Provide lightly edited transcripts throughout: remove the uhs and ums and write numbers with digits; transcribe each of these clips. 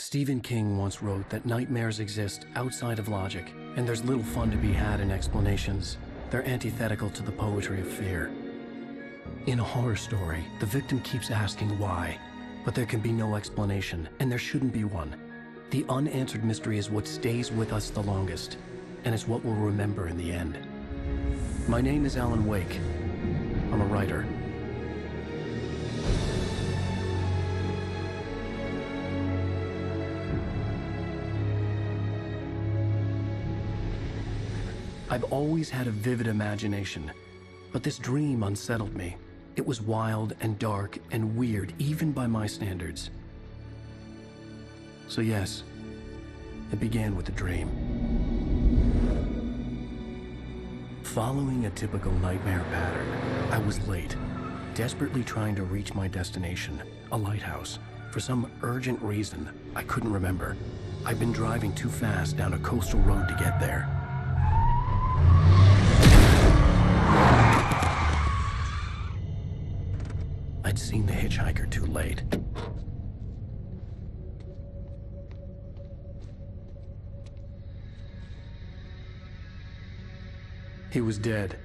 Stephen King once wrote that nightmares exist outside of logic, and there's little fun to be had in explanations. They're antithetical to the poetry of fear. In a horror story, the victim keeps asking why, but there can be no explanation, and there shouldn't be one. The unanswered mystery is what stays with us the longest, and it's what we'll remember in the end. My name is Alan Wake. I'm a writer. I've always had a vivid imagination, but this dream unsettled me. It was wild and dark and weird, even by my standards. So yes, it began with a dream. Following a typical nightmare pattern, I was late, desperately trying to reach my destination, a lighthouse. For some urgent reason, I couldn't remember. I'd been driving too fast down a coastal road to get there. I'd seen the hitchhiker too late. He was dead.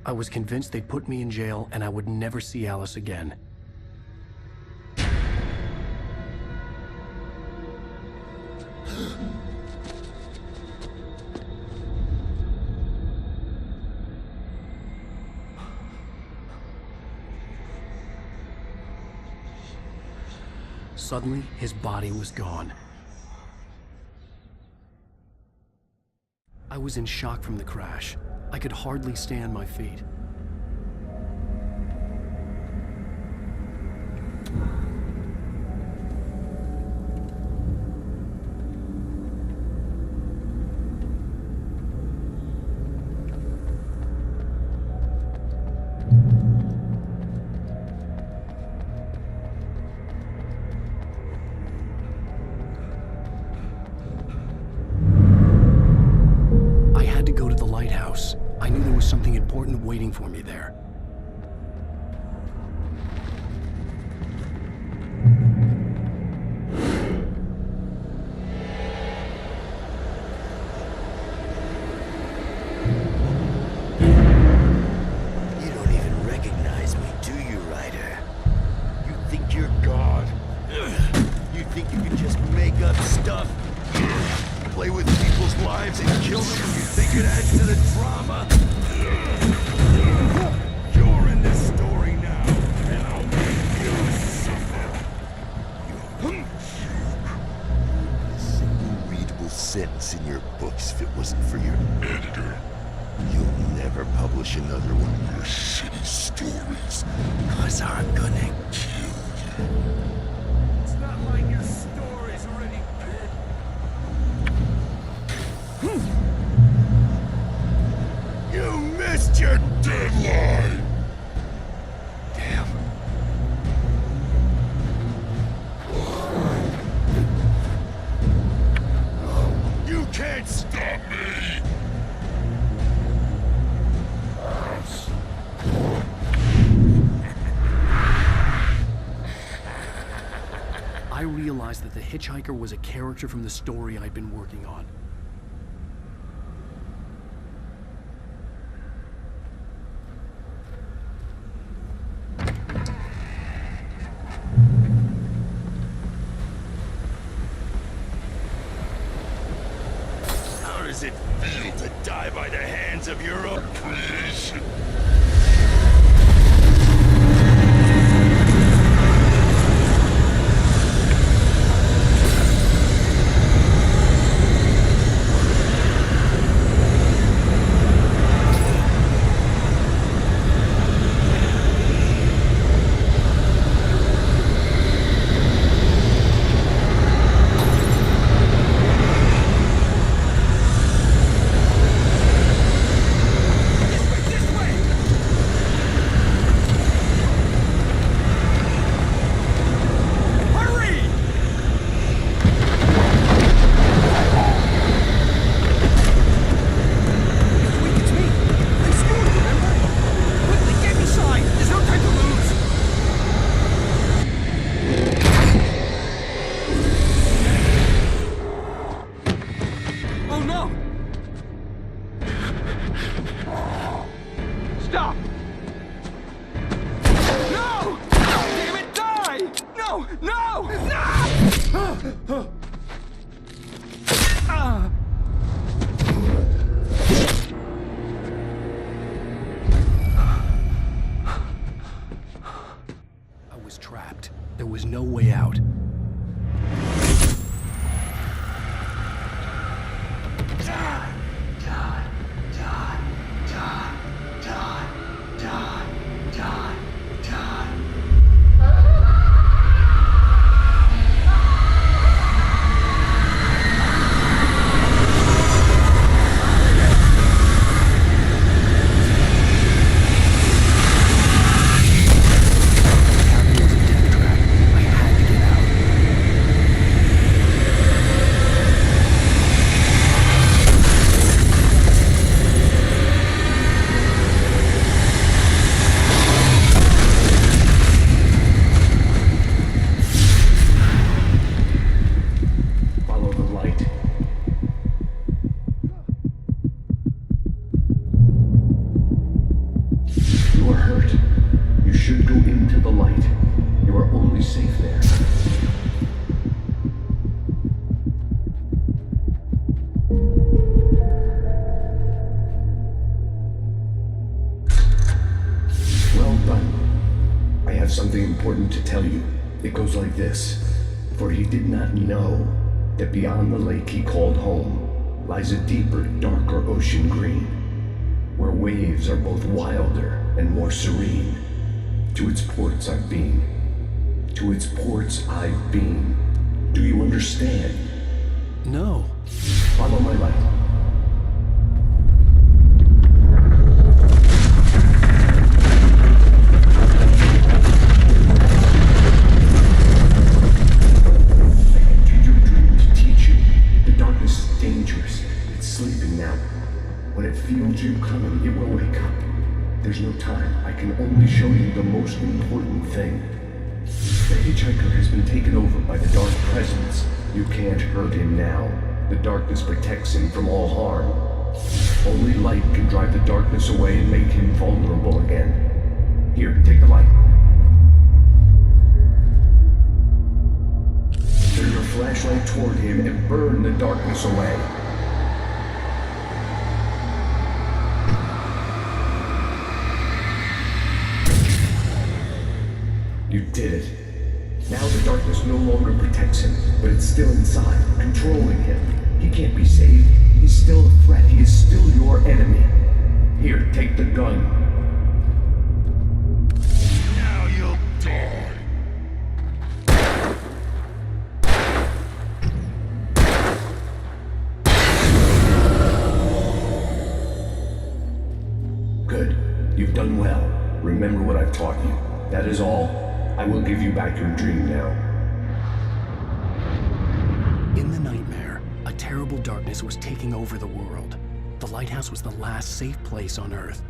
I was convinced they'd put me in jail and I would never see Alice again. Suddenly, his body was gone. I was in shock from the crash. I could hardly stay on my feet. I knew there was something important waiting for me there. You don't even recognize me, do you, Ryder? You think you're God? You think you can just make up stuff? Play with people's lives and kill them if you think it adds to the drama? You're in this story now, and I'll make you suffer. You joke. A single readable sentence in your books if it wasn't for your editor. You'll never publish another one of your shitty stories, 'cause I'm gonna kill you. It's not like your story's already dead. You missed your deadline! Damn. You can't stop me! I realized that the hitchhiker was a character from the story I'd been working on. How does it feel to die by the hands of your own creation? This way! Stop! No! Damn it, die! No! No! No! I was trapped. There was no way out. Something important to tell you. It goes like this. For he did not know that beyond the lake he called home lies a deeper, darker ocean green, where waves are both wilder and more serene. To its ports I've been. To its ports I've been. Do you understand? No. Follow my light. When it feels you coming, it will wake up. There's no time. I can only show you the most important thing. The hitchhiker has been taken over by the dark presence. You can't hurt him now. The darkness protects him from all harm. Only light can drive the darkness away and make him vulnerable again. Here, take the light. Turn your flashlight toward him and burn the darkness away. You did it. Now the darkness no longer protects him, but it's still inside, controlling him. He can't be saved. He's still a threat. He is still your enemy. Here, take the gun. Now you'll die. Good. You've done well. Remember what I've taught you. That is all. I will give you back your dream now. In the nightmare, a terrible darkness was taking over the world. The lighthouse was the last safe place on Earth.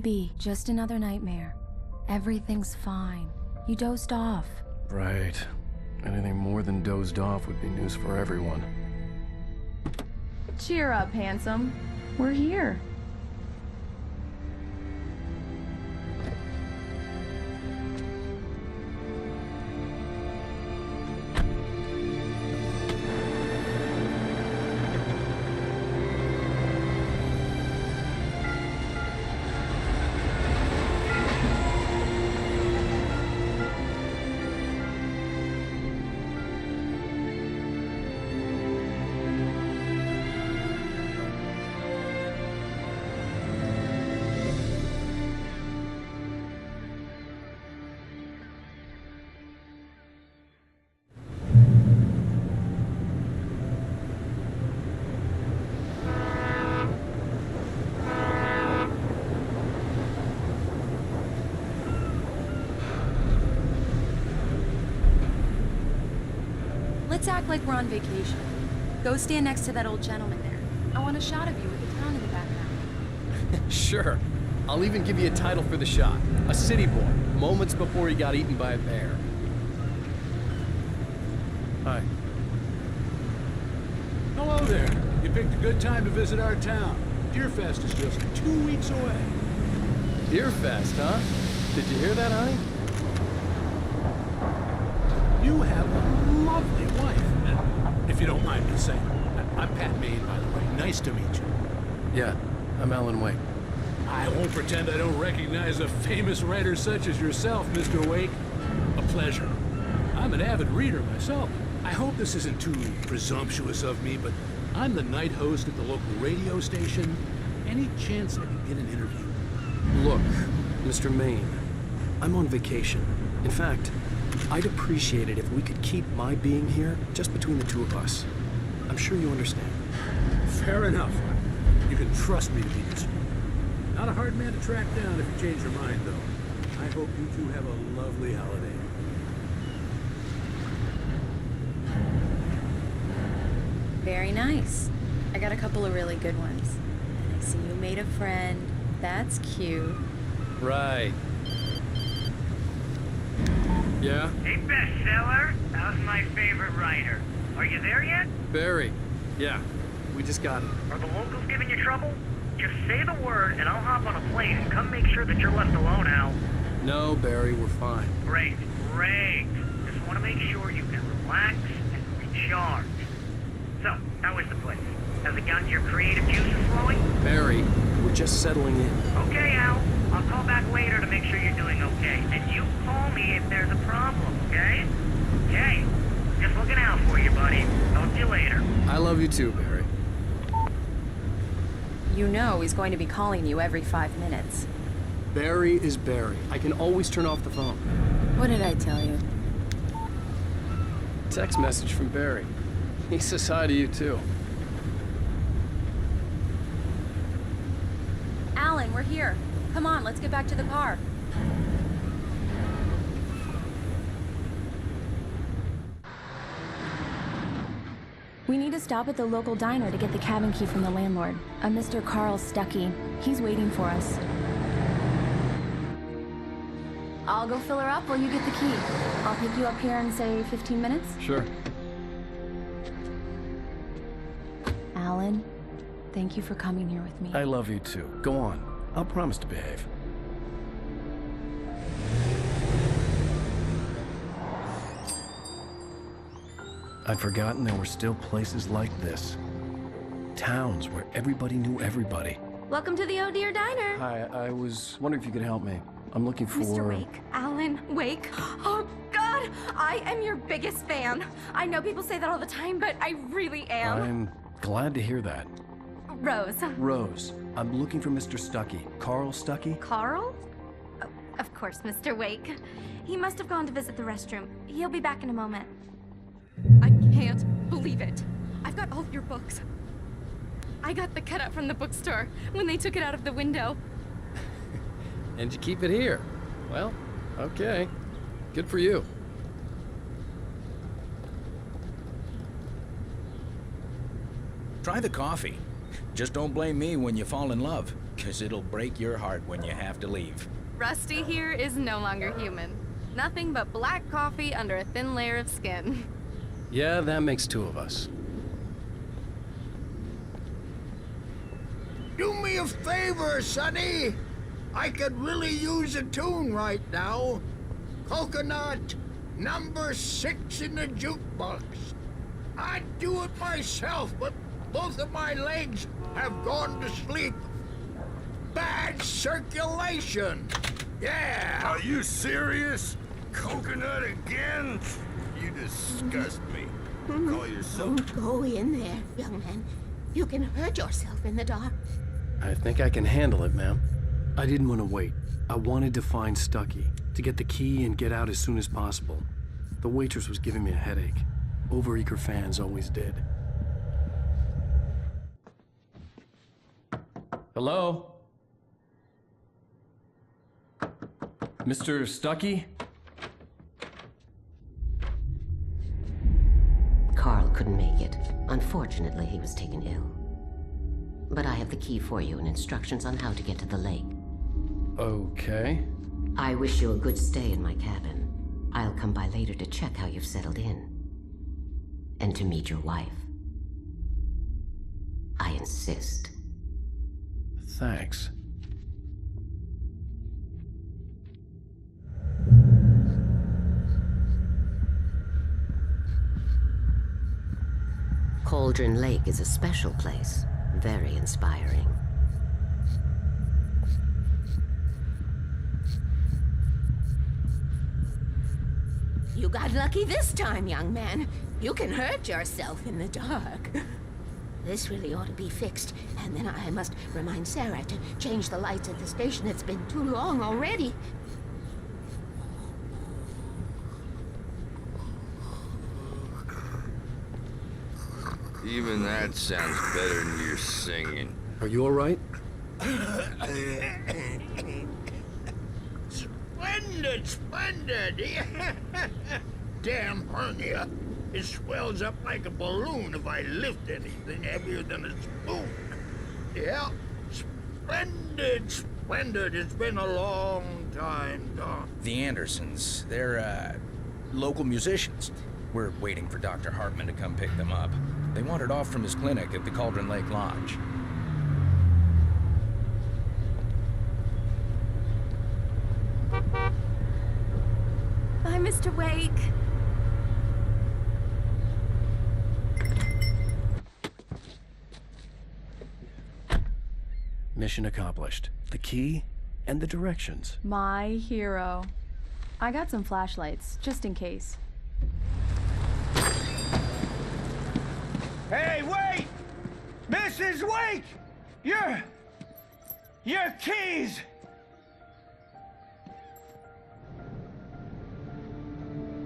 Baby, just another nightmare. Everything's fine. You dozed off. Right. Anything more than dozed off would be news for everyone. Cheer up, handsome. We're here. Let's act like we're on vacation. Go stand next to that old gentleman there. I want a shot of you with the town in the background. Sure. I'll even give you a title for the shot. A city boy, moments before he got eaten by a bear. Hi. Hello there. You picked a good time to visit our town. Deerfest is just 2 weeks away. Deerfest, huh? Did you hear that, honey? You have a lovely wife. And if you don't mind me saying, I'm Pat Maine, by the way. Nice to meet you. Yeah, I'm Alan Wake. I won't pretend I don't recognize a famous writer such as yourself, Mr. Wake. A pleasure. I'm an avid reader myself. I hope this isn't too presumptuous of me, but I'm the night host at the local radio station. Any chance I can get an interview? Look, Mr. Maine, I'm on vacation. In fact, I'd appreciate it if we could keep my being here just between the two of us. I'm sure you understand. Fair enough. You can trust me to be discreet. Not a hard man to track down if you change your mind, though. I hope you two have a lovely holiday. Very nice. I got a couple of really good ones. And I see you made a friend. That's cute. Right. Yeah? Hey, bestseller. How's my favorite writer? Are you there yet? Barry. Yeah, we just got it. Are the locals giving you trouble? Just say the word, and I'll hop on a plane and come make sure that you're left alone, Al. No, Barry, we're fine. Great, great. Just want to make sure you can relax and recharge. So, how is the place? Has it gotten your creative juices flowing? Barry, we're just settling in. Okay, Al. I'll call back later to make sure you're doing okay. And you call me if there's a problem, okay? Okay. Just looking out for you, buddy. Talk to you later. I love you too, Barry. You know he's going to be calling you every 5 minutes. Barry is Barry. I can always turn off the phone. What did I tell you? Text message from Barry. He says hi to you too. Alan, we're here. Come on, let's get back to the car. We need to stop at the local diner to get the cabin key from the landlord, a Mr. Carl Stuckey. He's waiting for us. I'll go fill her up while you get the key. I'll pick you up here in, say, 15 minutes? Sure. Alan, thank you for coming here with me. I love you too. Go on. I'll promise to behave. I'd forgotten there were still places like this. Towns where everybody knew everybody. Welcome to the Oh Dear Diner. Hi, I was wondering if you could help me. I'm looking for... Mr. Wake. Alan Wake. Oh, God! I am your biggest fan. I know people say that all the time, but I really am. I'm glad to hear that. Rose. Rose, I'm looking for Mr. Stuckey. Carl Stuckey? Carl? Oh, of course, Mr. Wake. He must have gone to visit the restroom. He'll be back in a moment. I can't believe it. I've got all of your books. I got the cutout from the bookstore when they took it out of the window. And you keep it here. Well, okay. Good for you. Try the coffee. Just don't blame me when you fall in love. 'cause it'll break your heart when you have to leave. Rusty here is no longer human. Nothing but black coffee under a thin layer of skin. Yeah, that makes two of us. Do me a favor, Sonny. I could really use a tune right now. Coconut, number 6 in the jukebox. I'd do it myself, but both of my legs have gone to sleep. Bad circulation. Yeah. Are you serious? Coconut again? You disgust me. Call yourself... Don't go in there, young man. You can hurt yourself in the dark. I think I can handle it, ma'am. I didn't want to wait. I wanted to find Stucky, to get the key and get out as soon as possible. The waitress was giving me a headache. Overeager fans always did. Hello? Mr. Stucky? Carl couldn't make it. Unfortunately, he was taken ill. But I have the key for you and instructions on how to get to the lake. Okay. I wish you a good stay in my cabin. I'll come by later to check how you've settled in. And to meet your wife. I insist. Thanks. Cauldron Lake is a special place. Very inspiring. You got lucky this time, young man. You can hurt yourself in the dark. This really ought to be fixed, and then I must remind Sarah to change the lights at the station. It's been too long already. Even that sounds better than your singing. Are you all right? Splendid, splendid! Damn hernia. It swells up like a balloon if I lift anything heavier than a spoon. Yeah, splendid, splendid. It's been a long time, Doc. The Andersons, they're, local musicians. We're waiting for Dr. Hartman to come pick them up. They wandered off from his clinic at the Cauldron Lake Lodge. Bye, Mr. Wake. Mission accomplished. The key and the directions. My hero. I got some flashlights, just in case. Hey, wait! Mrs. Wake! Your keys!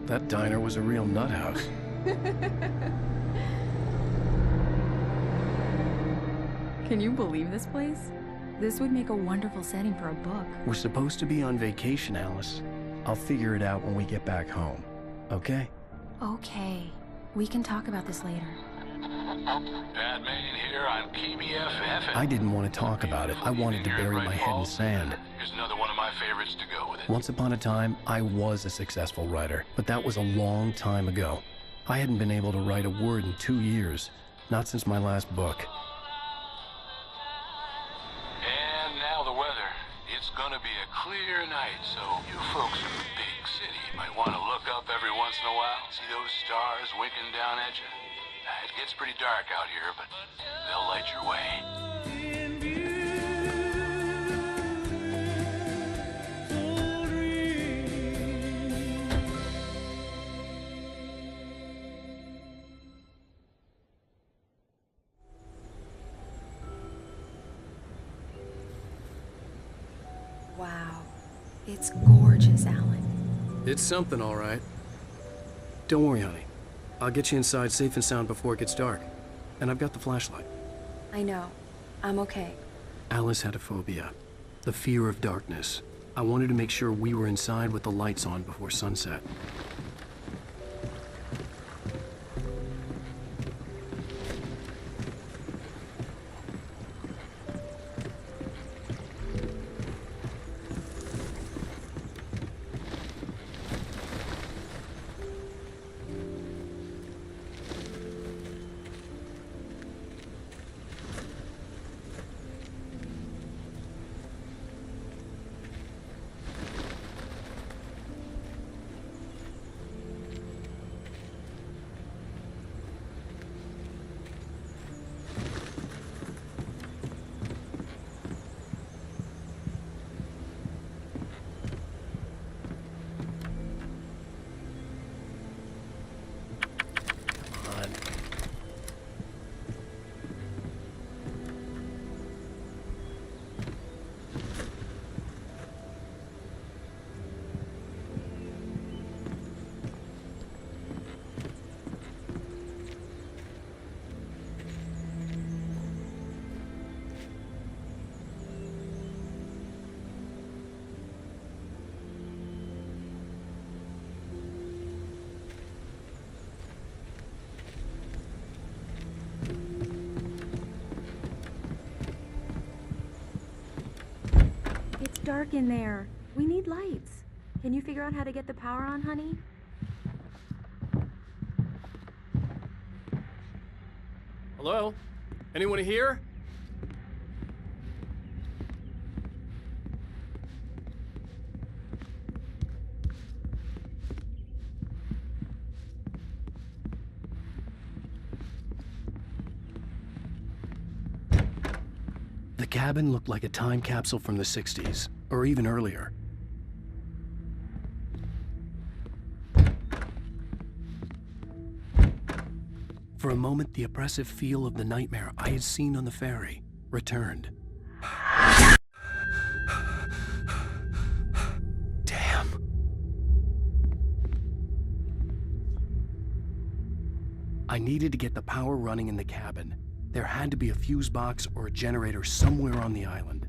That diner was a real nut house. Can you believe this place? This would make a wonderful setting for a book. We're supposed to be on vacation, Alice. I'll figure it out when we get back home. Okay? Okay. We can talk about this later. Batman here on KBFF. I didn't want to talk about it. I wanted to bury my head in sand. Here's another one of my favorites to go with it. Once upon a time, I was a successful writer, but that was a long time ago. I hadn't been able to write a word in 2 years. Not since my last book. And now the weather. It's gonna be a clear night, so you folks in the big city might want to look up every once in a while. See those stars winking down at you? It gets pretty dark out here, but they'll light your way. Wow. It's gorgeous, Alan. It's something, all right. Don't worry, honey. I'll get you inside safe and sound before it gets dark. And I've got the flashlight. I know. I'm okay. Alice had a phobia. The fear of darkness. I wanted to make sure we were inside with the lights on before sunset. dark in there. We need lights. Can you figure out how to get the power on, honey? Hello? Anyone here? The cabin looked like a time capsule from the 60s, or even earlier. For a moment, the oppressive feel of the nightmare I had seen on the ferry returned. Damn. I needed to get the power running in the cabin. There had to be a fuse box or a generator somewhere on the island.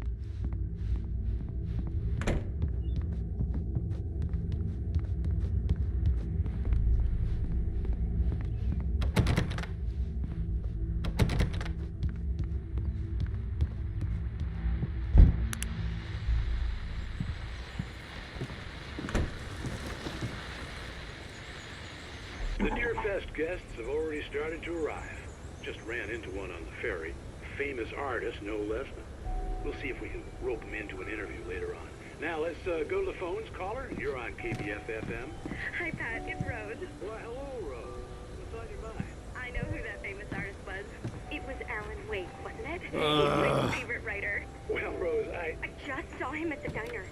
The Deerfest guests have already started to arrive. Just ran into one on the ferry. Famous artist, no less. We'll see if we can rope him into an interview later on. Now let's go to the phones. Caller, you're on KBF-FM. Hi, Pat. It's Rose. Well, hello, Rose. What's on your mind? I know who that famous artist was. It was Alan Wake, wasn't it? He's my favorite writer. Well, Rose, I just saw him at the diner.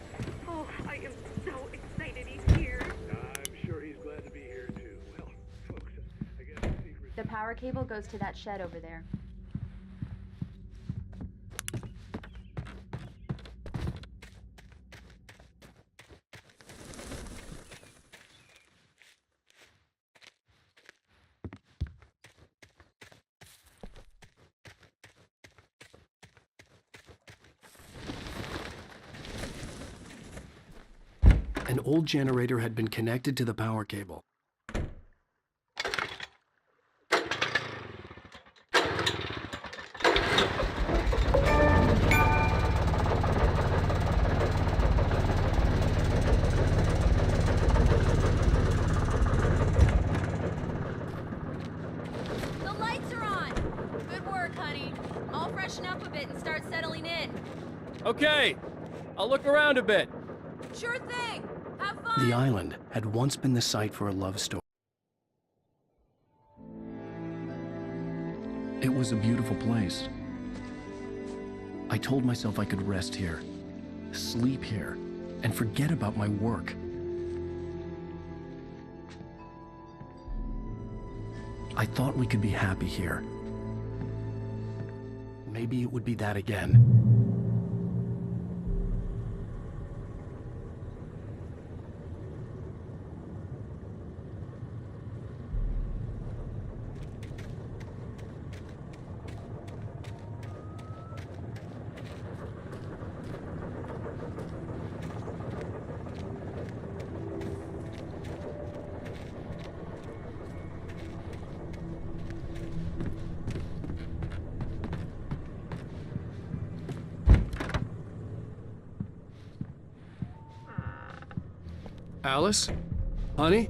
Oh, I am so excited he's here. I'm sure he's glad to be here, too. Well, folks, I guess the secret... The power cable goes to that shed over there. An old generator had been connected to the power cable. The lights are on! Good work, honey. I'll freshen up a bit and start settling in. Okay, I'll look around a bit. Sure thing! Have fun! The island had once been the site for a love story. It was a beautiful place. I told myself I could rest here, sleep here, and forget about my work. I thought we could be happy here. Maybe it would be that again. Alice? Honey?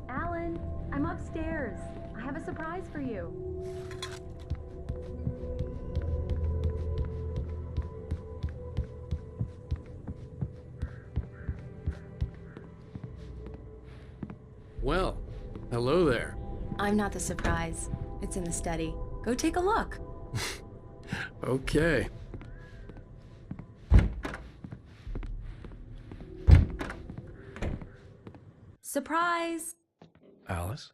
Alan, I'm upstairs. I have a surprise for you. Well, hello there. I'm not the surprise. It's in the study. Go take a look. Okay. Surprise! Alice?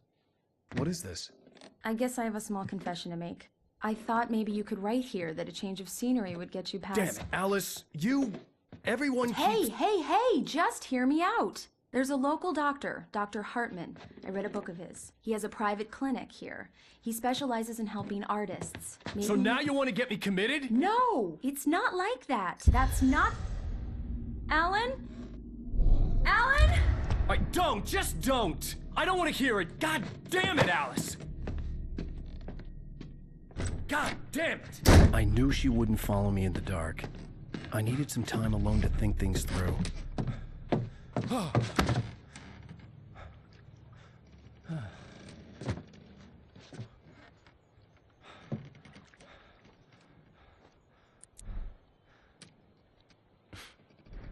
What is this? I guess I have a small confession to make. I thought maybe you could write here that a change of scenery would get you past... Damn it, Alice, everyone Hey, hey, just hear me out. There's a local doctor, Dr. Hartman. I read a book of his. He has a private clinic here. He specializes in helping artists. Maybe... So now you want to get me committed? No, it's not like that. That's not... Alan? Alan? Don't! Just don't! I don't want to hear it! God damn it, Alice! God damn it! I knew she wouldn't follow me in the dark. I needed some time alone to think things through.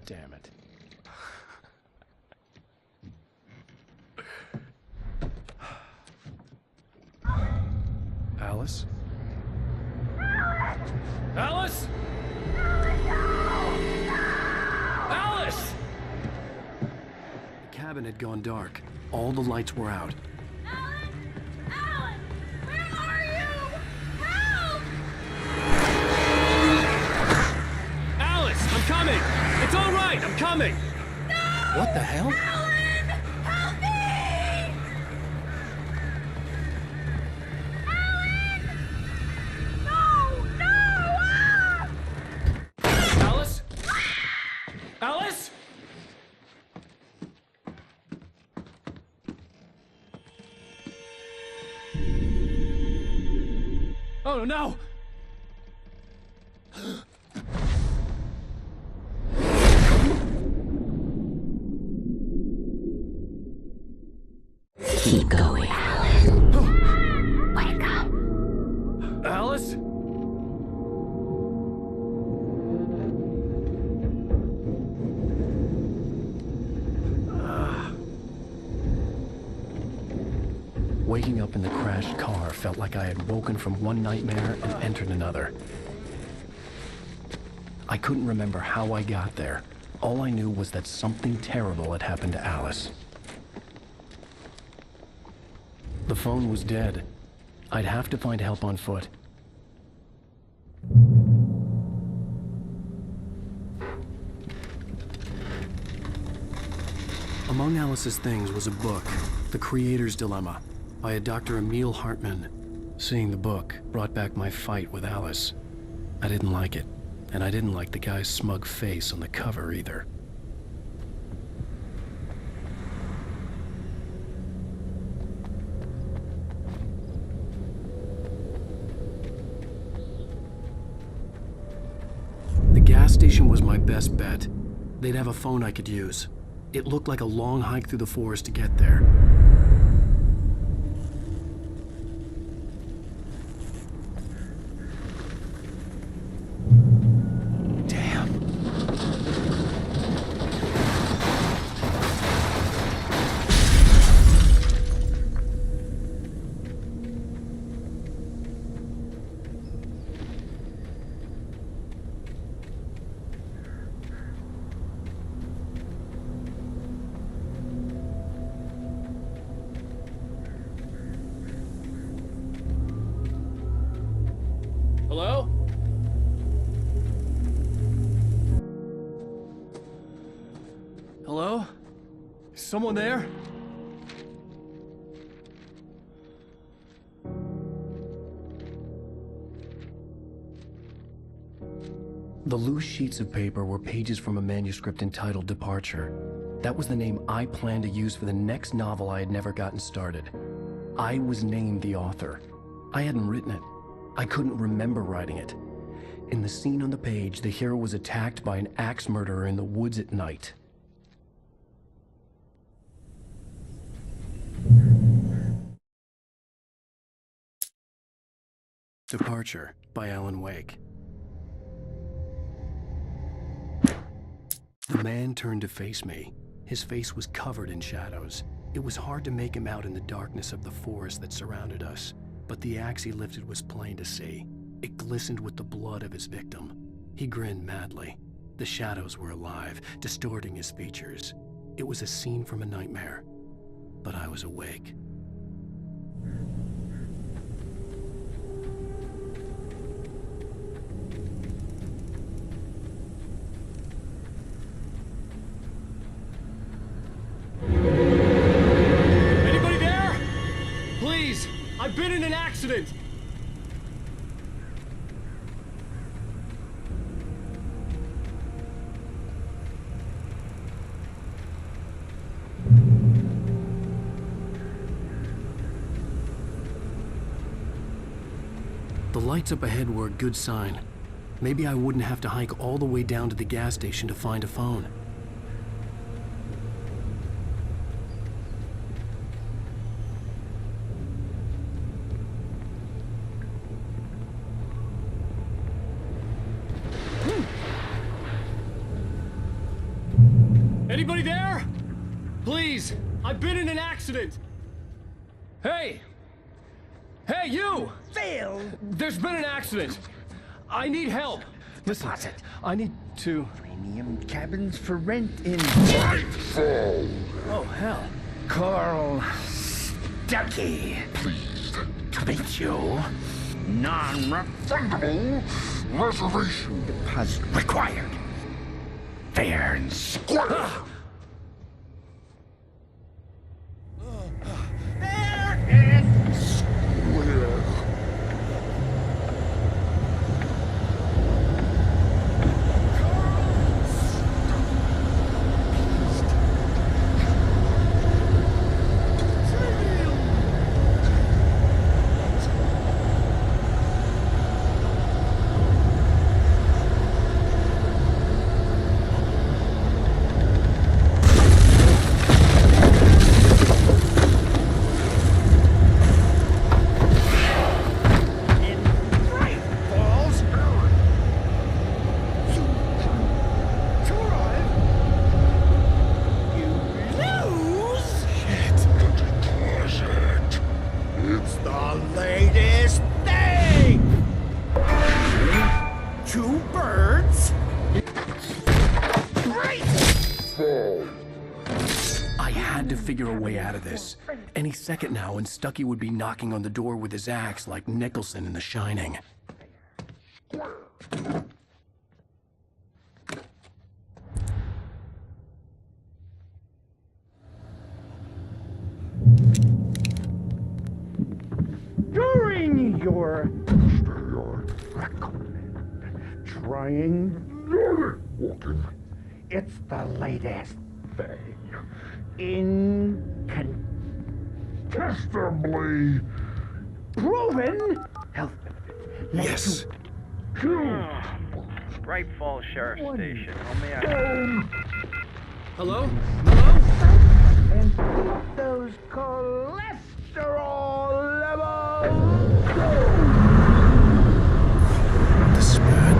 Damn it. Alice? Alice? Alice! The cabin had gone dark. All the lights were out. Alan! Where are you? Help! Alice, I'm coming! It's all right, I'm coming! What the hell? Alan! Help me! Alan! No! No! Ah! Alice? Alice? Oh no! Keep going, Alan. Wake up. Alice? Waking up in the crashed car felt like I had woken from one nightmare and entered another. I couldn't remember how I got there. All I knew was that something terrible had happened to Alice. The phone was dead. I'd have to find help on foot. Among Alice's things was a book, The Creator's Dilemma, by a Dr. Emil Hartman. Seeing the book brought back my fight with Alice. I didn't like it, and I didn't like the guy's smug face on the cover either. The gas station was my best bet. They'd have a phone I could use. It looked like a long hike through the forest to get there. Hello? Hello? Is someone there? The loose sheets of paper were pages from a manuscript entitled Departure. That was the name I planned to use for the next novel I had never gotten started. I was named the author. I hadn't written it. I couldn't remember writing it. In the scene on the page, the hero was attacked by an axe murderer in the woods at night. Departure by Alan Wake. The man turned to face me. His face was covered in shadows. It was hard to make him out in the darkness of the forest that surrounded us, but the axe he lifted was plain to see. It glistened with the blood of his victim. He grinned madly. The shadows were alive, distorting his features. It was a scene from a nightmare, but I was awake. Anybody there? Please, I've been in an accident. The lights up ahead were a good sign. Maybe I wouldn't have to hike all the way down to the gas station to find a phone. Anybody there? Please, I've been in an accident. Hey! Hey, you! Phil! There's been an accident. I need help. Listen, I need to... Premium cabins for rent in... Oh, hell. Carl Stuckey. Pleased to meet you. Non-refundable reservation deposit required. Fair and square. Fair and square. Figure a way out of this. Any second now, and Stuckey would be knocking on the door with his axe like Nicholson in The Shining. During your trying walking, it's the latest thing. Incontestably proven health benefits. Yes. Bright Falls Sheriff Station. How may I... Hello? And those cholesterol levels. This is bad.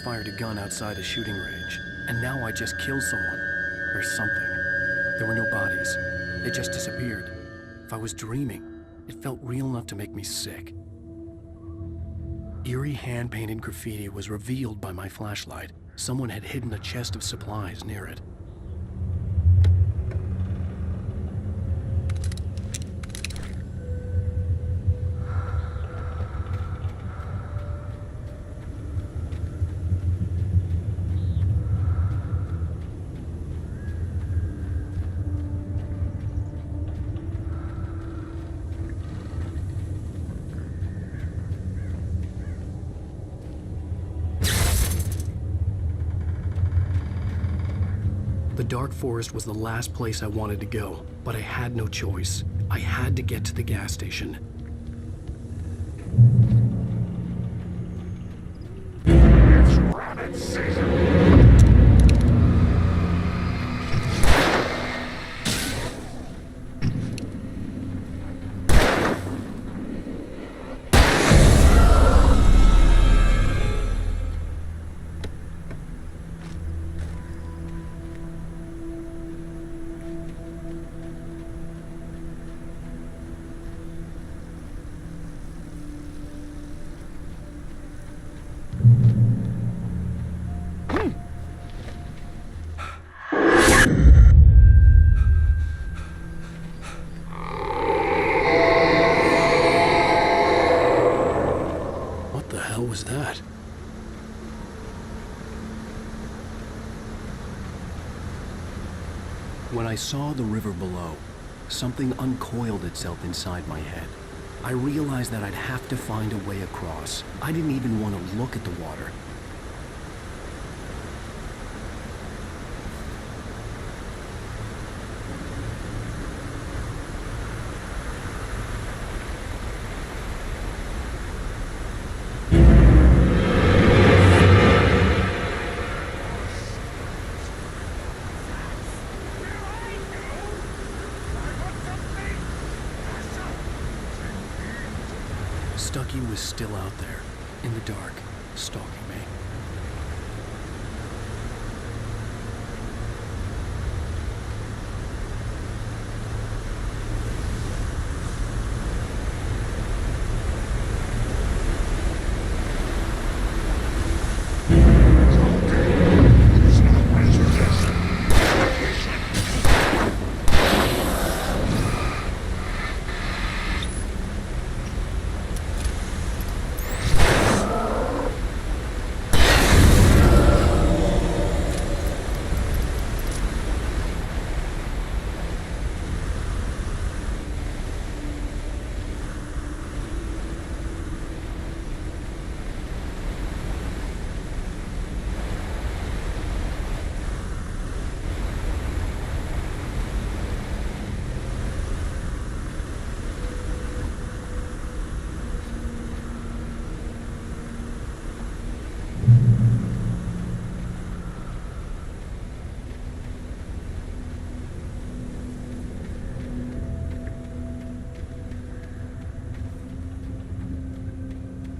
Fired a gun outside a shooting range, and now I just killed someone. Or something. There were no bodies. They just disappeared. If I was dreaming, it felt real enough to make me sick. Eerie hand-painted graffiti was revealed by my flashlight. Someone had hidden a chest of supplies near it. The dark forest was the last place I wanted to go, but I had no choice. I had to get to the gas station. It's rabbit season. hell was that? When I saw the river below, something uncoiled itself inside my head. I realized that I'd have to find a way across. I didn't even want to look at the water. Thankyou was still out there, in the dark, stalking me.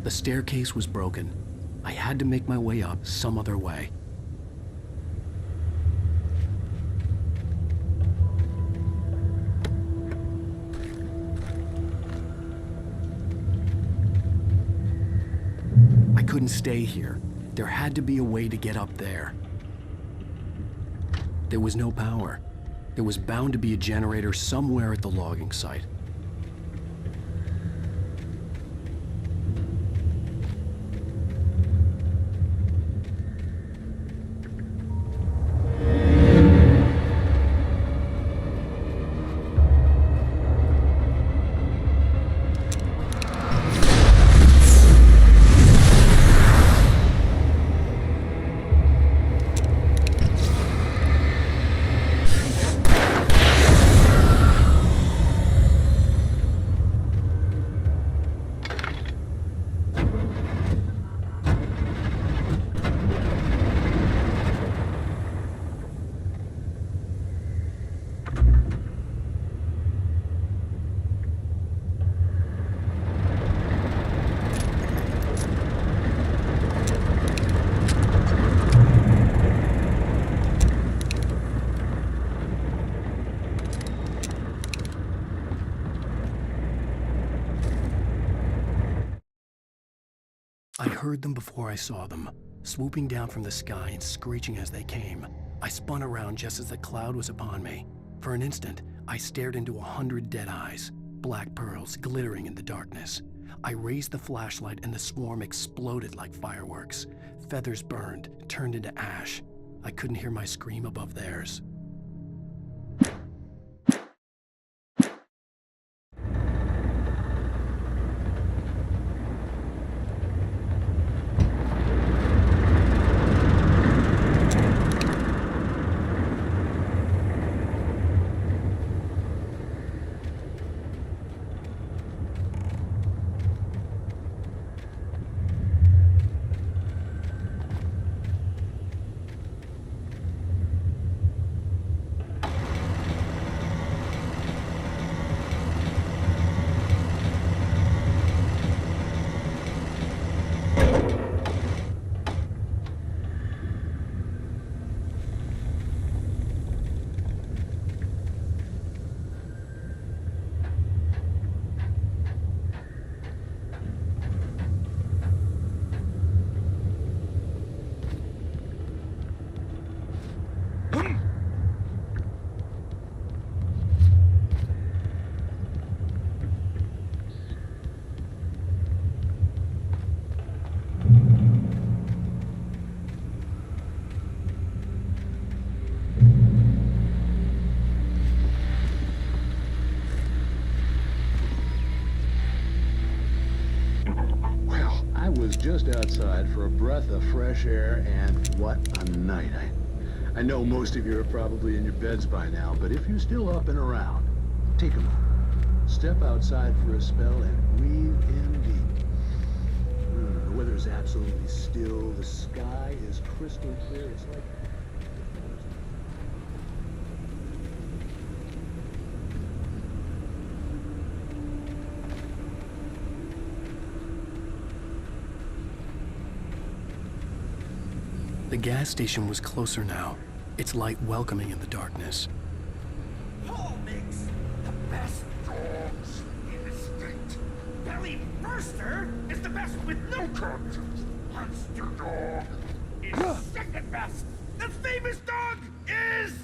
The staircase was broken. I had to make my way up some other way. I couldn't stay here. There had to be a way to get up there. There was no power. There was bound to be a generator somewhere at the logging site. I heard them before I saw them, swooping down from the sky and screeching as they came. I spun around just as the cloud was upon me. For an instant, I stared into 100 dead eyes, black pearls glittering in the darkness. I raised the flashlight and the swarm exploded like fireworks. Feathers burned, turned into ash. I couldn't hear my scream above theirs. I was just outside for a breath of fresh air, and what a night. I know most of you are probably in your beds by now, but if you're still up and around, take a moment. Step outside for a spell and breathe in deep. The weather is absolutely still. The sky is crystal clear. It's like... The gas station was closer now, its light welcoming in the darkness. Paul makes the best dogs in the state. Belly Burster is the best with no cut. Monster Dog is second best. The famous dog is...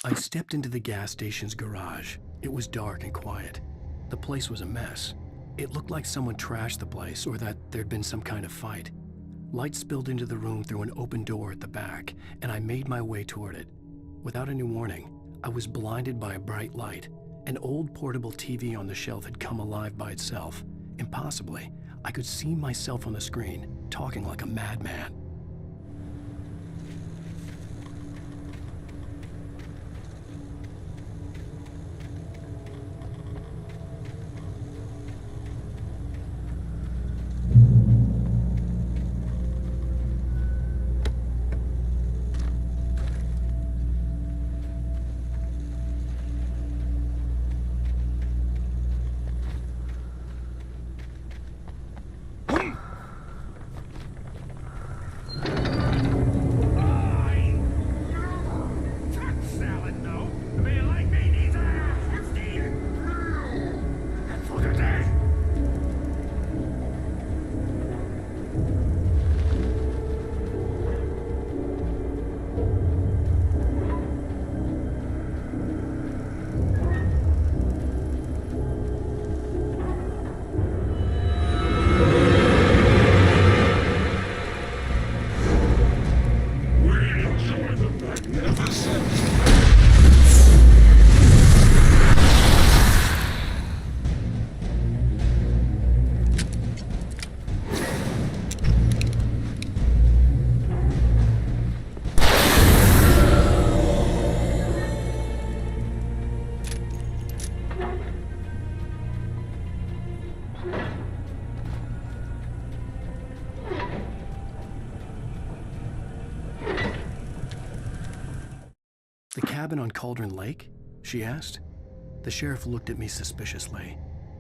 I stepped into the gas station's garage. It was dark and quiet. The place was a mess. It looked like someone trashed the place or that there'd been some kind of fight. Light spilled into the room through an open door at the back, and I made my way toward it. Without any warning, I was blinded by a bright light. An old portable TV on the shelf had come alive by itself. Impossibly, I could see myself on the screen, talking like a madman. cabin on Cauldron Lake? She asked. The sheriff looked at me suspiciously.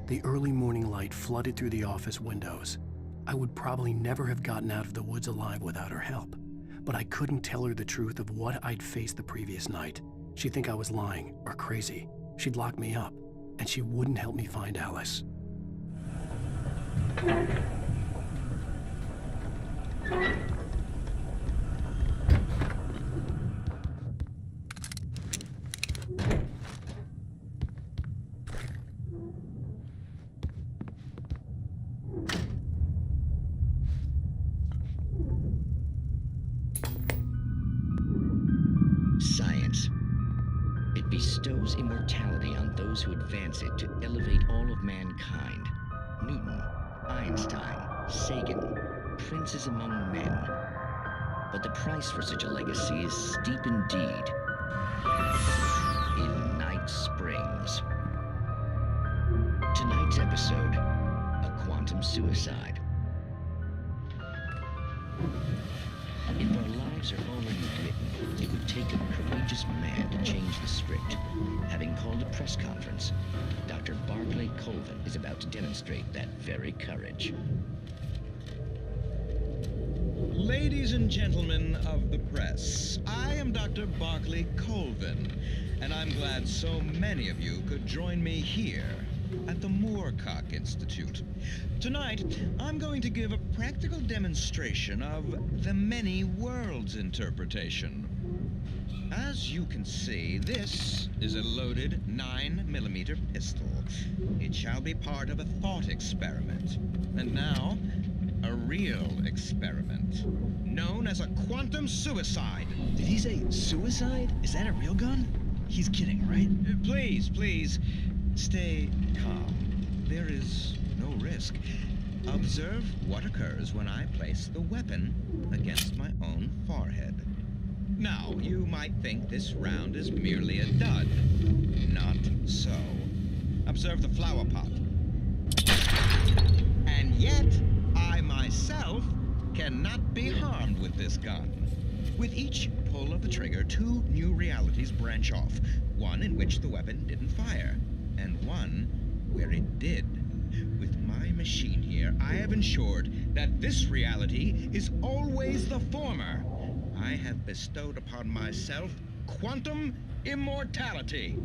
The early morning light flooded through the office windows. I would probably never have gotten out of the woods alive without her help, but I couldn't tell her the truth of what I'd faced the previous night. She'd think I was lying or crazy. She'd lock me up, and she wouldn't help me find Alice. Science. It bestows immortality on those who advance it to elevate all of mankind. Newton, Einstein, Sagan, princes among men. But the price for such a legacy is steep indeed. In Night Springs. Tonight's episode, a quantum suicide. If our lives are already written, it would take a courageous man to change the script. Having called a press conference, Dr. Barclay Colvin is about to demonstrate that very courage. Ladies and gentlemen of the press, I am Dr. Barclay Colvin, and I'm glad so many of you could join me here at the Moorcock Institute. Tonight, I'm going to give a practical demonstration of the many worlds interpretation. As you can see, this is a loaded 9mm pistol. It shall be part of a thought experiment. And now, a real experiment, known as a quantum suicide. Did he say suicide? Is that a real gun? He's kidding, right? Please, stay calm. There is no risk. Observe what occurs when I place the weapon against my own forehead. Now, you might think this round is merely a dud. Not so. Observe the flower pot. And yet, I myself cannot be harmed with this gun. With each pull of the trigger, two new realities branch off. One in which the weapon didn't fire, and one where it did. With my machine here, I have ensured that this reality is always the former. I have bestowed upon myself quantum immortality.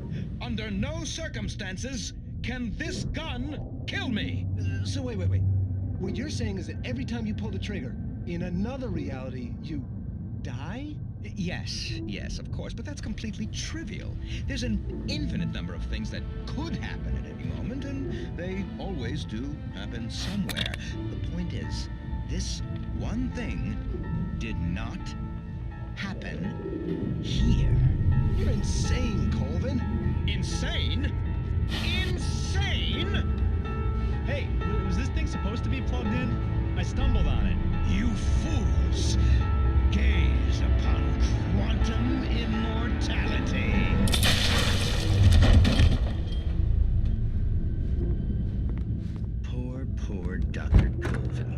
Under no circumstances can this gun kill me. So wait. What you're saying is that every time you pull the trigger, in another reality, you die? Yes, of course, but that's completely trivial. There's an infinite number of things that could happen at any moment, and they always do happen somewhere. The point is, this one thing did not happen here. You're insane, Colvin. Insane? Insane? Hey, was this thing supposed to be plugged in? I stumbled on it. You fools! Gaze upon quantum immortality. Poor Dr. Colvin.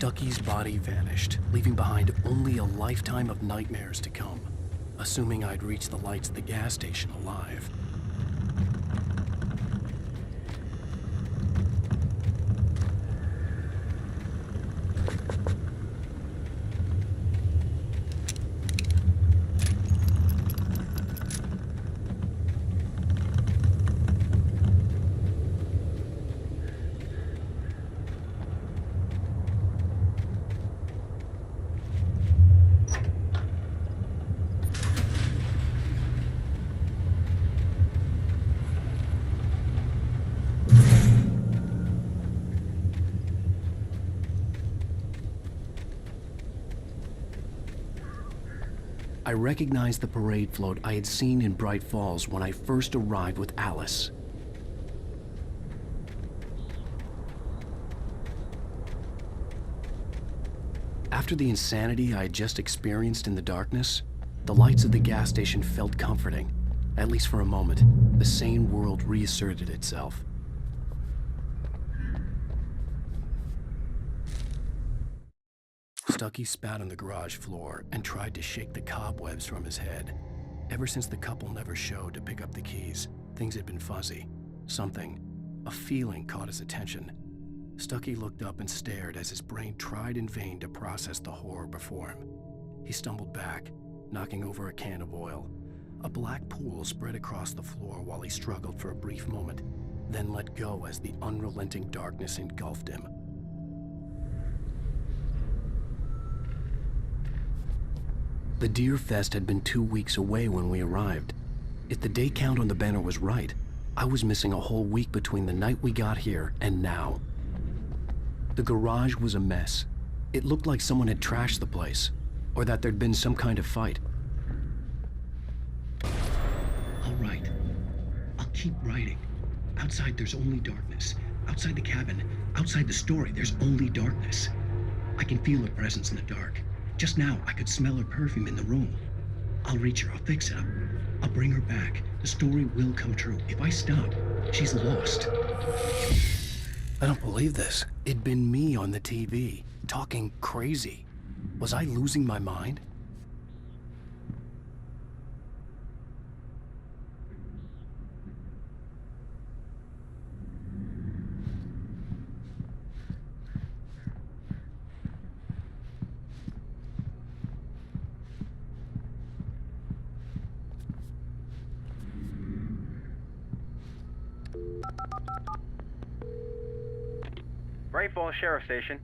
Stucky's body vanished, leaving behind only a lifetime of nightmares to come, assuming I'd reach the lights at the gas station alive. I recognized the parade float I had seen in Bright Falls when I first arrived with Alice. After the insanity I had just experienced in the darkness, the lights of the gas station felt comforting. At least for a moment, the sane world reasserted itself. Stucky spat on the garage floor and tried to shake the cobwebs from his head. Ever since the couple never showed to pick up the keys, things had been fuzzy. Something, a feeling, caught his attention. Stucky looked up and stared as his brain tried in vain to process the horror before him. He stumbled back, knocking over a can of oil. A black pool spread across the floor while he struggled for a brief moment, then let go as the unrelenting darkness engulfed him. The Deer Fest had been 2 weeks away when we arrived. If the day count on the banner was right, I was missing a whole week between the night we got here and now. The garage was a mess. It looked like someone had trashed the place, or that there'd been some kind of fight. All right. I'll keep writing. Outside there's only darkness. Outside the cabin, outside the story, there's only darkness. I can feel her presence in the dark. Just now, I could smell her perfume in the room. I'll reach her, I'll fix it up. I'll bring her back. The story will come true. If I stop, she's lost. I don't believe this. It'd been me on the TV, talking crazy. Was I losing my mind? Bright Falls Sheriff Station.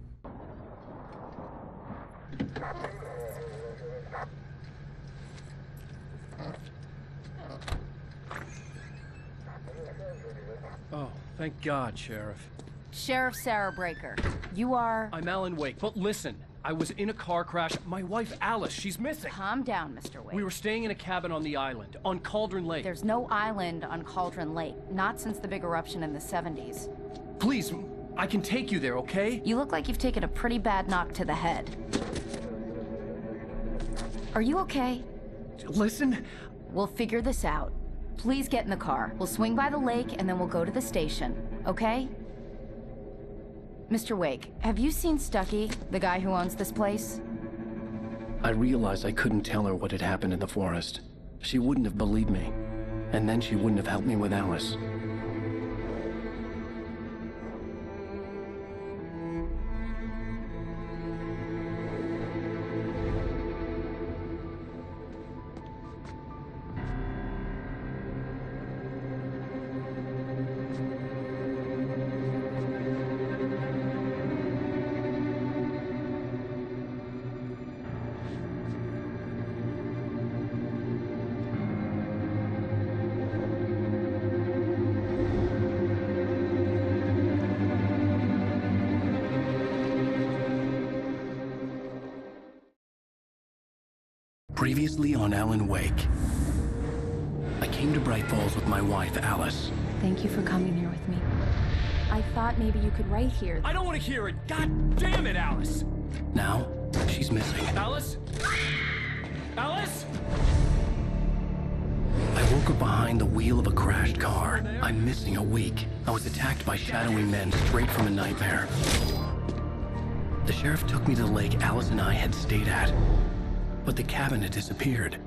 Oh, thank God, Sheriff. Sheriff Sarah Breaker. You are... I'm Alan Wake, but listen. I was in a car crash. My wife, Alice, she's missing. Calm down, Mr. Wake. We were staying in a cabin on the island, on Cauldron Lake. There's no island on Cauldron Lake. Not since the big eruption in the 70s. Please, I can take you there, okay? You look like you've taken a pretty bad knock to the head. Are you okay? Listen. We'll figure this out. Please get in the car. We'll swing by the lake and then we'll go to the station, okay? Mr. Wake, have you seen Stucky, the guy who owns this place? I realized I couldn't tell her what had happened in the forest. She wouldn't have believed me. And then she wouldn't have helped me with Alice. Previously on Alan Wake. I came to Bright Falls with my wife, Alice. Thank you for coming here with me. I thought maybe you could write here. I don't want to hear it! God damn it, Alice! Now, she's missing. Alice? Alice? I woke up behind the wheel of a crashed car. I'm missing a week. I was attacked by shadowy men straight from a nightmare. The sheriff took me to the lake Alice and I had stayed at, but the cabin had disappeared.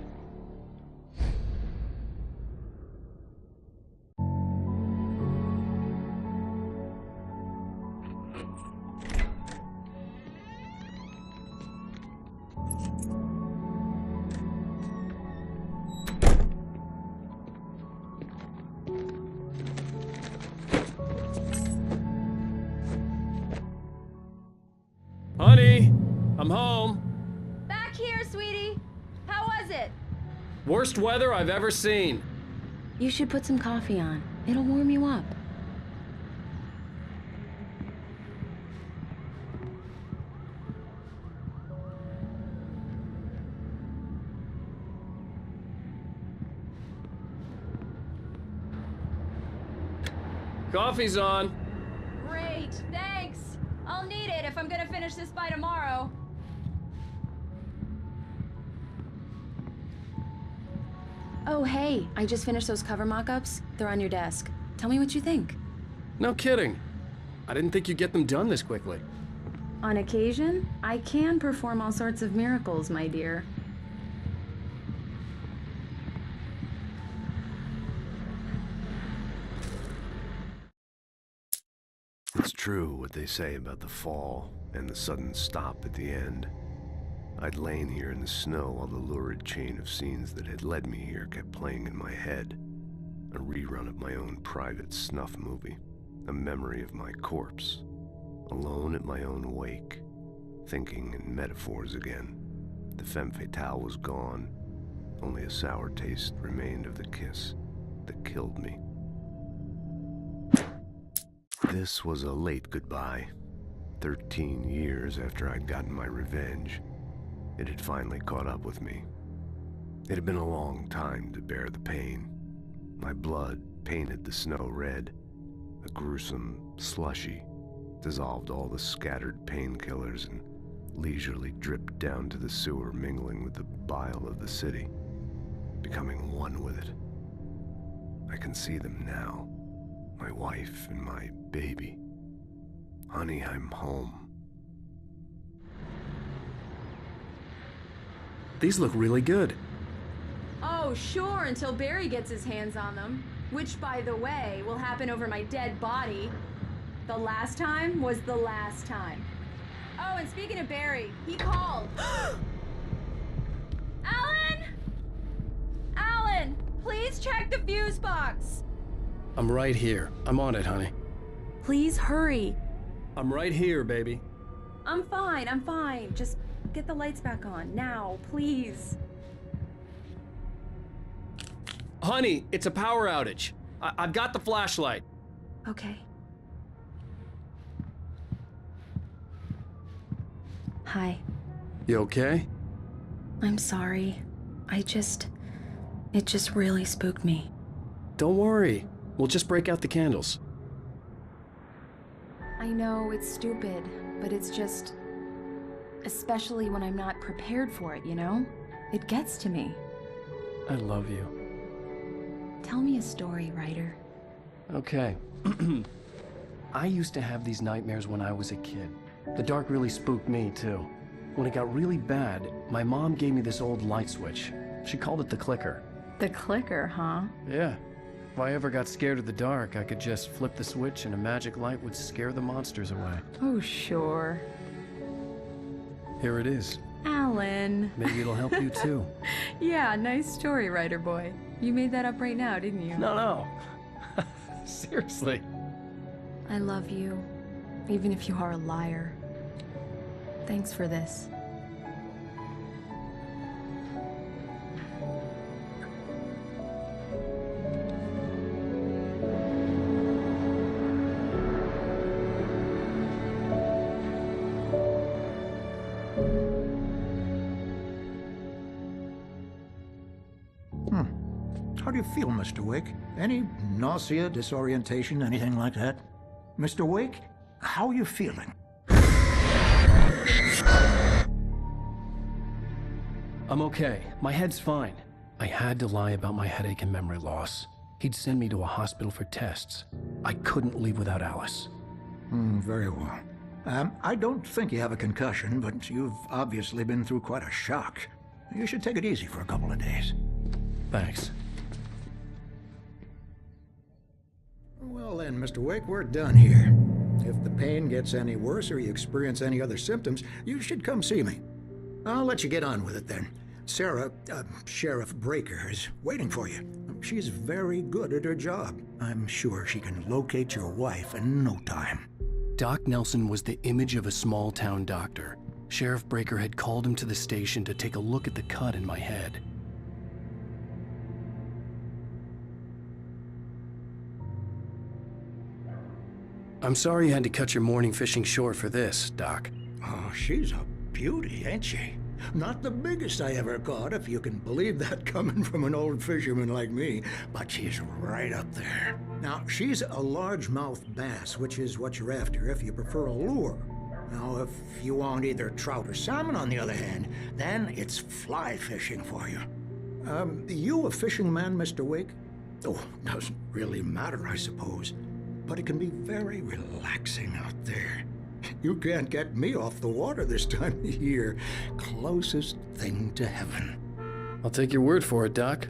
Honey, I'm home. Back here, sweetie. How was it? Worst weather I've ever seen. You should put some coffee on. It'll warm you up. Coffee's on. Great, thanks. I'll need it if I'm gonna finish this by tomorrow. Oh, hey, I just finished those cover mock-ups. They're on your desk. Tell me what you think. No kidding. I didn't think you'd get them done this quickly. On occasion, I can perform all sorts of miracles, my dear. It's true what they say about the fall and the sudden stop at the end. I'd lain here in the snow while the lurid chain of scenes that had led me here kept playing in my head. A rerun of my own private snuff movie. A memory of my corpse. Alone at my own wake. Thinking in metaphors again. The femme fatale was gone. Only a sour taste remained of the kiss that killed me. This was a late goodbye. 13 years after I'd gotten my revenge. It had finally caught up with me. It had been a long time to bear the pain. My blood painted the snow red. A gruesome slushy dissolved all the scattered painkillers and leisurely dripped down to the sewer, mingling with the bile of the city, becoming one with it. I can see them now. My wife and my baby. Honey, I'm home. These look really good. Oh, sure, until Barry gets his hands on them. Which, by the way, will happen over my dead body. The last time was the last time. Oh, and speaking of Barry, he called. Alan! Alan, please check the fuse box. I'm right here. I'm on it, honey. Please hurry. I'm right here, baby. I'm fine, I'm fine. Just get the lights back on, now, please. Honey, it's a power outage. I've got the flashlight. Okay. Hi. You okay? I'm sorry. It just really spooked me. Don't worry. We'll just break out the candles. I know it's stupid, but it's just... especially when I'm not prepared for it, you know? It gets to me. I love you. Tell me a story, writer. Okay. I used to have these nightmares when I was a kid. The dark really spooked me, too. When it got really bad, my mom gave me this old light switch. She called it the clicker. The clicker, huh? Yeah. If I ever got scared of the dark, I could just flip the switch and a magic light would scare the monsters away. Oh, sure. Here it is. Alan. Maybe it'll help you, too. Yeah, nice story, writer boy. You made that up right now, didn't you? No. Seriously. I love you, even if you are a liar. Thanks for this. How do you feel, Mr. Wake? Any nausea, disorientation, anything like that? Mr. Wake, how are you feeling? I'm okay. My head's fine. I had to lie about my headache and memory loss. He'd send me to a hospital for tests. I couldn't leave without Alice. Very well. I don't think you have a concussion, but you've obviously been through quite a shock. You should take it easy for a couple of days. Thanks. Well then, Mr. Wake, we're done here. If the pain gets any worse or you experience any other symptoms, you should come see me. I'll let you get on with it then. Sarah, Sheriff Breaker, is waiting for you. She's very good at her job. I'm sure she can locate your wife in no time. Doc Nelson was the image of a small-town doctor. Sheriff Breaker had called him to the station to take a look at the cut in my head. I'm sorry you had to cut your morning fishing short for this, Doc. Oh, she's a beauty, ain't she? Not the biggest I ever caught, if you can believe that coming from an old fisherman like me, but she's right up there. Now, she's a largemouth bass, which is what you're after if you prefer a lure. Now, if you want either trout or salmon, on the other hand, then it's fly fishing for you. You a fishing man, Mr. Wake? Oh, doesn't really matter, I suppose. But it can be very relaxing out there. You can't get me off the water this time of year. Closest thing to heaven. I'll take your word for it, Doc.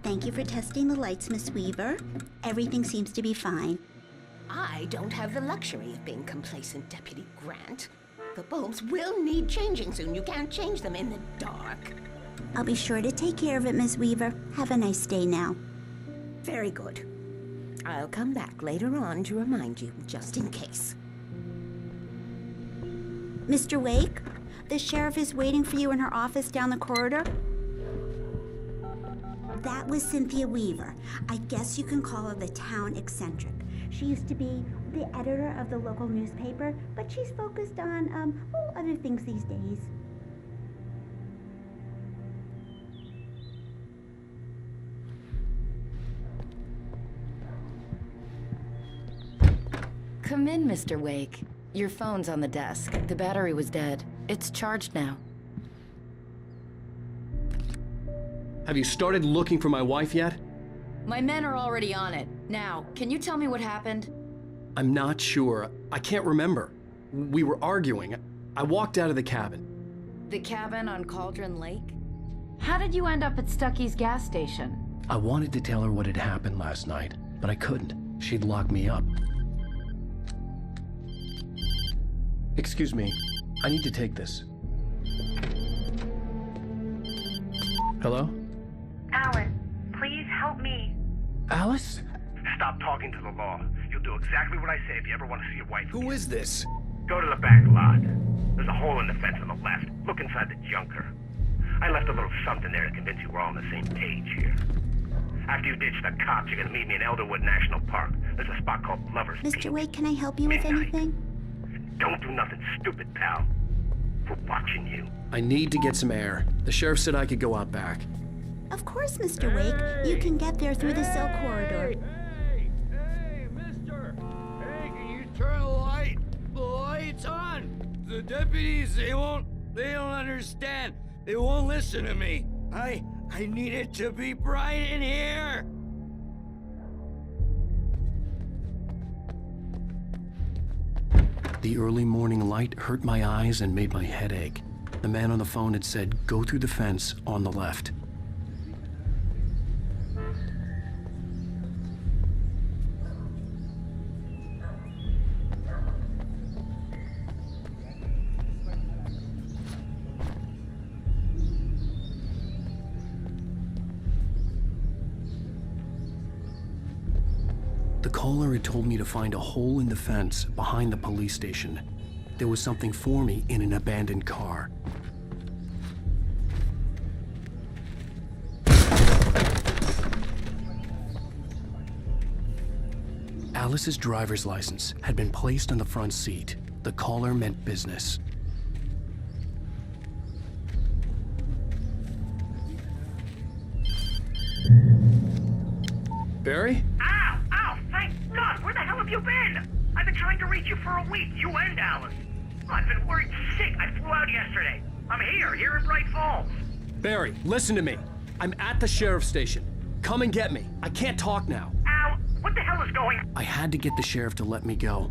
Thank you for testing the lights, Miss Weaver. Everything seems to be fine. I don't have the luxury of being complacent, Deputy Grant. The bulbs will need changing soon. You can't change them in the dark. I'll be sure to take care of it, Miss Weaver. Have a nice day now. Very good. I'll come back later on to remind you, just in case. Mr. Wake, the sheriff is waiting for you in her office down the corridor. That was Cynthia Weaver. I guess you can call her the town eccentric. She used to be the editor of the local newspaper, but she's focused on, other things these days. Come in, Mr. Wake. Your phone's on the desk. The battery was dead. It's charged now. Have you started looking for my wife yet? My men are already on it. Now, can you tell me what happened? I'm not sure. I can't remember. We were arguing. I walked out of the cabin. The cabin on Cauldron Lake? How did you end up at Stucky's gas station? I wanted to tell her what had happened last night, but I couldn't. She'd lock me up. Excuse me. I need to take this. Hello? Alan, please help me. Alice? Stop talking to the law. You'll do exactly what I say if you ever want to see your wife. Who is this? Go to the back lot. There's a hole in the fence on the left. Look inside the junker. I left a little something there to convince you we're all on the same page here. After you ditch the cops, you're gonna meet me in Elderwood National Park. There's a spot called Lover's Peak. Mr. Wake, can I help you with anything? Don't do nothing stupid, pal. We're watching you. I need to get some air. The sheriff said I could go out back. Of course, Mr. Wake. You can get there through the cell corridor. Hey, mister! Hey, can you turn the light? The light's on! The deputies, they don't understand. They won't listen to me. I need it to be bright in here! The early morning light hurt my eyes and made my head ache. The man on the phone had said, go through the fence on the left. The caller had told me to find a hole in the fence behind the police station. There was something for me in an abandoned car. Alice's driver's license had been placed on the front seat. The caller meant business. Barry? Ow! Ow! Thank God! Where the hell have you been? I've been trying to reach you for a week, you and Alice. I've been worried sick. I flew out yesterday. I'm here in Bright Falls. Barry, listen to me. I'm at the sheriff's station. Come and get me. I can't talk now. Al, what the hell is going on? I had to get the sheriff to let me go.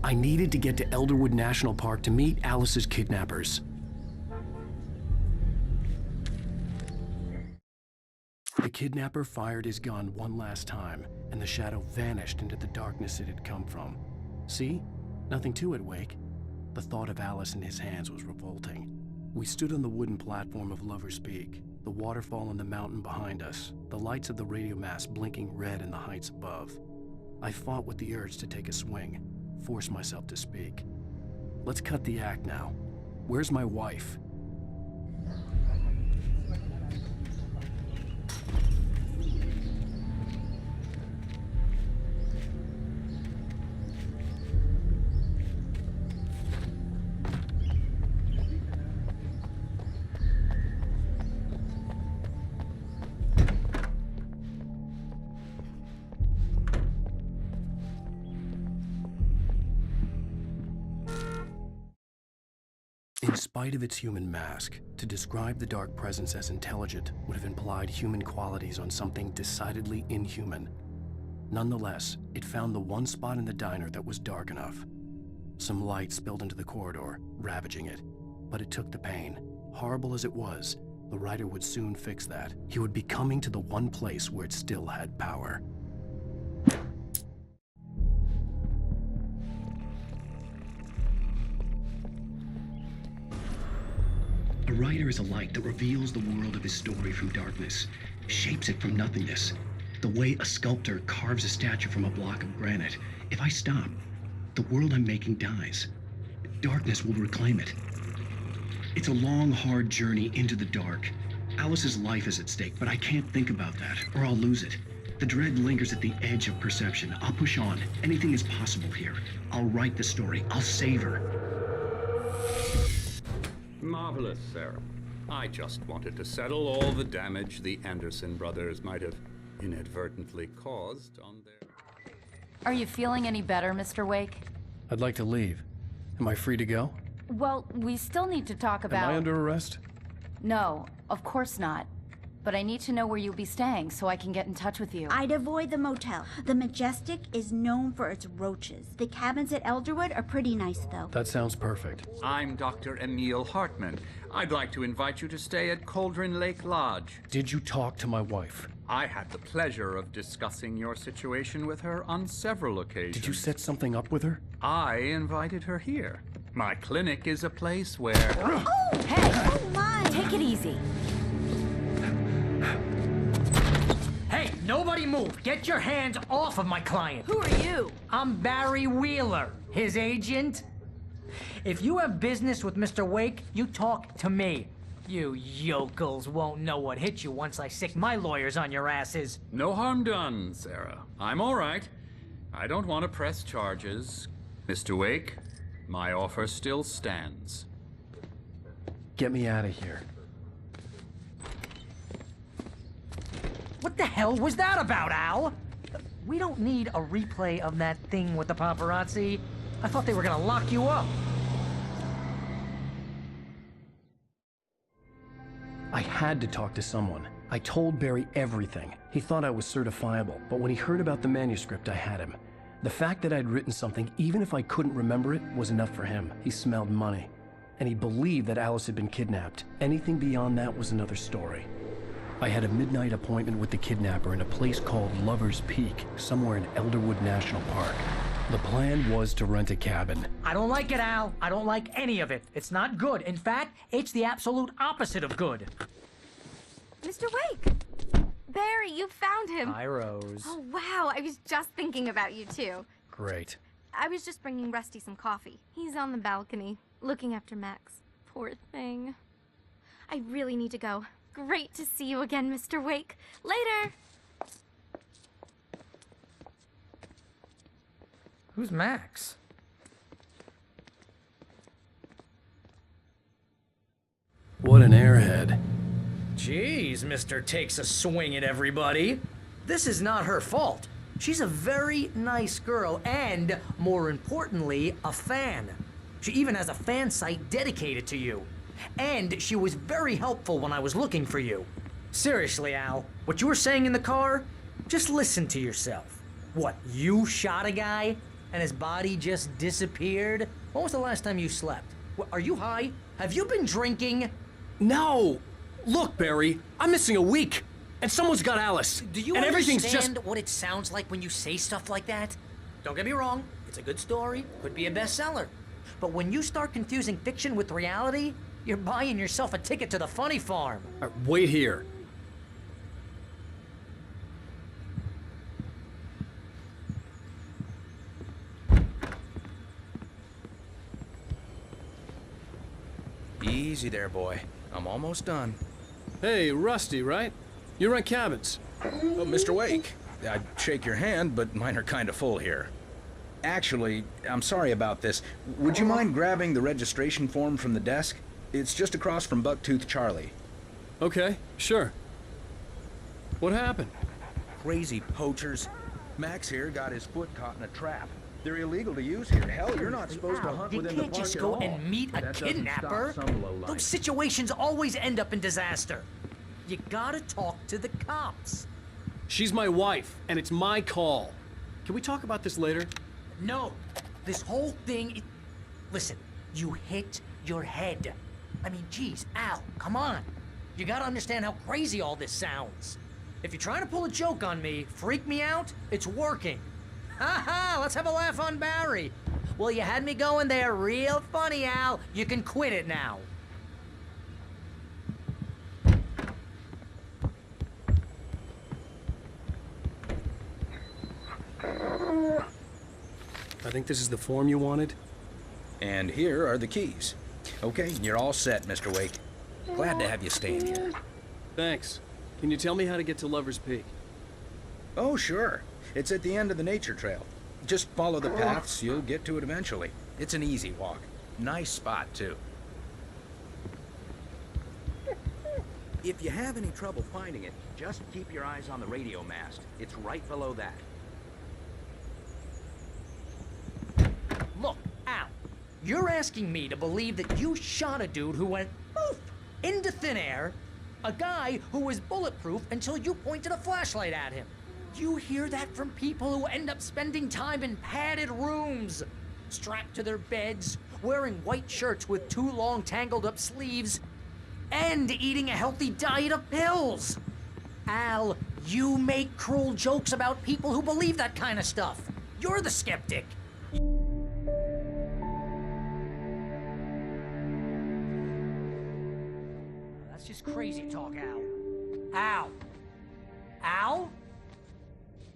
I needed to get to Elderwood National Park to meet Alice's kidnappers. The kidnapper fired his gun one last time, and the shadow vanished into the darkness it had come from. See? Nothing to it, Wake. The thought of Alice in his hands was revolting. We stood on the wooden platform of Lover's Peak, the waterfall on the mountain behind us, the lights of the radio mast blinking red in the heights above. I fought with the urge to take a swing, force myself to speak. Let's cut the act now. Where's my wife? In spite of its human mask, to describe the dark presence as intelligent would have implied human qualities on something decidedly inhuman. Nonetheless, it found the one spot in the diner that was dark enough. Some light spilled into the corridor, ravaging it. But it took the pain. Horrible as it was, the writer would soon fix that. He would be coming to the one place where it still had power. A writer is a light that reveals the world of his story from darkness, shapes it from nothingness. The way a sculptor carves a statue from a block of granite. If I stop, the world I'm making dies. Darkness will reclaim it. It's a long, hard journey into the dark. Alice's life is at stake, but I can't think about that, or I'll lose it. The dread lingers at the edge of perception. I'll push on. Anything is possible here. I'll write the story. I'll save her. Marvelous, Sarah. I just wanted to settle all the damage the Anderson brothers might have inadvertently caused on their... Are you feeling any better, Mr. Wake? I'd like to leave. Am I free to go? Well, we still need to talk about... Am I under arrest? No, of course not. But I need to know where you'll be staying so I can get in touch with you. I'd avoid the motel. The Majestic is known for its roaches. The cabins at Elderwood are pretty nice, though. That sounds perfect. I'm Dr. Emil Hartman. I'd like to invite you to stay at Cauldron Lake Lodge. Did you talk to my wife? I had the pleasure of discussing your situation with her on several occasions. Did you set something up with her? I invited her here. My clinic is a place where... Oh, hey! Oh, my! Take it easy. Hey, nobody move! Get your hands off of my client! Who are you? I'm Barry Wheeler, his agent. If you have business with Mr. Wake, you talk to me. You yokels won't know what hit you once I sick my lawyers on your asses. No harm done, Sarah. I'm all right. I don't want to press charges. Mr. Wake, my offer still stands. Get me out of here. What the hell was that about, Al? We don't need a replay of that thing with the paparazzi. I thought they were gonna lock you up. I had to talk to someone. I told Barry everything. He thought I was certifiable, but when he heard about the manuscript, I had him. The fact that I'd written something, even if I couldn't remember it, was enough for him. He smelled money. And he believed that Alice had been kidnapped. Anything beyond that was another story. I had a midnight appointment with the kidnapper in a place called Lover's Peak, somewhere in Elderwood National Park. The plan was to rent a cabin. I don't like it, Al. I don't like any of it. It's not good. In fact, it's the absolute opposite of good. Mr. Wake! Barry, you found him. Hi, Rose. Oh, wow. I was just thinking about you, too. Great. I was just bringing Rusty some coffee. He's on the balcony, looking after Max. Poor thing. I really need to go. Great to see you again, Mr. Wake. Later! Who's Max? What an airhead. Jeez, Mr. Takes a swing at everybody. This is not her fault. She's a very nice girl and, more importantly, a fan. She even has a fan site dedicated to you. And she was very helpful when I was looking for you. Seriously, Al, what you were saying in the car, just listen to yourself. What, you shot a guy and his body just disappeared? When was the last time you slept? Are you high? Have you been drinking? No! Look, Barry, I'm missing a week, and someone's got Alice. Do you and everything's understand just... what it sounds like when you say stuff like that? Don't get me wrong, it's a good story, could be a bestseller. But when you start confusing fiction with reality, you're buying yourself a ticket to the funny farm. Wait here. Easy there, boy. I'm almost done. Hey, Rusty, right? You rent cabins. Oh, Mr. Wake, I'd shake your hand, but mine are kind of full here. Actually, I'm sorry about this. Would you mind grabbing the registration form from the desk? It's just across from Bucktooth Charlie. Okay, sure. What happened? Crazy poachers. Max here got his foot caught in a trap. They're illegal to use here. Hell, you're not supposed to hunt You within the can't park just at go all. and meet a That doesn't kidnapper. stop some lowlife. Those situations always end up in disaster. You gotta talk to the cops. She's my wife, and it's my call. Can we talk about this later? No, this whole thing... Listen, you hit your head. I mean, geez, Al, come on. You gotta understand how crazy all this sounds. If you're trying to pull a joke on me, freak me out, it's working. Ha ha, let's have a laugh on Barry. Well, you had me going there real funny, Al. You can quit it now. I think this is the form you wanted. And here are the keys. Okay, you're all set, Mr. Wake. Glad to have you staying here. Thanks. Can you tell me how to get to Lover's Peak? Oh, sure. It's at the end of the nature trail. Just follow the paths, you'll get to it eventually. It's an easy walk. Nice spot, too. If you have any trouble finding it, just keep your eyes on the radio mast. It's right below that. Look, Al, you're asking me to believe that you shot a dude who went poof into thin air, a guy who was bulletproof until you pointed a flashlight at him. You hear that from people who end up spending time in padded rooms, strapped to their beds, wearing white shirts with too long tangled up sleeves, and eating a healthy diet of pills. Al, you make cruel jokes about people who believe that kind of stuff. You're the skeptic. That's just crazy talk, Al. Al? Al?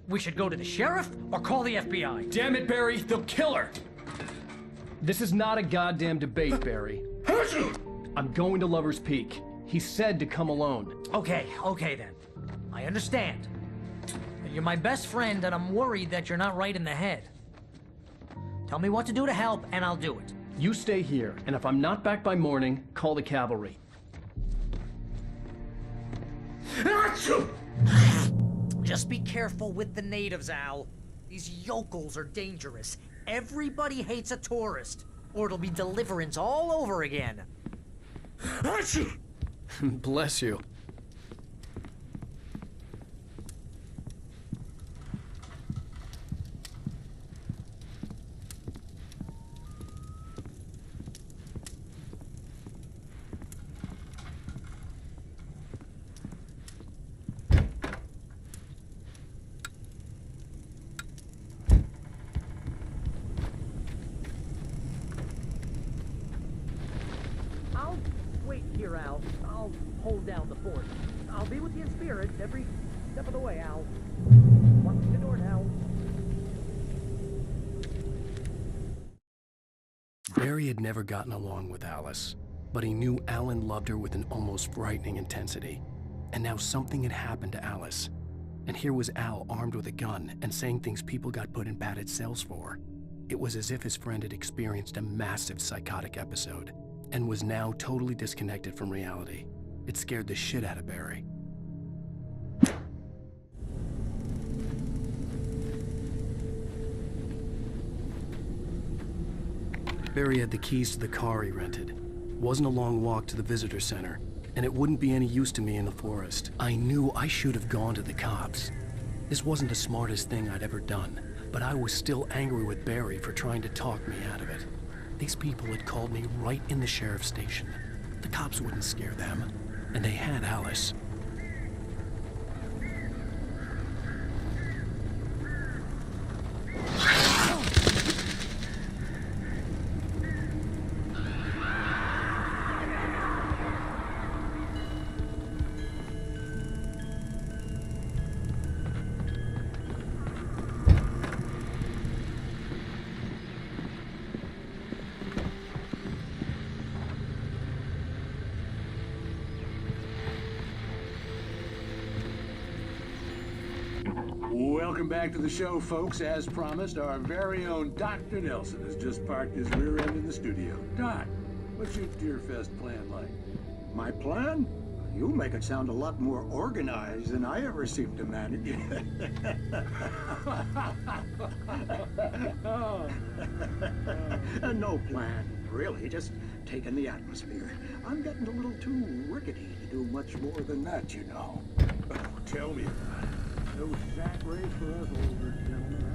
We should go to the sheriff or call the FBI. Damn it, Barry, they'll kill her! This is not a goddamn debate, Barry. I'm going to Lover's Peak. He said to come alone. Okay then. I understand. You're my best friend and I'm worried that you're not right in the head. Tell me what to do to help and I'll do it. You stay here, and if I'm not back by morning, call the cavalry. Just be careful with the natives, Al. These yokels are dangerous. Everybody hates a tourist, or it'll be Deliverance all over again. Bless you. I'll wait here, Al. I'll hold down the fort. I'll be with you in spirit every step of the way, Al. Watch the door now. Barry had never gotten along with Alice, but he knew Alan loved her with an almost frightening intensity. And now something had happened to Alice. And here was Al armed with a gun and saying things people got put in padded cells for. It was as if his friend had experienced a massive psychotic episode and was now totally disconnected from reality. It scared the shit out of Barry. Barry had the keys to the car he rented. It wasn't a long walk to the visitor center, and it wouldn't be any use to me in the forest. I knew I should have gone to the cops. This wasn't the smartest thing I'd ever done, but I was still angry with Barry for trying to talk me out of it. These people had called me right in the sheriff's station. The cops wouldn't scare them, and they had Alice. Welcome back to the show, folks. As promised, our very own Dr. Nelson has just parked his rear end in the studio. Doc, what's your Deerfest plan like? My plan? You make it sound a lot more organized than I ever seem to manage. No plan, really. Just taking the atmosphere. I'm getting a little too rickety to do much more than that, you know. Oh, tell me about it. No sack race for us older gentlemen, huh?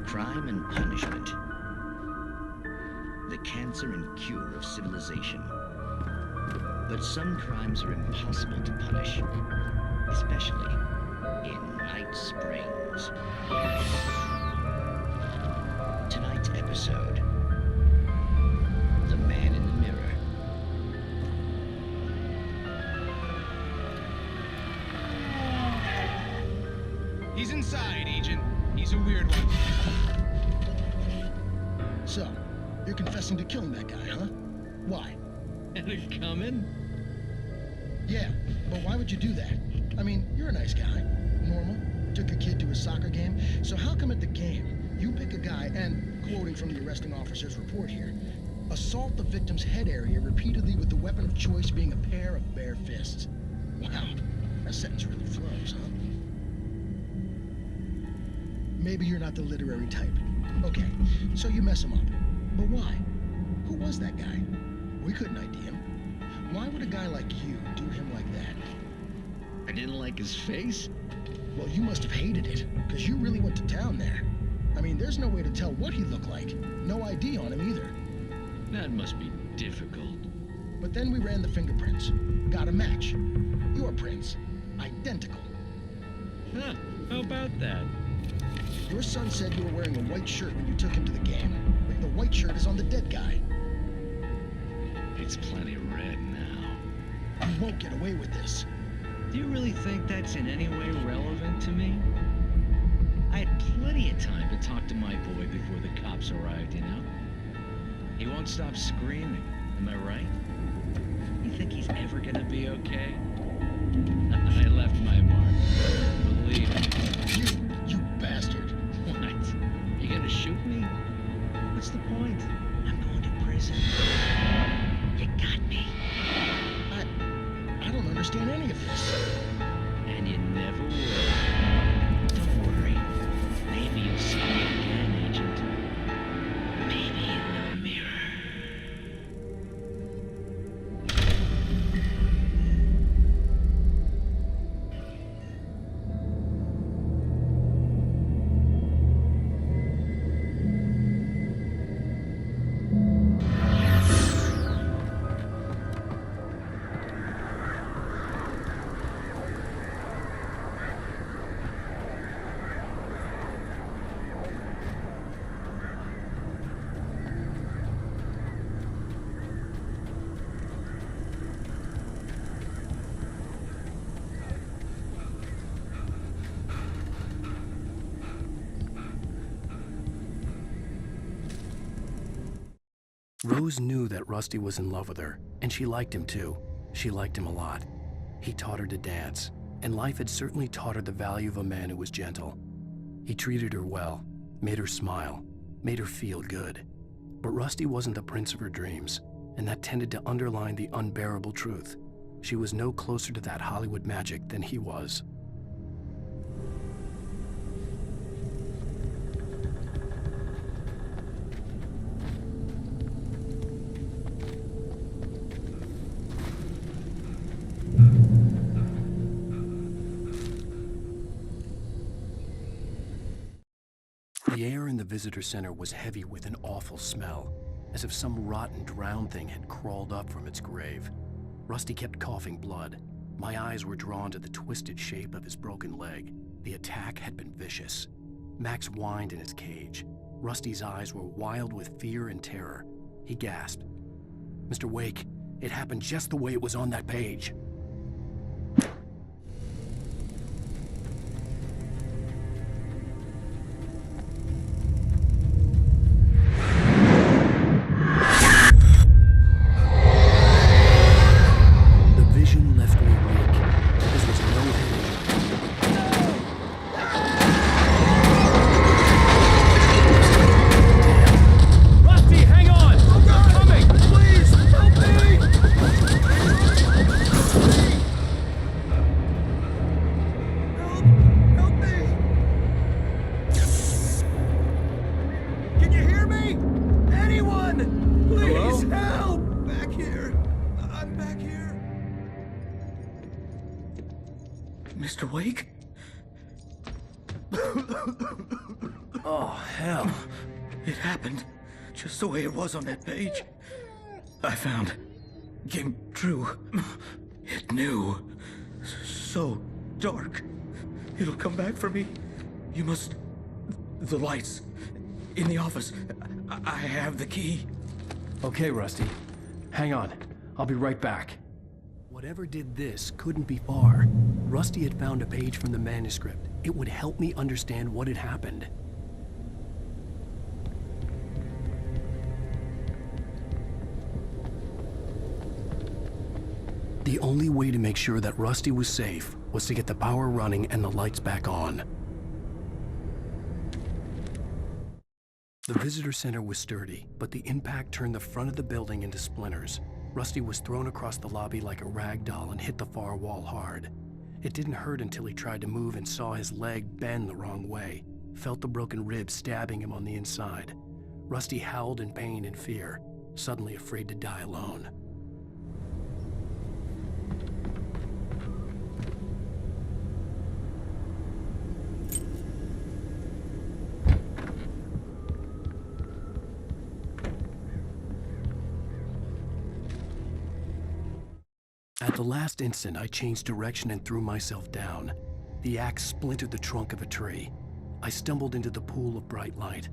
Crime and punishment. The cancer and cure of civilization. But some crimes are impossible to punish, especially in Night Springs. Tonight's episode, The Man in the Mirror. He's inside, Agent. He's a weird one. So, you're confessing to killing that guy, huh? Why? Had it coming? Yeah, but why would you do that? I mean, you're a nice guy. Normal. Took your kid to a soccer game. So how come at the game, you pick a guy and, quoting from the arresting officer's report here, assault the victim's head area repeatedly with the weapon of choice being a pair of bare fists? Wow, that sentence really flows, huh? Maybe you're not the literary type. Okay, so you mess him up. But why? Who was that guy? We couldn't ID him. Why would a guy like you do him like that? I didn't like his face? Well, you must have hated it, because you really went to town there. I mean, there's no way to tell what he looked like. No ID on him either. That must be difficult. But then we ran the fingerprints. Got a match. Your prints. Identical. Huh, how about that? Your son said you were wearing a white shirt when you took him to the game. The white shirt is on the dead guy. It's plenty red now. You won't get away with this. Do you really think that's in any way relevant to me? I had plenty of time to talk to my boy before the cops arrived, you know? He won't stop screaming, am I right? You think he's ever gonna be okay? I left my mark. Believe me. You bastard. What? You gonna shoot me? What's the point? I'm going to prison. You got me. I don't understand any of this. And you never will. Don't worry. Maybe you'll see me again, Agent. Maybe in the mirror. Rose knew that Rusty was in love with her, and she liked him too. She liked him a lot. He taught her to dance, and life had certainly taught her the value of a man who was gentle. He treated her well, made her smile, made her feel good. But Rusty wasn't the prince of her dreams, and that tended to underline the unbearable truth. She was no closer to that Hollywood magic than he was. The air in the visitor center was heavy with an awful smell, as if some rotten, drowned thing had crawled up from its grave. Rusty kept coughing blood. My eyes were drawn to the twisted shape of his broken leg. The attack had been vicious. Max whined in his cage. Rusty's eyes were wild with fear and terror. He gasped. "Mr. Wake, it happened just the way it was on that page." Mr. Wake? Oh, hell. It happened just the way it was on that page. I found. Came true. It knew. So dark. It'll come back for me. You must... The lights. In the office. I have the key. Okay, Rusty. Hang on. I'll be right back. Whatever did this couldn't be far. Rusty had found a page from the manuscript. It would help me understand what had happened. The only way to make sure that Rusty was safe was to get the power running and the lights back on. The visitor center was sturdy, but the impact turned the front of the building into splinters. Rusty was thrown across the lobby like a rag doll and hit the far wall hard. It didn't hurt until he tried to move and saw his leg bend the wrong way, felt the broken rib stabbing him on the inside. Rusty howled in pain and fear, suddenly afraid to die alone. At the last instant, I changed direction and threw myself down. The axe splintered the trunk of a tree. I stumbled into the pool of bright light.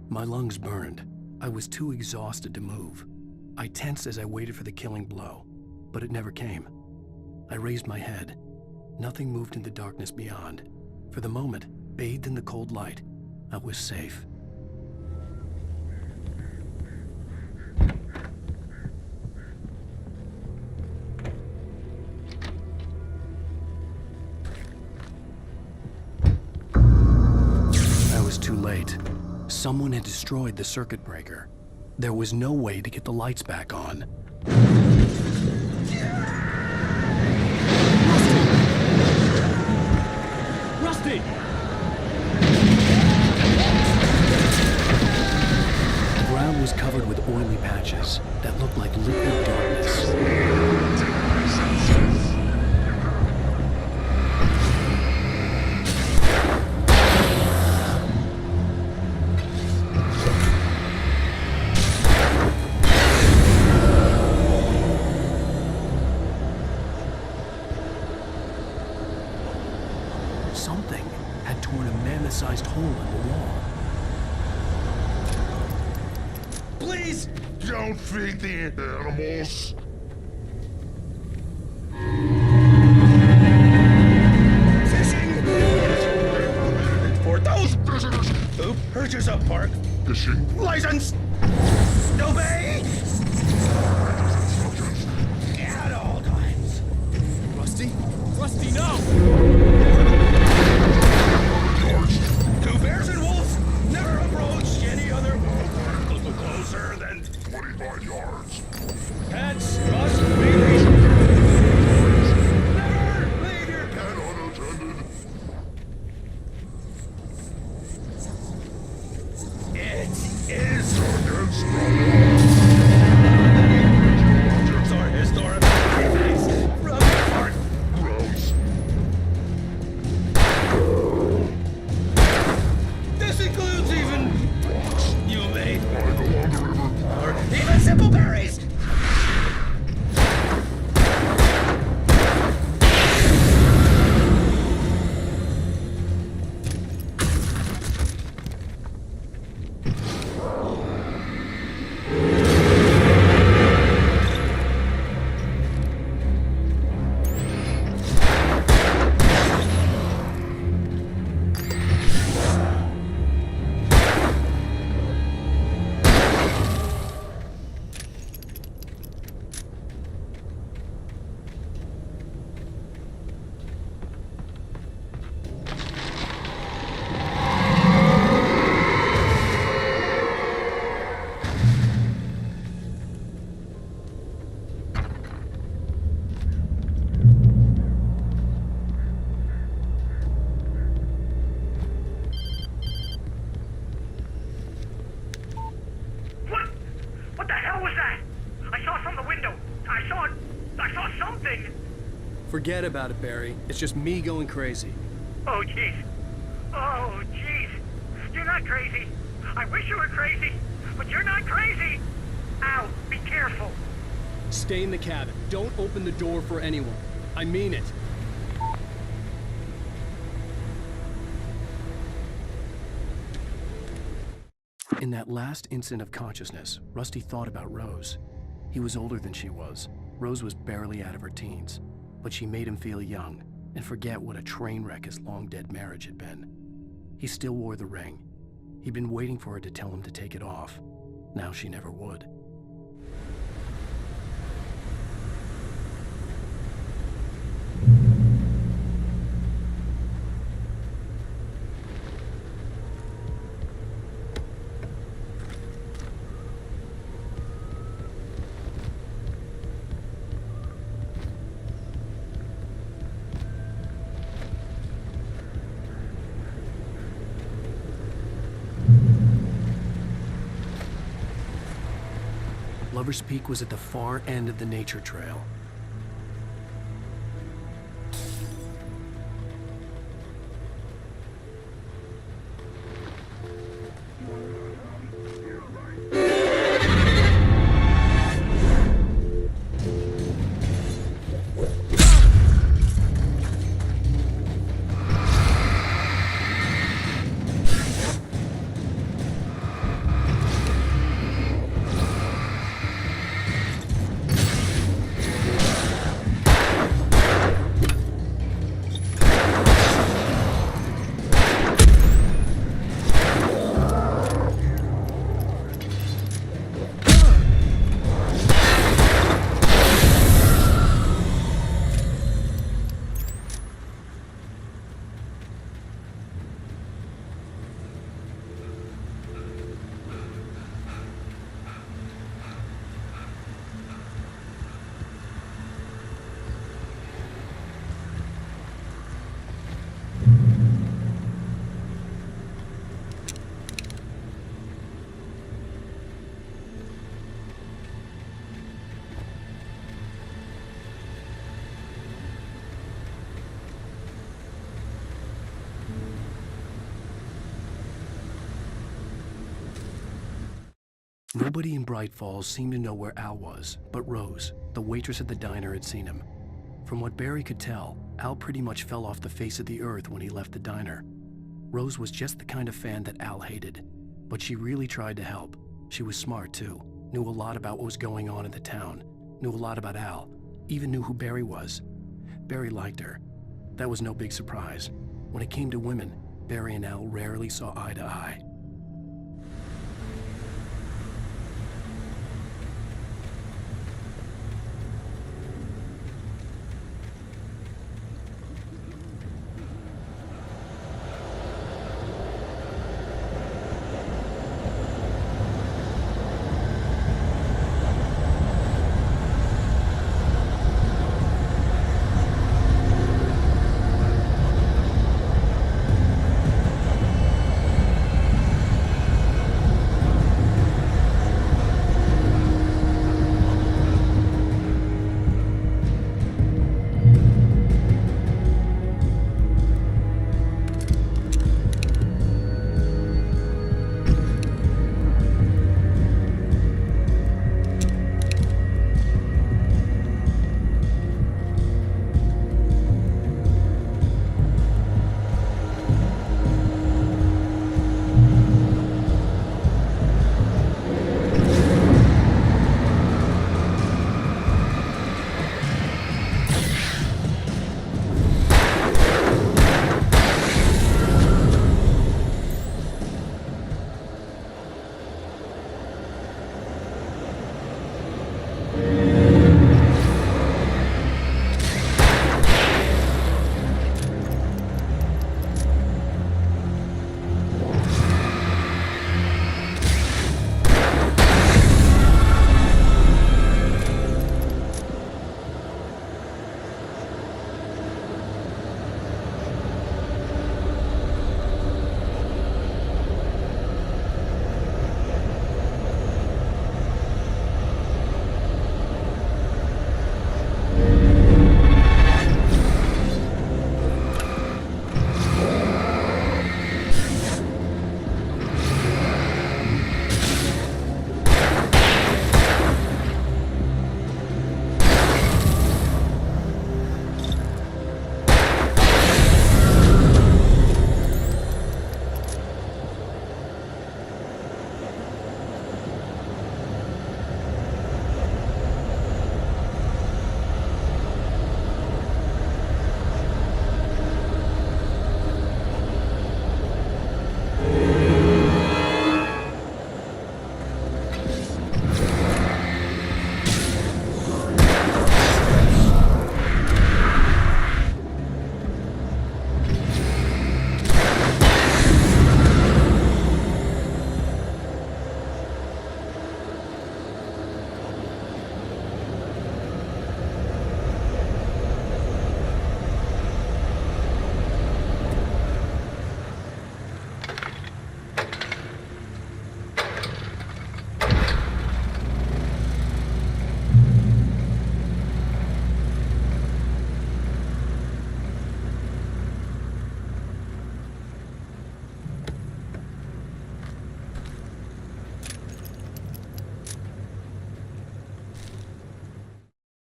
My lungs burned. I was too exhausted to move. I tensed as I waited for the killing blow, but it never came. I raised my head. Nothing moved in the darkness beyond. For the moment, bathed in the cold light, I was safe. Too late. Someone had destroyed the circuit breaker. There was no way to get the lights back on. Rusty! The ground was covered with oily patches that looked like liquid darkness. Something had torn a mammoth-sized hole in the wall. Please! Don't feed the animals! Fishing! For those who purchase a park fishing license! Obey! vineyards. Pets must be never leave your And unattended. It is Against the objects are historical artifacts from the art. gross. This includes even you made I go on the river. or even simple berries. What the hell was that? I saw from the window. I saw something. Forget about it, Barry. It's just me going crazy. Oh, jeez. Oh, jeez. You're not crazy. I wish you were crazy, but you're not crazy. Ow, be careful. Stay in the cabin. Don't open the door for anyone. I mean it. In that last instant of consciousness, Rusty thought about Rose. He was older than she was. Rose was barely out of her teens, but she made him feel young and forget what a train wreck his long-dead marriage had been. He still wore the ring. He'd been waiting for her to tell him to take it off. Now she never would. Lover's Peak was at the far end of the nature trail. Nobody in Bright Falls seemed to know where Al was, but Rose, the waitress at the diner, had seen him. From what Barry could tell, Al pretty much fell off the face of the earth when he left the diner. Rose was just the kind of fan that Al hated, but she really tried to help. She was smart too, knew a lot about what was going on in the town, knew a lot about Al, even knew who Barry was. Barry liked her. That was no big surprise. When it came to women, Barry and Al rarely saw eye to eye.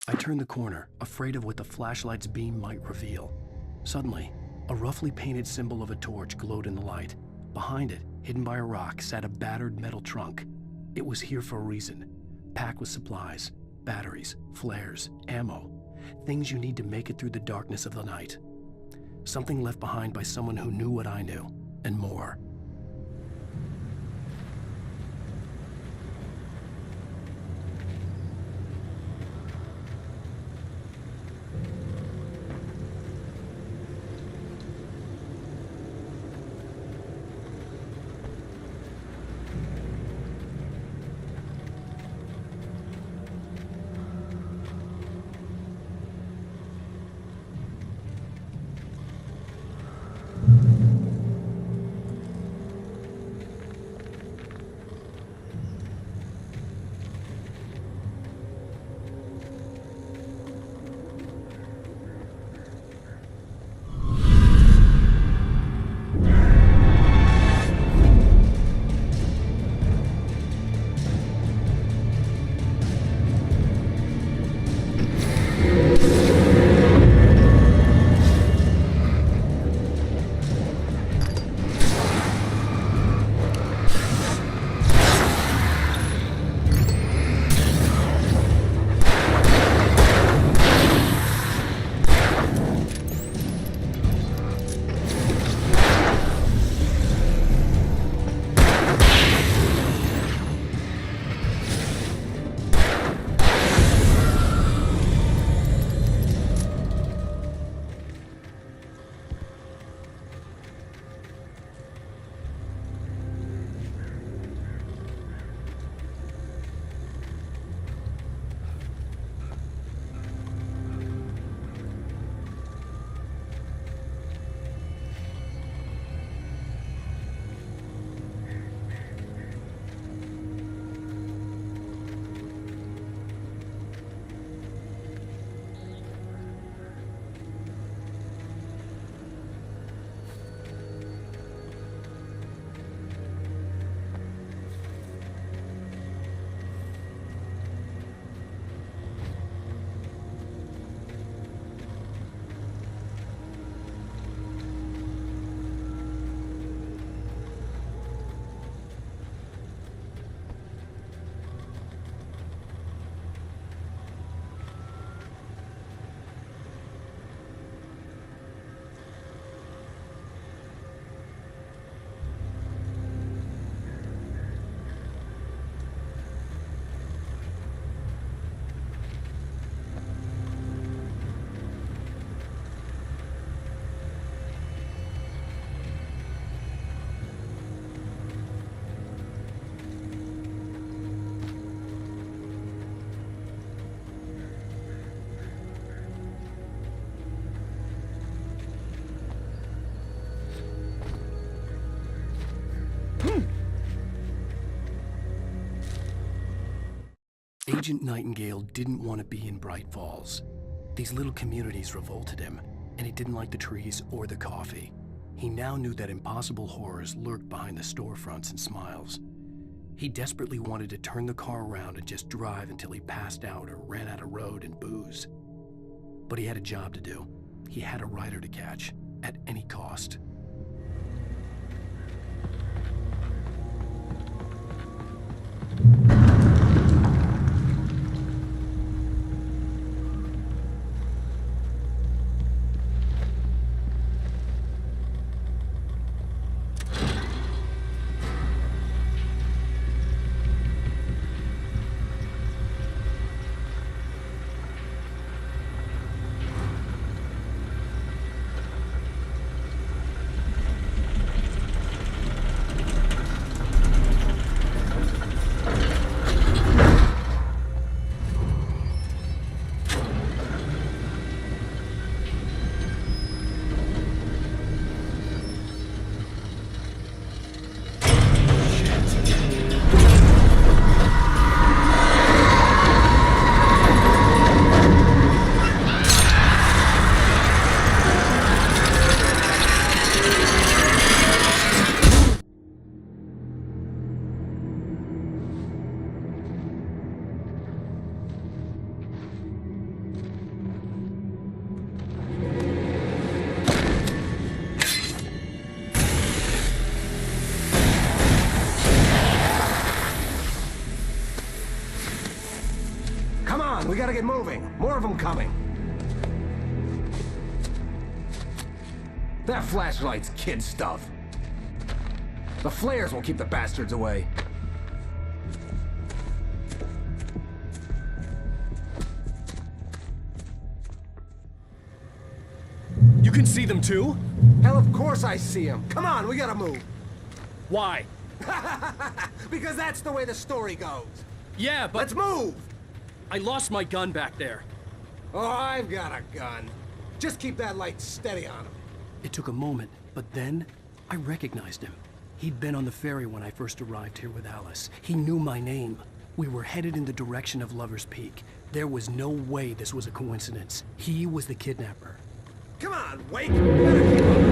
I turned the corner, afraid of what the flashlight's beam might reveal. Suddenly, a roughly painted symbol of a torch glowed in the light. Behind it, hidden by a rock, sat a battered metal trunk. It was here for a reason, packed with supplies, batteries, flares, ammo, things you need to make it through the darkness of the night. Something left behind by someone who knew what I knew, and more. Agent Nightingale didn't want to be in Bright Falls. These little communities revolted him, and he didn't like the trees or the coffee. He now knew that impossible horrors lurked behind the storefronts and smiles. He desperately wanted to turn the car around and just drive until he passed out or ran out of road and booze. But he had a job to do. He had a rider to catch, at any cost. Come on, we gotta get moving. More of them coming. That flashlight's kid stuff. The flares will keep the bastards away. You can see them too? Hell, of course I see them. Come on, we gotta move. Why? Because that's the way the story goes. Yeah, but... Let's move! I lost my gun back there. Oh, I've got a gun. Just keep that light steady on him. It took a moment, but then I recognized him. He'd been on the ferry when I first arrived here with Alice. He knew my name. We were headed in the direction of Lover's Peak. There was no way this was a coincidence. He was the kidnapper. Come on, Wake! We gotta keep up.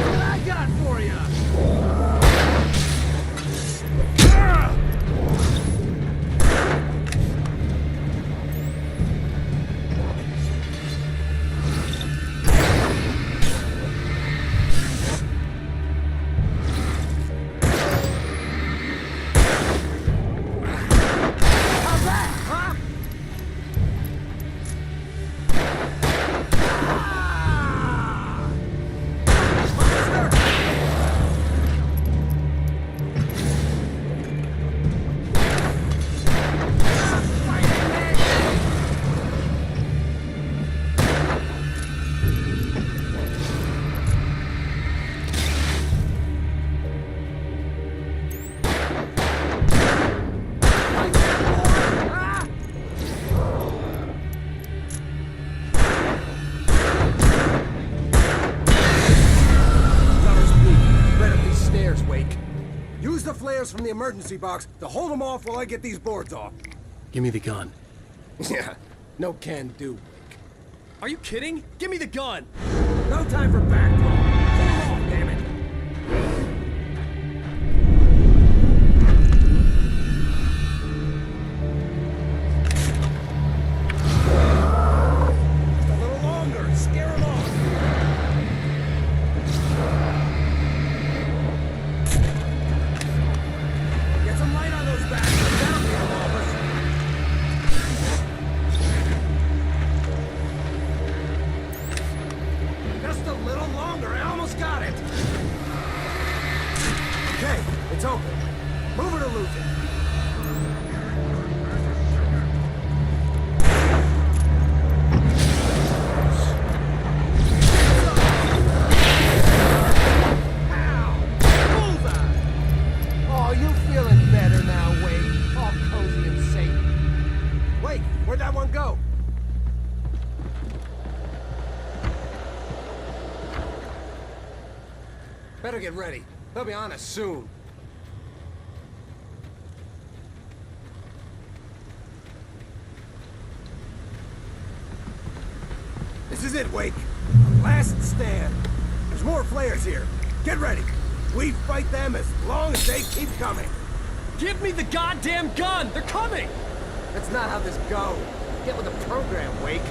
What I got for you? From the emergency box to hold them off while I get these boards off. Give me the gun. Yeah, no can do. Are you kidding? Give me the gun! No time for back talk. Pull them off, damn it! Just a little longer. Scare them off. Just a little longer. I almost got it. Okay, it's open. Move it or lose it. Oh, you feeling better now, Wade? All cozy and safe. Wait, where'd that one go? Better get ready. They'll be on us soon. This is it, Wake. Last stand. There's more flares here. Get ready. We fight them as long as they keep coming. Give me the goddamn gun! They're coming! That's not how this goes. Get with the program, Wake.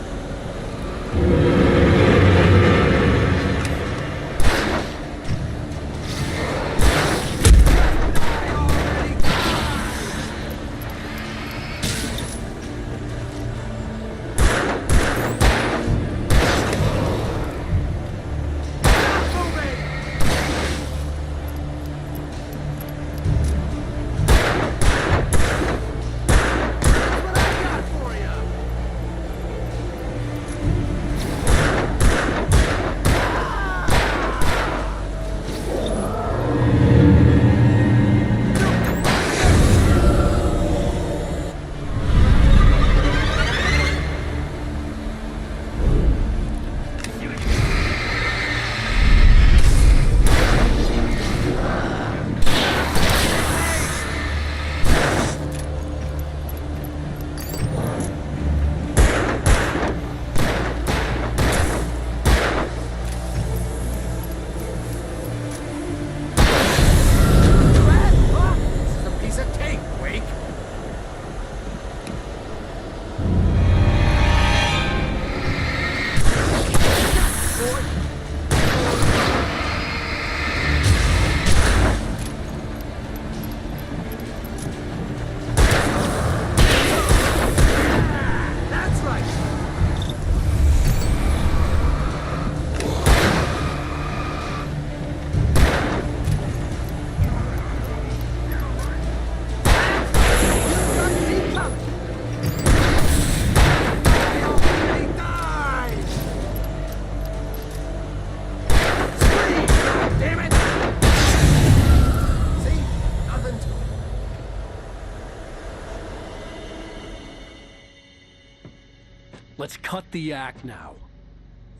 Let's cut the act now.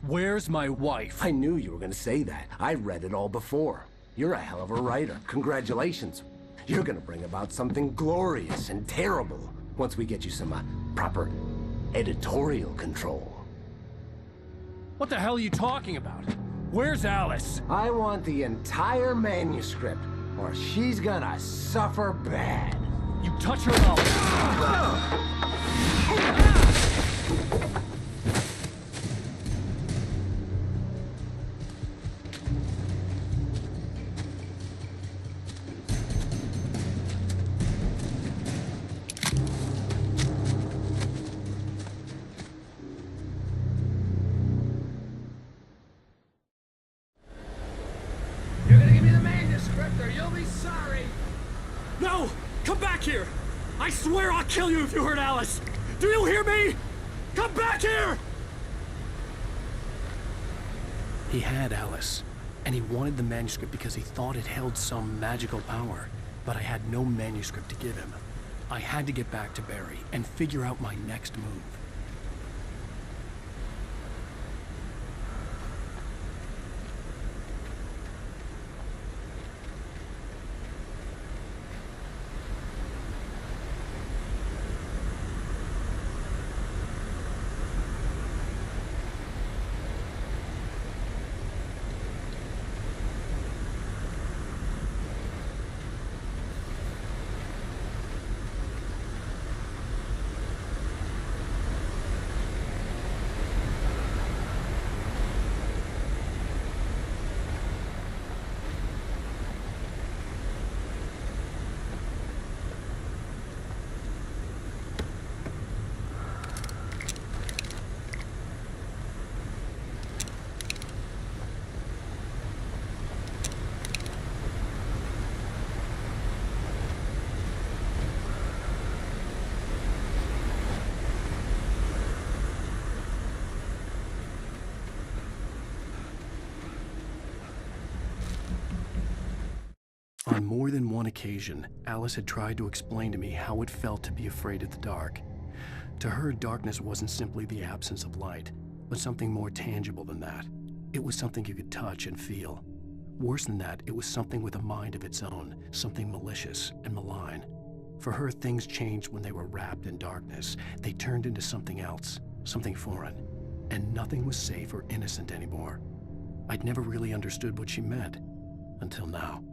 Where's my wife? I knew you were gonna say that. I read it all before. You're a hell of a writer. Congratulations. You're gonna bring about something glorious and terrible once we get you some proper editorial control. What the hell are you talking about? Where's Alice? I want the entire manuscript, or she's gonna suffer bad. You touch her up. You're gonna give me the manuscript or you'll be sorry. No! Come back here! I swear I'll kill you if you hurt Alice! Do you hear me? Come back here! He had Alice, and he wanted the manuscript because he thought it held some magical power. But I had no manuscript to give him. I had to get back to Barry and figure out my next move. On more than one occasion, Alice had tried to explain to me how it felt to be afraid of the dark. To her, darkness wasn't simply the absence of light, but something more tangible than that. It was something you could touch and feel. Worse than that, it was something with a mind of its own, something malicious and malign. For her, things changed when they were wrapped in darkness. They turned into something else, something foreign, and nothing was safe or innocent anymore. I'd never really understood what she meant, until now.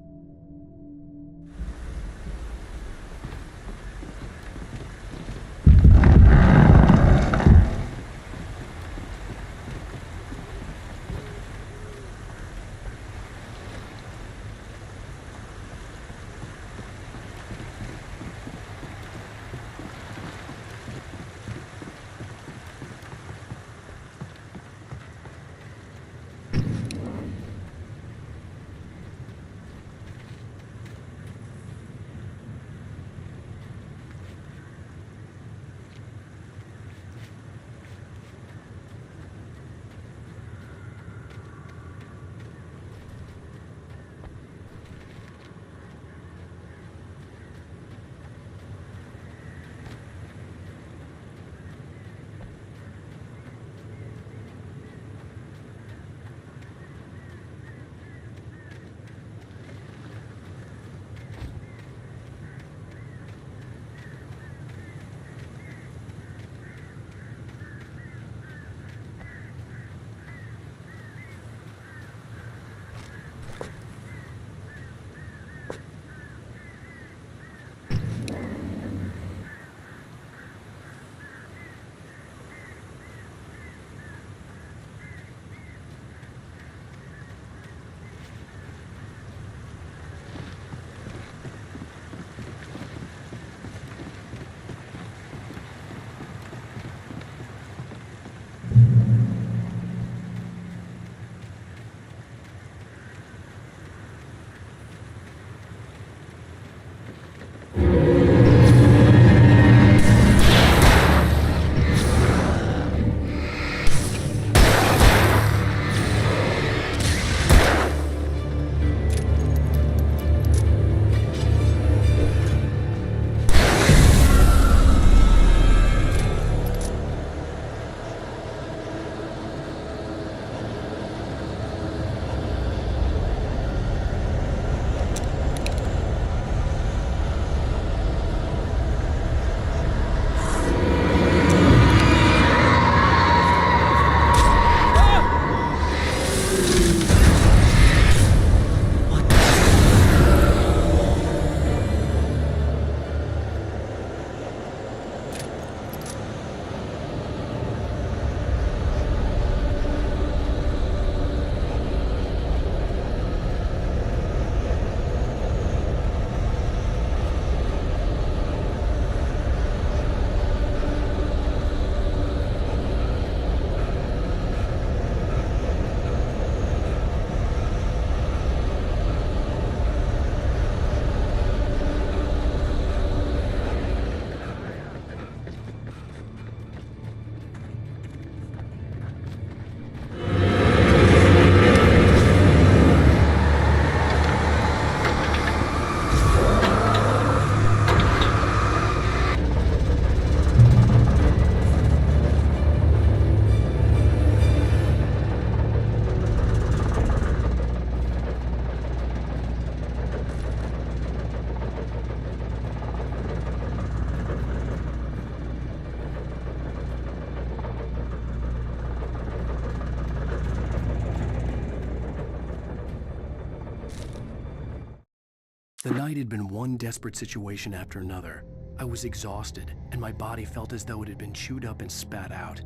The night had been one desperate situation after another. I was exhausted, and my body felt as though it had been chewed up and spat out.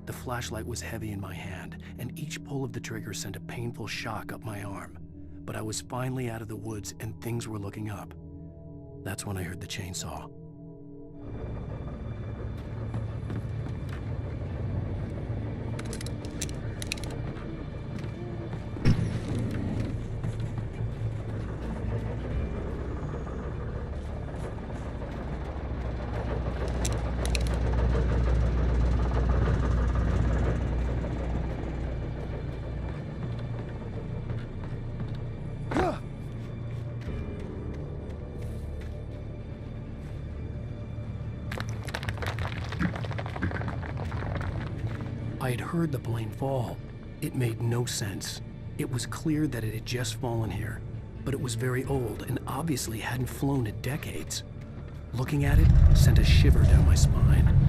The flashlight was heavy in my hand, and each pull of the trigger sent a painful shock up my arm. But I was finally out of the woods, and things were looking up. That's when I heard the chainsaw. I had heard the plane fall. It made no sense. It was clear that it had just fallen here, but it was very old and obviously hadn't flown in decades. Looking at it sent a shiver down my spine.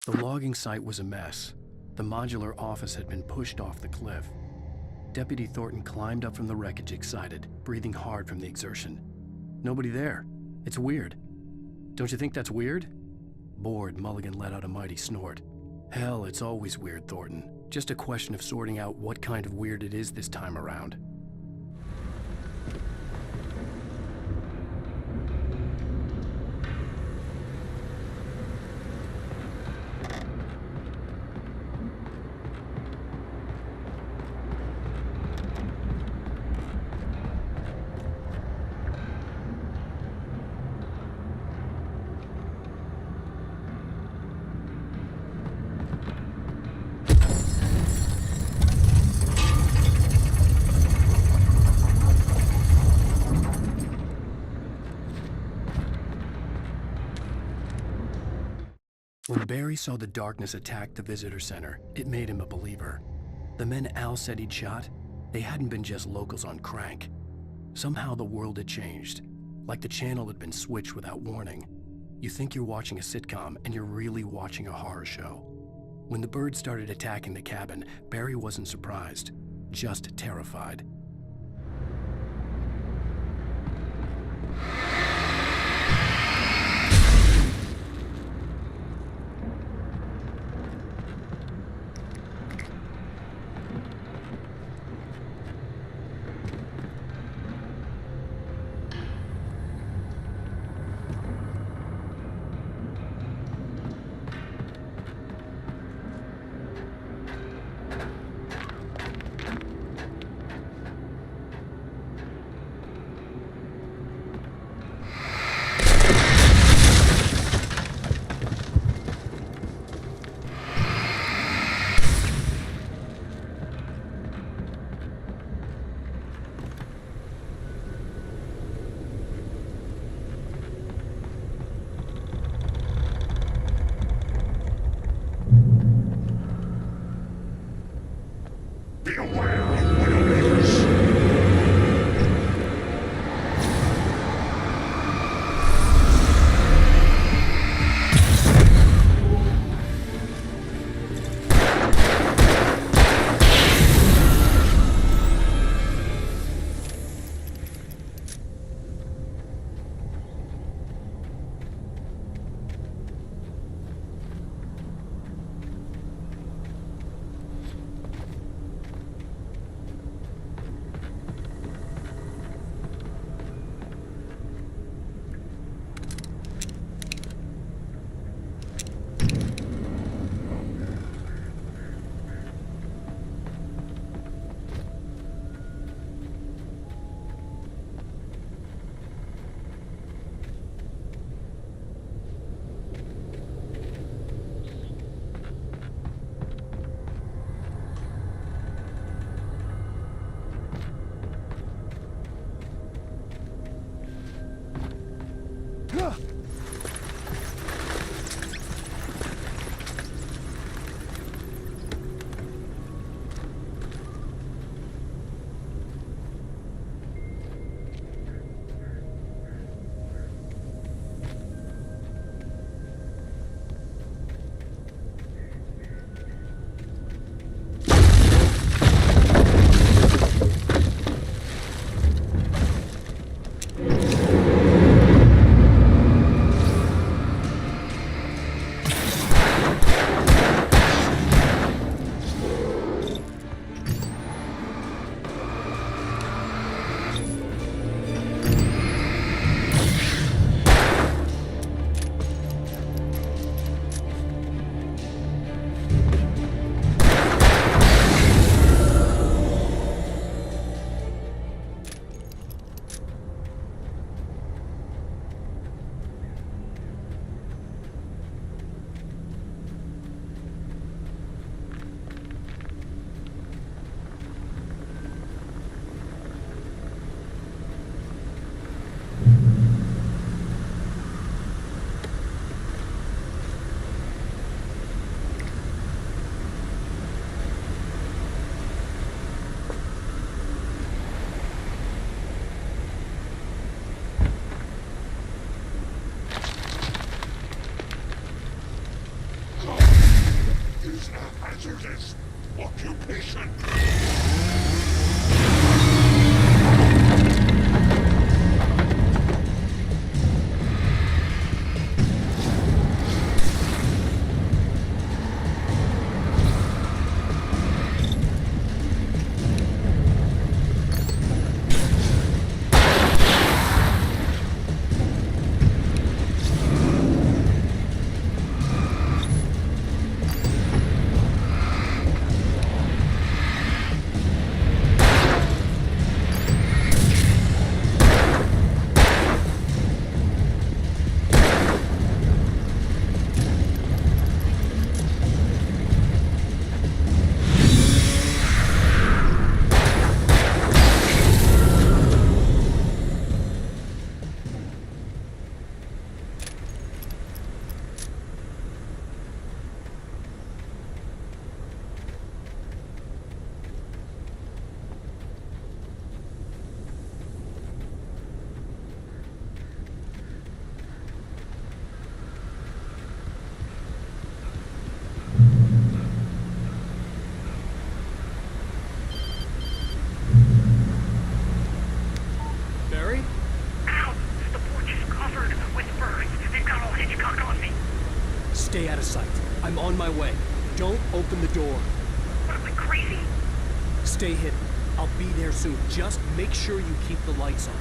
The logging site was a mess. The modular office had been pushed off the cliff. Deputy Thornton climbed up from the wreckage excited, breathing hard from the exertion. Nobody there. It's weird. Don't you think that's weird? Bored, Mulligan let out a mighty snort. Hell, it's always weird, Thornton. Just a question of sorting out what kind of weird it is this time around. When Barry saw the darkness attack the visitor center, it made him a believer. The men Al said he'd shot, they hadn't been just locals on crank. Somehow the world had changed, like the channel had been switched without warning. You think you're watching a sitcom, and you're really watching a horror show. When the birds started attacking the cabin, Barry wasn't surprised, just terrified. hazardous occupation. Barry? Ow! The porch is covered with birds. They've got all Hitchcock on me. Stay out of sight. I'm on my way. Don't open the door. What, am I crazy? Stay hidden. I'll be there soon. Just make sure you keep the lights on.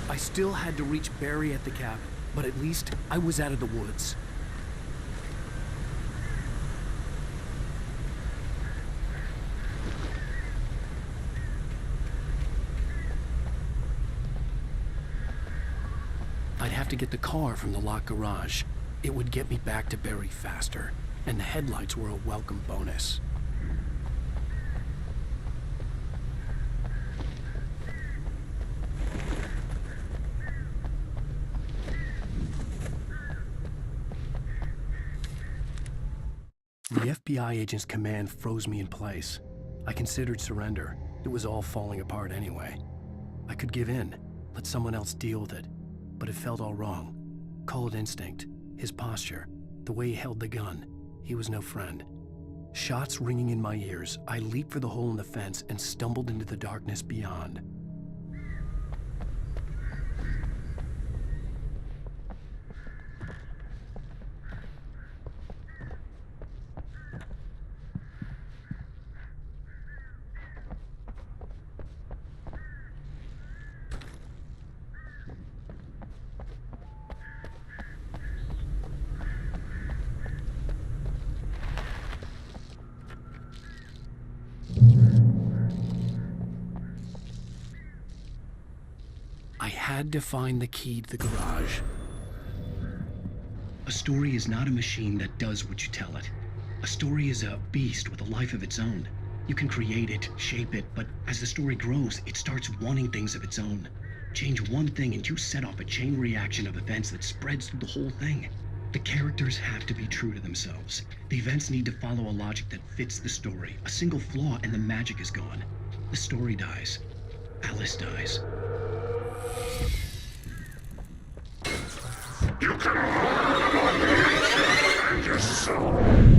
I still had to reach Barry at the cabin, but at least I was out of the woods. I'd have to get the car from the locked garage. It would get me back to Barry faster, and the headlights were a welcome bonus. The FBI agent's command froze me in place. I considered surrender. It was all falling apart anyway. I could give in, let someone else deal with it. But it felt all wrong. Call it instinct, his posture, the way he held the gun. He was no friend. Shots ringing in my ears, I leaped for the hole in the fence and stumbled into the darkness beyond. I had to find the key to the garage. A story is not a machine that does what you tell it. A story is a beast with a life of its own. You can create it, shape it, but as the story grows, it starts wanting things of its own. Change one thing and you set off a chain reaction of events that spreads through the whole thing. The characters have to be true to themselves. The events need to follow a logic that fits the story. A single flaw and the magic is gone. The story dies. Alice dies. You can find yourself.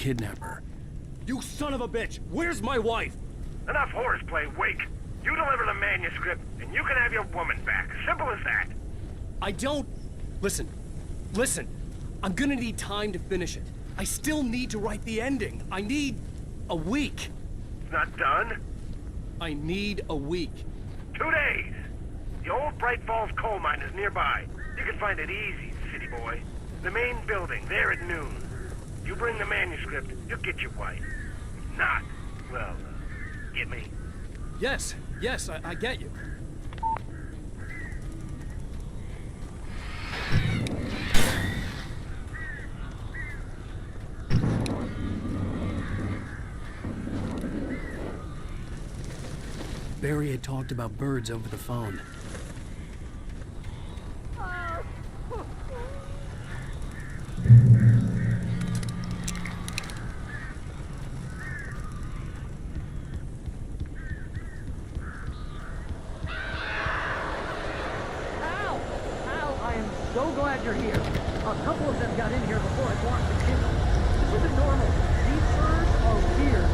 kidnapper. You son of a bitch! Where's my wife? Enough horseplay, Wake. You deliver the manuscript, and you can have your woman back. Simple as that. I don't... Listen. I'm gonna need time to finish it. I still need to write the ending. I need a week. It's not done? I need a week. 2 days. The old Bright Falls coal mine is nearby. You can find it easy, city boy. The main building, there at noon. You bring the manuscript, you'll get your wife. Not, well, get me? Yes, I get you. Barry had talked about birds over the phone. I am so glad you're here. A couple of them got in here before I blocked the channel. This isn't normal. These birds are weird.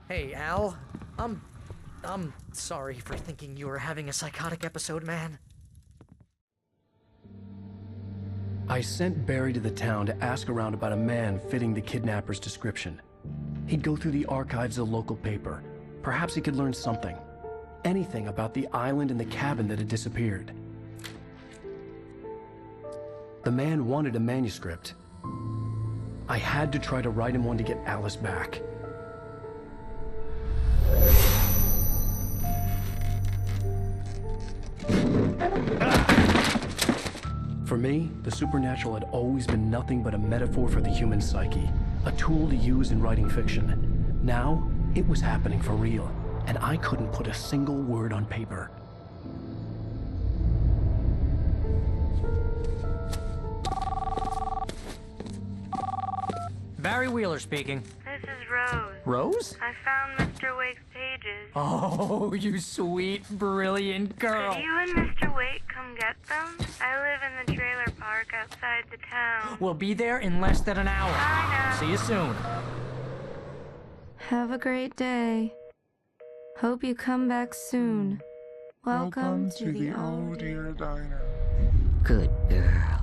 Hey, Al. I'm sorry for thinking you were having a psychotic episode, man. I sent Barry to the town to ask around about a man fitting the kidnapper's description. He'd go through the archives of the local paper. Perhaps he could learn something. Anything about the island and the cabin that had disappeared. The man wanted a manuscript. I had to try to write him one to get Alice back. For me, the supernatural had always been nothing but a metaphor for the human psyche, a tool to use in writing fiction. Now, it was happening for real, and I couldn't put a single word on paper. Barry Wheeler speaking. This is Rose. Rose? I found Mr. Wake's pages. Oh, you sweet, brilliant girl. Could you and Mr. Wake come get them? I live in the trailer park outside the town. We'll be there in less than an hour. I know. See you soon. Have a great day. Hope you come back soon. Welcome to the Old Deer Diner. Good girl.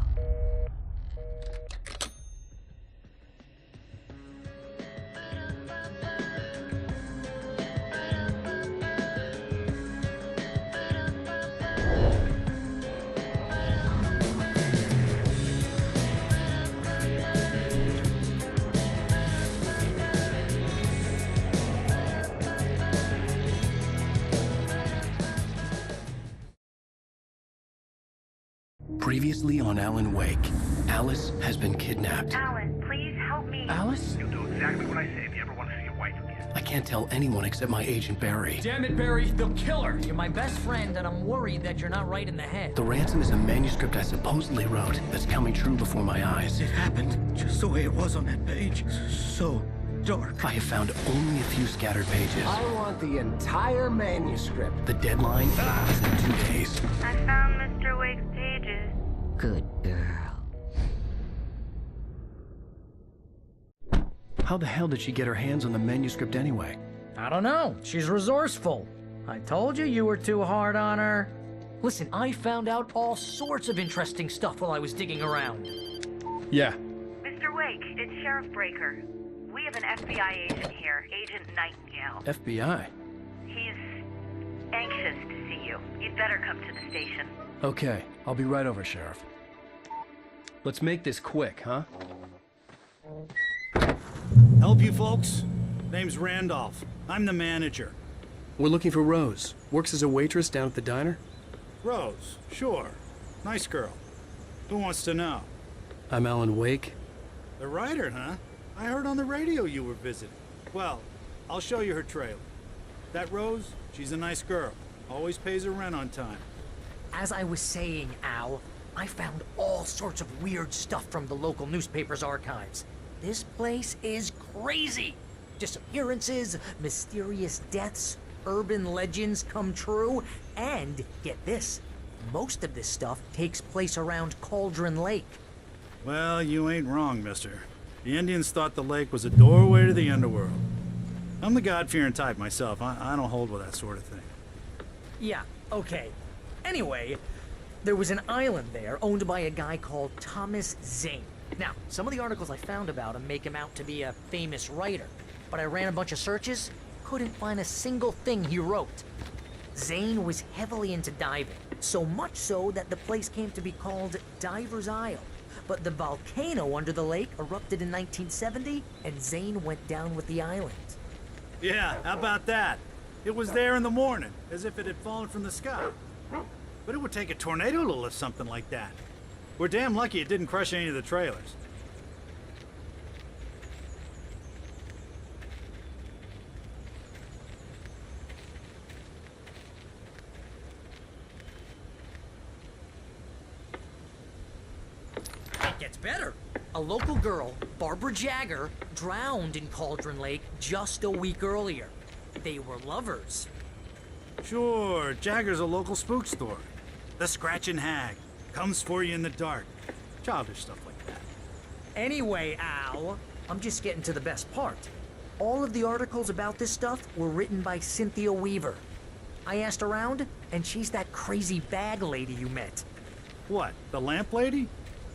Previously on Alan Wake, Alice has been kidnapped. Alan, please help me. Alice? You'll do exactly what I say if you ever want to see your wife again. I can't tell anyone except my agent Barry. Damn it, Barry, they'll kill her. You're my best friend, and I'm worried that you're not right in the head. The ransom is a manuscript I supposedly wrote that's coming true before my eyes. It happened just the way it was on that page. So, dork. I have found only a few scattered pages. I want the entire manuscript. The deadline is in 2 days. I found Mr. Wake's pages. Good girl. How the hell did she get her hands on the manuscript anyway? I don't know. She's resourceful. I told you you were too hard on her. Listen, I found out all sorts of interesting stuff while I was digging around. Yeah. Mr. Wake, it's Sheriff Breaker. We have an FBI agent here, Agent Nightingale. FBI? He's anxious to see you. You'd better come to the station. Okay, I'll be right over, Sheriff. Let's make this quick, huh? Help you folks? Name's Randolph. I'm the manager. We're looking for Rose. Works as a waitress down at the diner? Rose, sure. Nice girl. Who wants to know? I'm Alan Wake. The writer, huh? I heard on the radio you were visiting. Well, I'll show you her trailer. That Rose, she's a nice girl. Always pays her rent on time. As I was saying, Al, I found all sorts of weird stuff from the local newspaper's archives. This place is crazy. Disappearances, mysterious deaths, urban legends come true, and get this, most of this stuff takes place around Cauldron Lake. Well, you ain't wrong, mister. The Indians thought the lake was a doorway to the underworld. I'm the God-fearing type myself. I don't hold with that sort of thing. Yeah, okay. Anyway, there was an island there owned by a guy called Thomas Zane. Now, some of the articles I found about him make him out to be a famous writer, but I ran a bunch of searches, couldn't find a single thing he wrote. Zane was heavily into diving, so much so that the place came to be called Diver's Isle. But the volcano under the lake erupted in 1970, and Zane went down with the island. Yeah, how about that? It was there in the morning, as if it had fallen from the sky. But it would take a tornado to lift something like that. We're damn lucky it didn't crush any of the trailers. It gets better. A local girl, Barbara Jagger, drowned in Cauldron Lake just a week earlier. They were lovers. Sure, Jagger's a local spook story. The Scratching Hag. Comes for you in the dark. Childish stuff like that. Anyway, Al, I'm just getting to the best part. All of the articles about this stuff were written by Cynthia Weaver. I asked around, and she's that crazy bag lady you met. What, the lamp lady?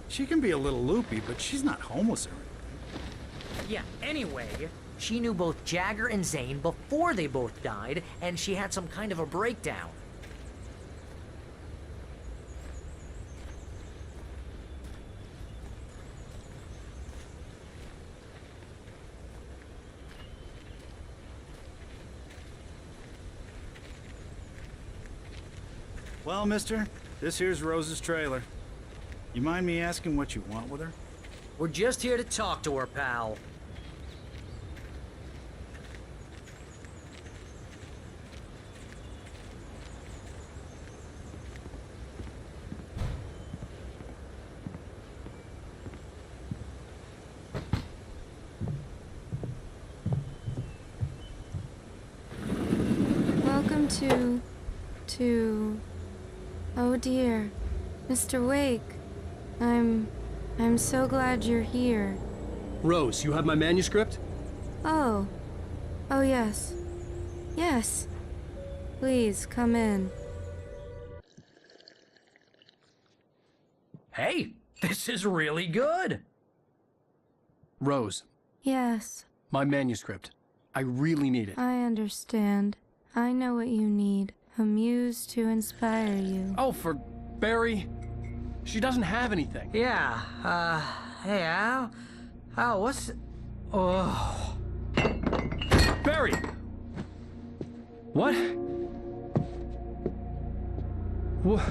She can be a little loopy, but she's not homeless or anything. Yeah, anyway, she knew both Jagger and Zane before they both died, and she had some kind of a breakdown. Well, mister, this here's Rose's trailer. You mind me asking what you want with her? We're just here to talk to her, pal. Welcome to... Oh dear. Mr. Wake. I'm so glad you're here. Rose, you have my manuscript? Oh. Oh, yes. Yes. Please, come in. Hey, this is really good. Rose, Yes, my manuscript. I really need it. I understand. I know what you need. A muse to inspire you. Oh, for Barry. She doesn't have anything. Yeah, hey, Al? Al, what's... Oh... Barry! What? What?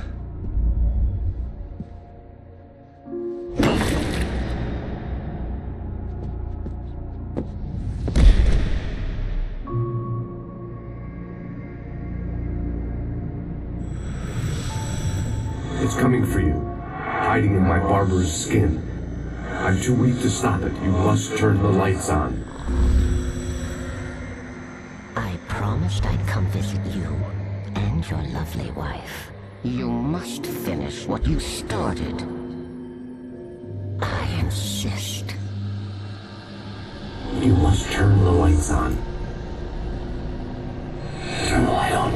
It's coming for you, hiding in my barber's skin. I'm too weak to stop it. You must turn the lights on. I promised I'd come visit you and your lovely wife. You must finish what you started. I insist. You must turn the lights on. Turn the light on.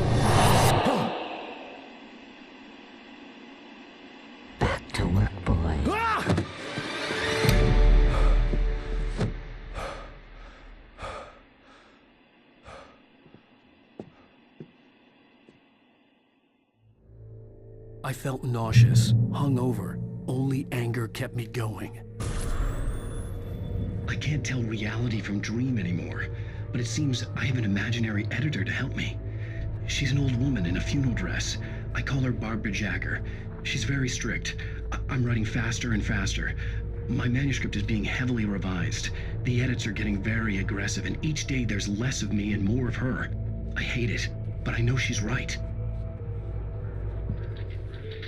Back to work, boy. I felt nauseous, hungover. Only anger kept me going. I can't tell reality from dream anymore, but it seems I have an imaginary editor to help me. She's an old woman in a funeral dress. I call her Barbara Jagger. She's very strict. I'm writing faster and faster. My manuscript is being heavily revised. The edits are getting very aggressive, and each day there's less of me and more of her. I hate it, but I know she's right.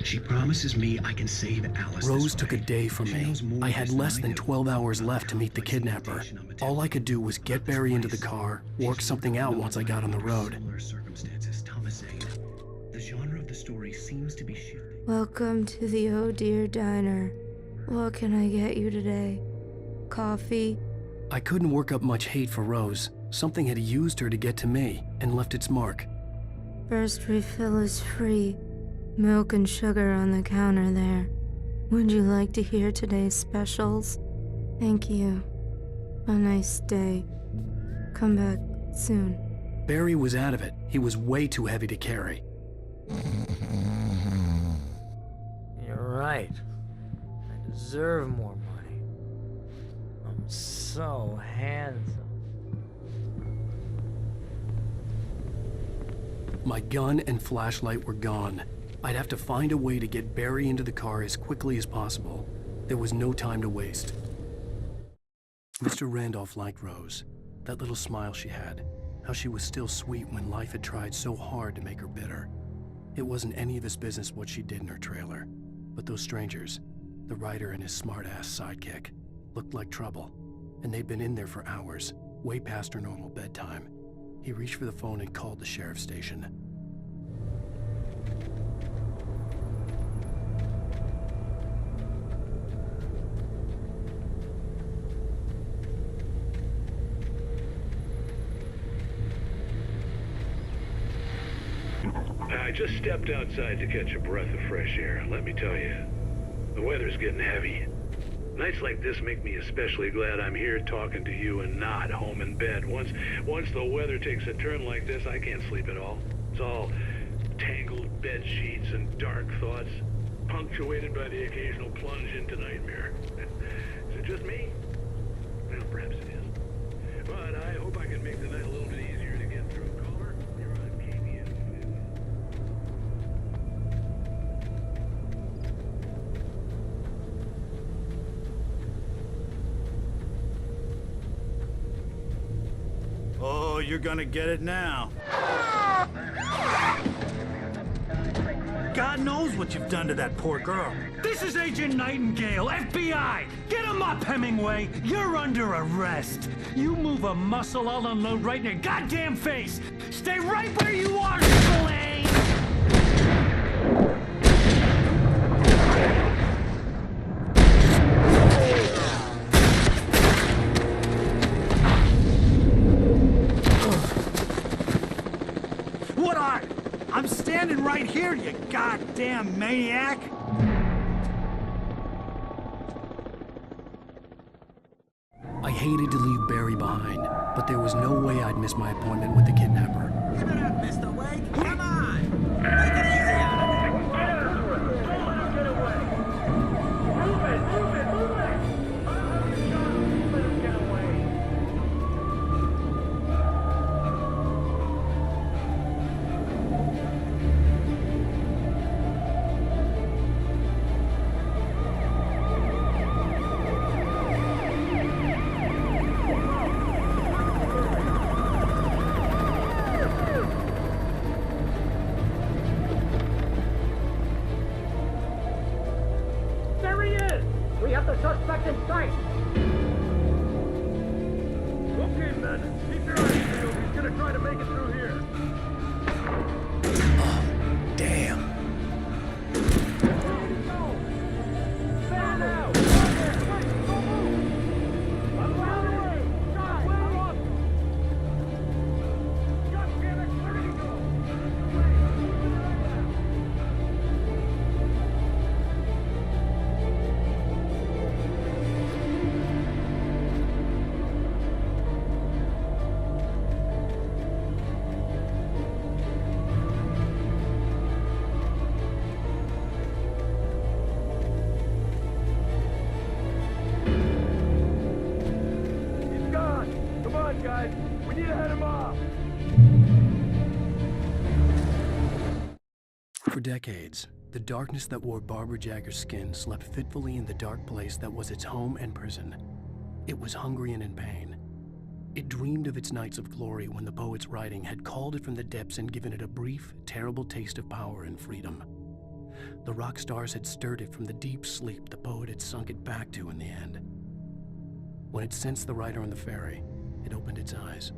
She promises me I can save Alice. Rose took a day from me. I had less than 12 hours left to meet the kidnapper. All I could do was get Barry into the car, work something out once I got on the road. The genre of the story seems to be shifting. Welcome to the Oh Dear Diner. What can I get you today? Coffee? I couldn't work up much hate for Rose. Something had used her to get to me and left its mark. First refill is free. Milk and sugar on the counter there. Would you like to hear today's specials? Thank you. A nice day. Come back soon. Barry was out of it. He was way too heavy to carry. You're right. I deserve more money. I'm so handsome. My gun and flashlight were gone. I'd have to find a way to get Barry into the car as quickly as possible. There was no time to waste. Mr. Randolph liked Rose. That little smile she had. How she was still sweet when life had tried so hard to make her bitter. It wasn't any of his business what she did in her trailer. But those strangers, the writer and his smart-ass sidekick, looked like trouble. And they'd been in there for hours, way past her normal bedtime. He reached for the phone and called the sheriff's station. I just stepped outside to catch a breath of fresh air. Let me tell you, the weather's getting heavy. Nights like this make me especially glad I'm here talking to you and not home in bed. Once the weather takes a turn like this, I can't sleep at all. It's all tangled bed sheets and dark thoughts, punctuated by the occasional plunge into nightmare. Is it just me? Well, perhaps it is. But I hope I can make the night a little bit easier to get through. Caller, you're on KVN. Oh, you're gonna get it now. God knows what you've done to that poor girl. This is Agent Nightingale, FBI! Get him up, Hemingway! You're under arrest! You move a muscle, I'll unload right in your goddamn face! Stay right where you are, Slane! What are? I'm standing right here, you goddamn maniac! I hated to leave Barry behind, but there was no way I'd miss my appointment with the kidnapper. Give it up, Mr. Wake! Come on! Make it easy on him! Get after it! Don't let him get away! Move it! Move it! Move it! Let him get away! There he is! We have the suspect in sight! He's gonna try to make it through here. Damn. Fan out! Don't move! I'm out of the way! God, I'm off! God damn it, where did he go? He's gone! Come on, guys! We need to head him off! For decades, the darkness that wore Barbara Jagger's skin slept fitfully in the dark place that was its home and prison. It was hungry and in pain. It dreamed of its nights of glory when the poet's writing had called it from the depths and given it a brief, terrible taste of power and freedom. The rock stars had stirred it from the deep sleep the poet had sunk it back to in the end. When it sensed the writer on the ferry, it opened its eyes.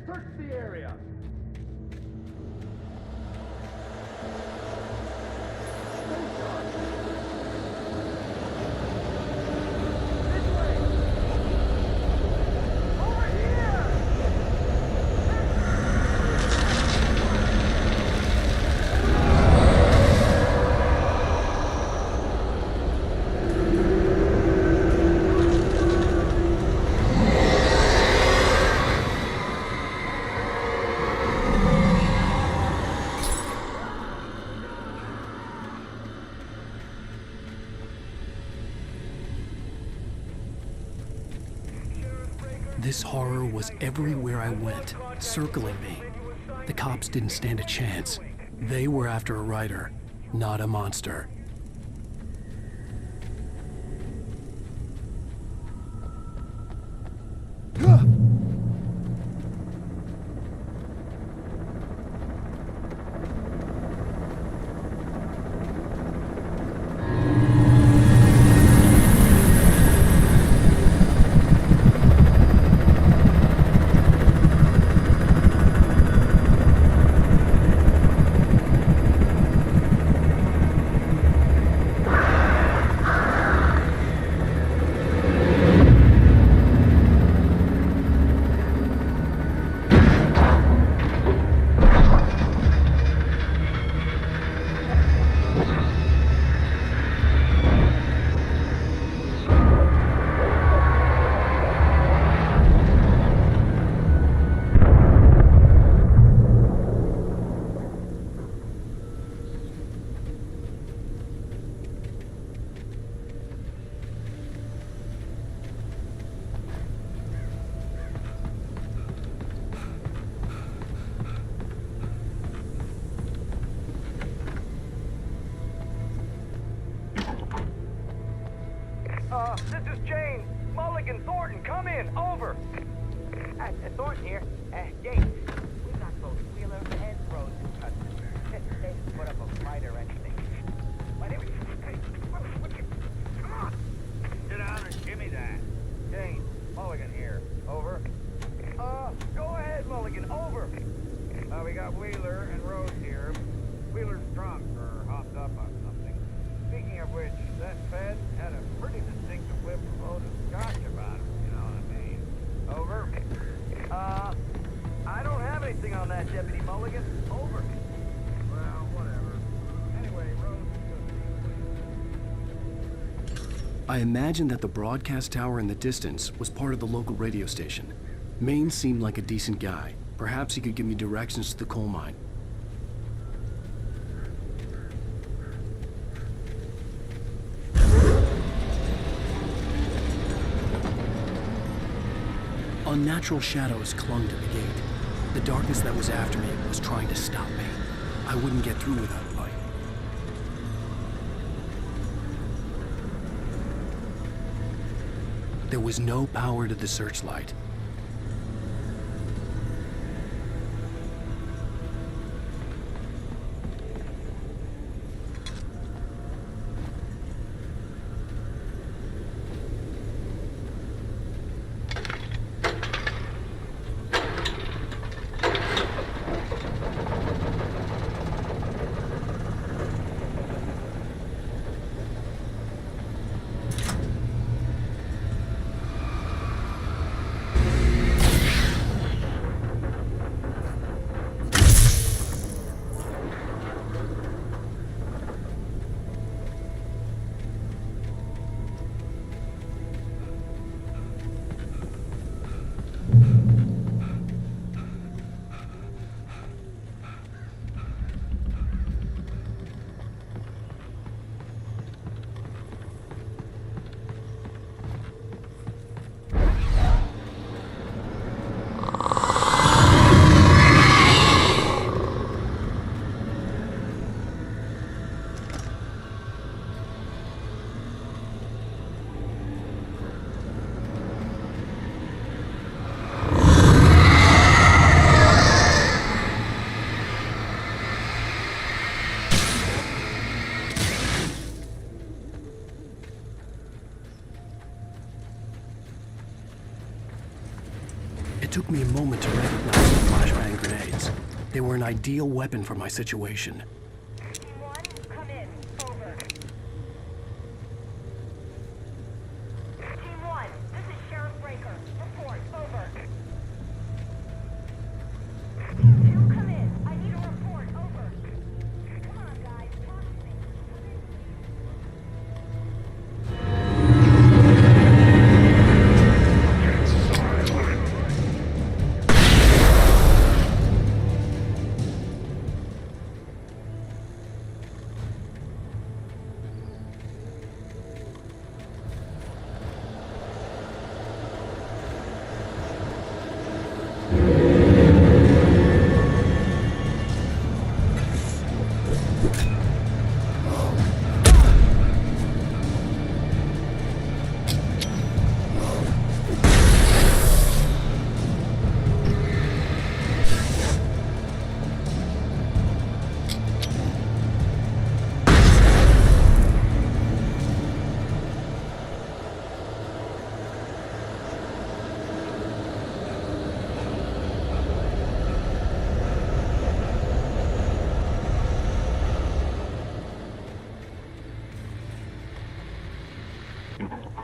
Search the area! This horror was everywhere I went, circling me. The cops didn't stand a chance. They were after a writer, not a monster. This is Jane. Mulligan, Thornton, come in. Over. Thornton here. Jane, we got both Wheeler and Rose in custody. They didn't put up a fight or anything. But it was... Hey, come on. Sit down and give me that. Jane, Mulligan here. Over. Go ahead, Mulligan. Over. We got Wheeler and Rose here. Wheeler's drunk or hopped up on something. Speaking of which, that Fed had a pretty distinctive whip load of scotch about him, you know what I mean? Over. I don't have anything on that, Deputy Mulligan. Over. Well, whatever. Anyway, Rose is good. I imagined that the broadcast tower in the distance was part of the local radio station. Maine seemed like a decent guy. Perhaps he could give me directions to the coal mine. Unnatural shadows clung to the gate. The darkness that was after me was trying to stop me. I wouldn't get through without light. There was no power to the searchlight. It took me a moment to recognize the flashbang grenades. They were an ideal weapon for my situation.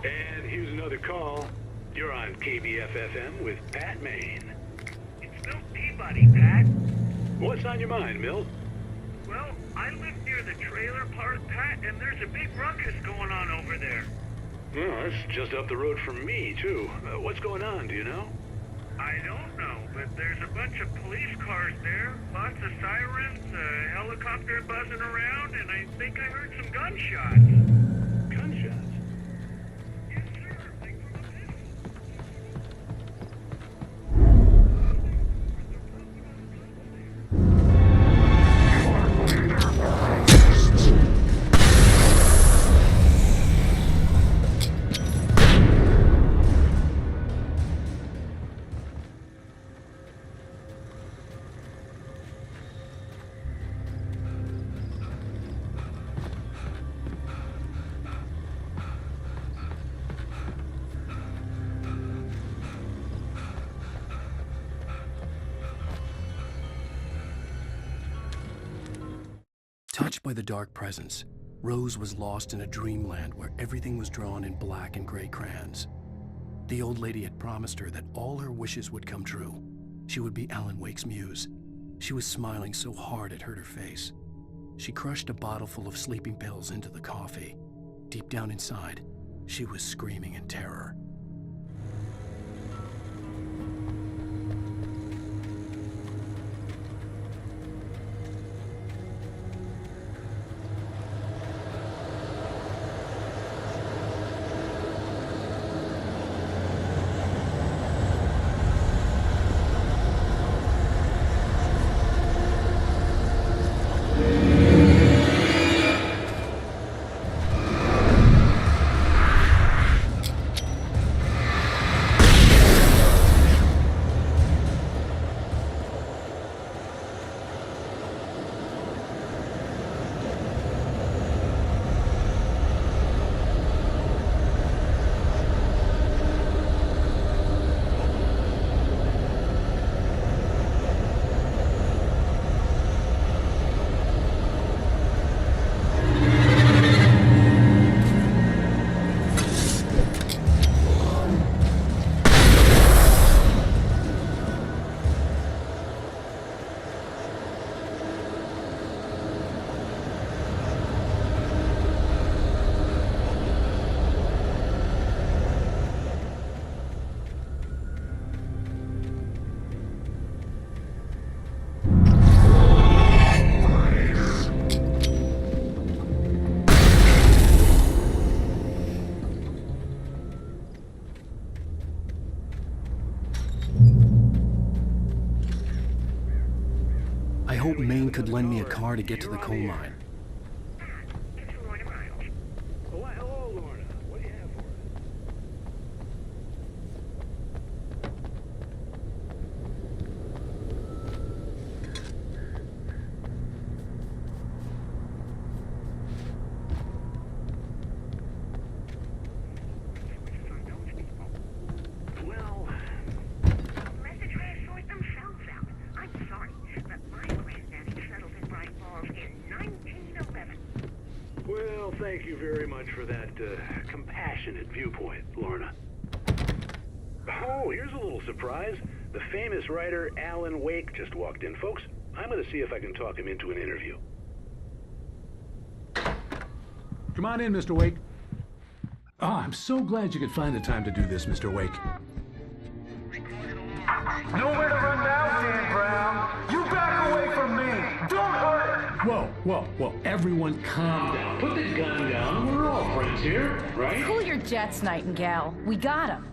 And here's another call. You're on KBFFM with Pat Maine. It's Milt Peabody, Pat. What's on your mind, Milt? Well, I live near the trailer park, Pat, and there's a big ruckus going on over there. Well, that's just up the road from me, too. What's going on, do you know? I don't know, but there's a bunch of police cars there, lots of sirens, a helicopter buzzing around, and I think I heard some gunshots. Gunshots? Yes, sir, like from a pistol. Touched by the dark presence, Rose was lost in a dreamland where everything was drawn in black and gray crayons. The old lady had promised her that all her wishes would come true. She would be Alan Wake's muse. She was smiling so hard it hurt her face. She crushed a bottle full of sleeping pills into the coffee. Deep down inside, She was screaming in terror. I hope Maine could lend me a car to get to the coal mine. Why, hello, Lorna. What do you have for us? Well, Message ran sort themselves out. I'm sorry, but my granddaddy settled in Bright Falls in 1911. well, thank you very much for that compassionate viewpoint, Lorna. Oh, here's a little surprise. The famous writer Alan Wake just walked in. Folks, I'm going to see if I can talk him into an interview. Come on in, Mr. Wake. Oh, I'm so glad you could find the time to do this, Mr. Wake. Nowhere to run now, Dan Brown. You back away from me. Don't hurt her. Whoa. Everyone calm down. Put the gun down. We're all friends here, right? Cool your jets, Nightingale. We got him.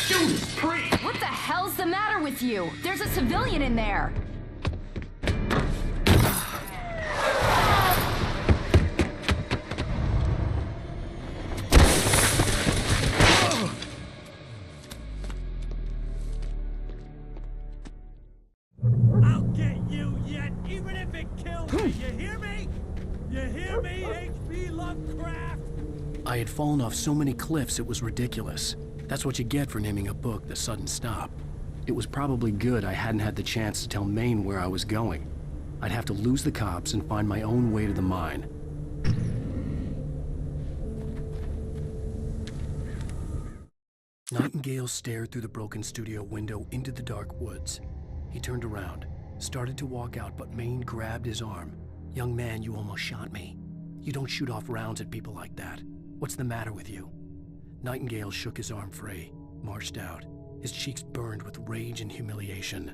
Judas Priest! What the hell's the matter with you? There's a civilian in there. I'll get you yet, even if it kills me. You hear me? You hear me, H.P. Lovecraft? I had fallen off so many cliffs it was ridiculous. That's what you get for naming a book The Sudden Stop. It was probably good I hadn't had the chance to tell Maine where I was going. I'd have to lose the cops and find my own way to the mine. Nightingale stared through the broken studio window into the dark woods. He turned around, started to walk out, but Maine grabbed his arm. "Young man, you almost shot me. You don't shoot off rounds at people like that. What's the matter with you?" Nightingale shook his arm free, marched out. His cheeks burned with rage and humiliation.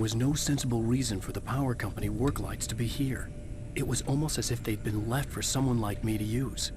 was no sensible reason for the power company work lights to be here. It was almost as if they'd been left for someone like me to use.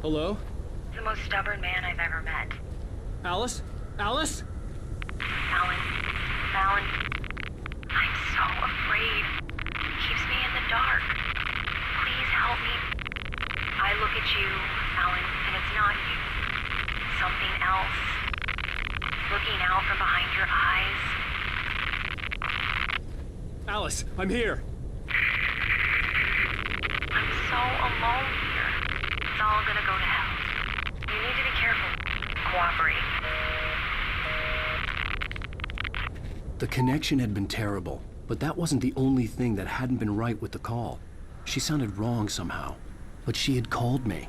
Hello? The most stubborn man I've ever met. Alice? Alice? Alan. Alan. I'm so afraid. He keeps me in the dark. Please help me. I look at you, Alan, and it's not you. Something else. Looking out from behind your eyes. Alice, I'm here. I'm so alone here. It's all gonna go to hell. You need to be careful. Cooperate. The connection had been terrible, but that wasn't the only thing that hadn't been right with the call. She sounded wrong somehow, but she had called me.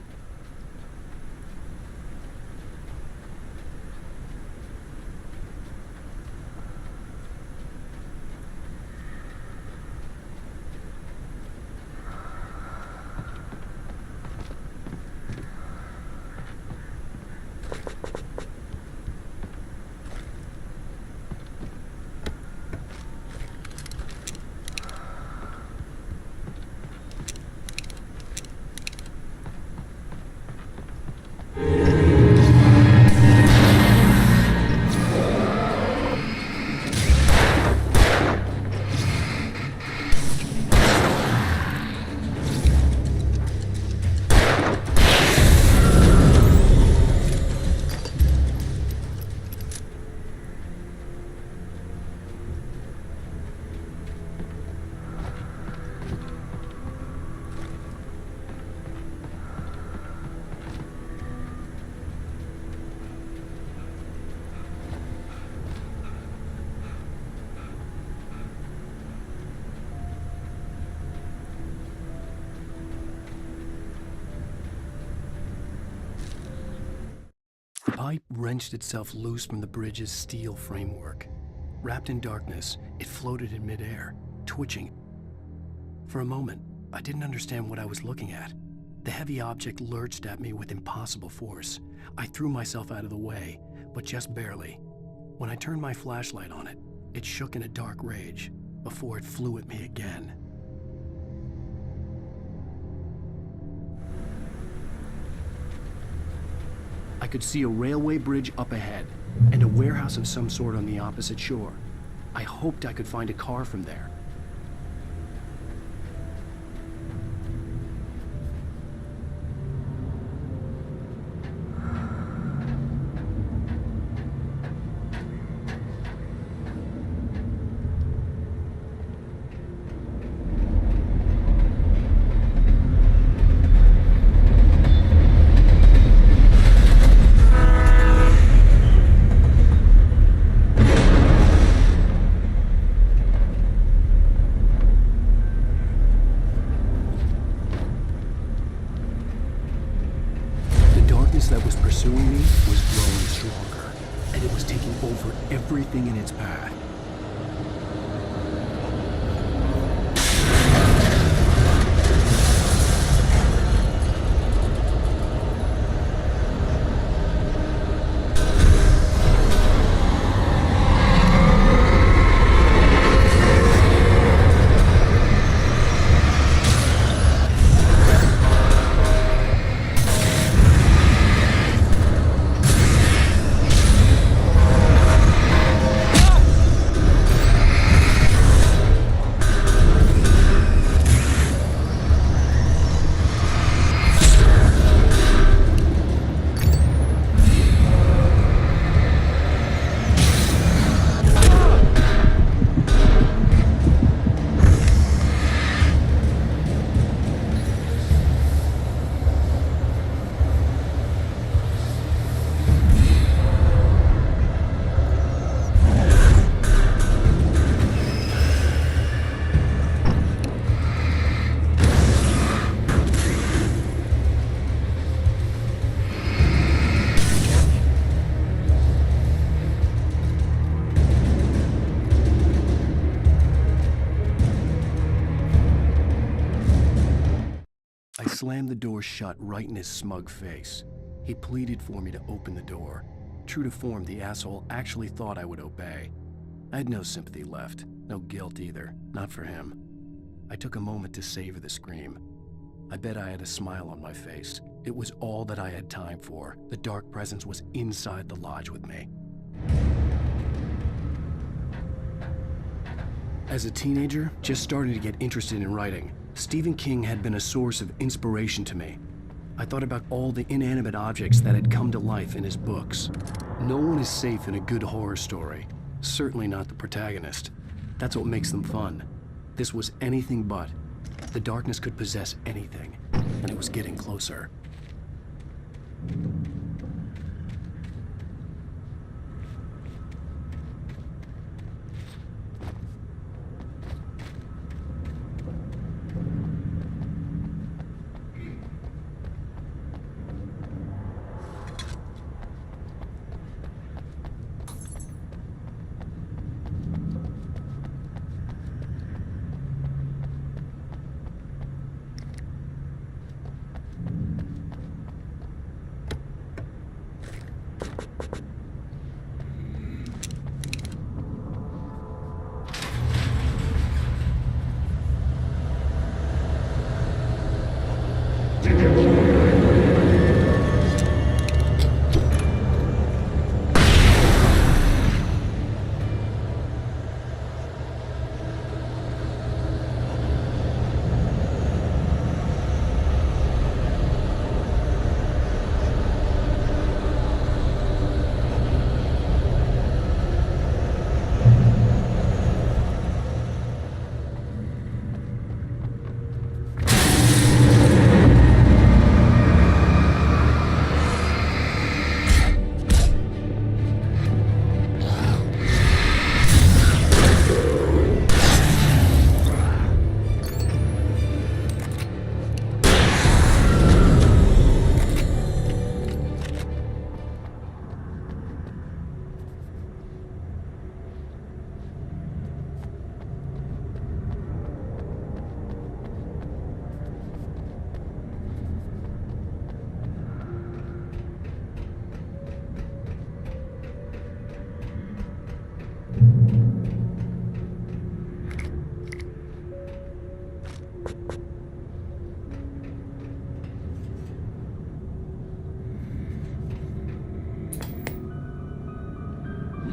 The pipe wrenched itself loose from the bridge's steel framework. Wrapped in darkness, it floated in midair, twitching. For a moment, I didn't understand what I was looking at. The heavy object lurched at me with impossible force. I threw myself out of the way, but just barely. When I turned my flashlight on it, it shook in a dark rage before it flew at me again. I could see a railway bridge up ahead and a warehouse of some sort on the opposite shore. I hoped I could find a car from there. That was pursuing me was growing stronger, and it was taking over everything in its path. Slammed the door shut right in his smug face. He pleaded for me to open the door. True to form, the asshole actually thought I would obey. I had no sympathy left, no guilt either, not for him. I took a moment to savor the scream. I bet I had a smile on my face. It was all that I had time for. The dark presence was inside the lodge with me. As a teenager, just starting to get interested in writing, Stephen King had been a source of inspiration to me. I thought about all the inanimate objects that had come to life in his books. No one is safe in a good horror story. Certainly not the protagonist. That's what makes them fun. This was anything but. The darkness could possess anything, and it was getting closer.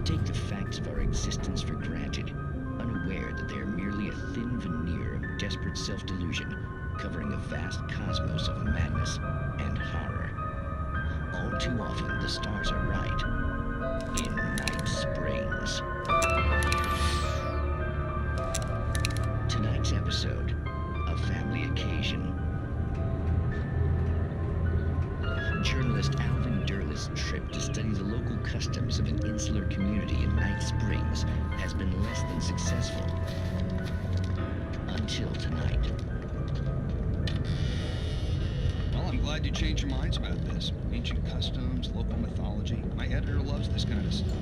take the facts of our existence for granted, unaware that they are merely a thin veneer of desperate self-delusion, covering a vast cosmos of madness and horror. All too often, the stars are right. In Night Springs. Tonight's episode, A Family Occasion. Journalist Alvin Derleth's trip to study the local customs of an insular community in Night Springs has been less than successful. Until tonight. Well, I'm glad you changed your minds about this. Ancient customs, local mythology. My editor loves this kind of stuff.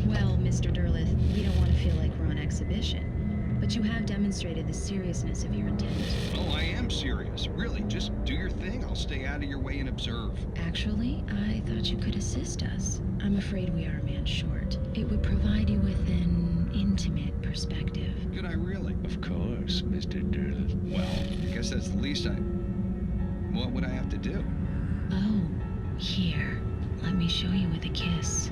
Well, Mr. Derleth, we don't want to feel like we're on exhibition. But you have demonstrated the seriousness of your intent. Oh, I am serious. Really, just do your thing. I'll stay out of your way and observe. Actually, I thought you could assist us. I'm afraid we are a man short. It would provide you with an intimate perspective. Could I really? Of course, Mr. Derleth. Well, I guess that's the least what would I have to do? Oh, here. Let me show you with a kiss.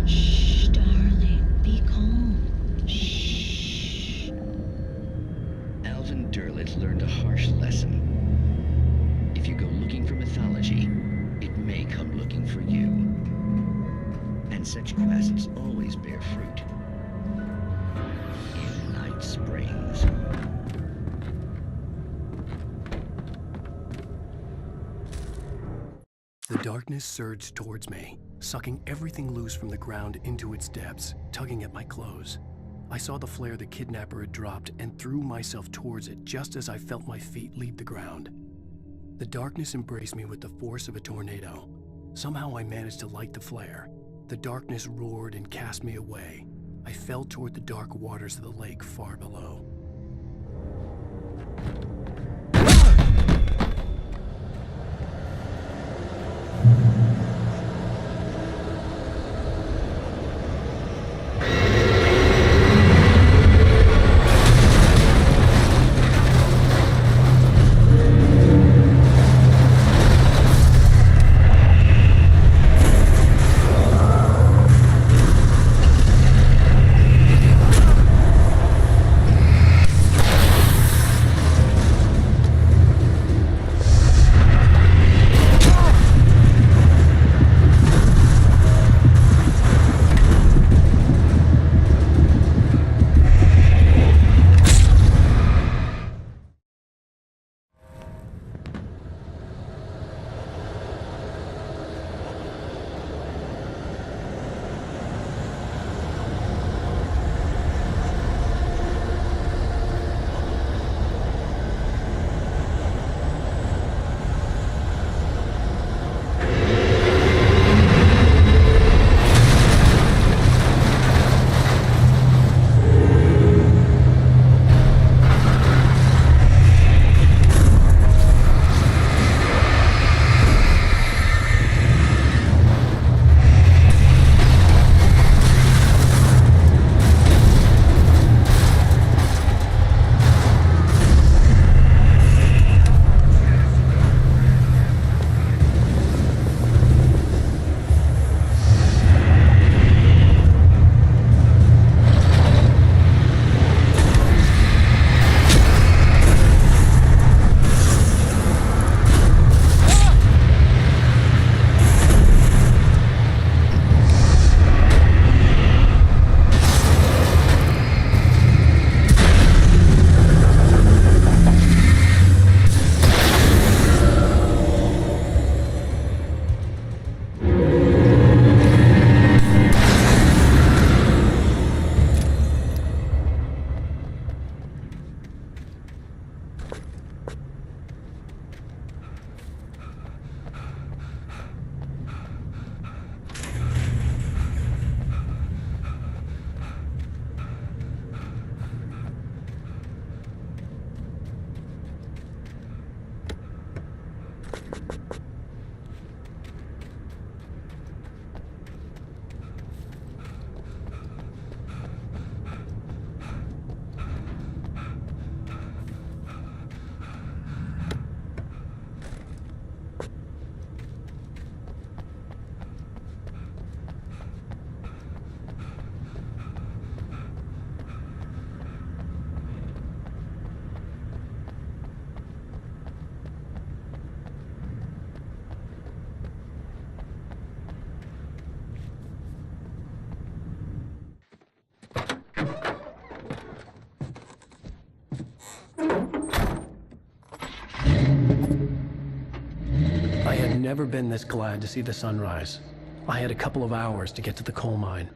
Shh, darling. Be calm. Shh. Alvin Derleth learned a harsh lesson. If you go looking for mythology, it may come looking for you. And such quests always bear fruit. In Night Springs. The darkness surged towards me, sucking everything loose from the ground into its depths, tugging at my clothes. I saw the flare the kidnapper had dropped and threw myself towards it just as I felt my feet leave the ground. The darkness embraced me with the force of a tornado. Somehow I managed to light the flare. The darkness roared and cast me away. I fell toward the dark waters of the lake far below. never been this glad to see the sunrise. I had a couple of hours to get to the coal mine.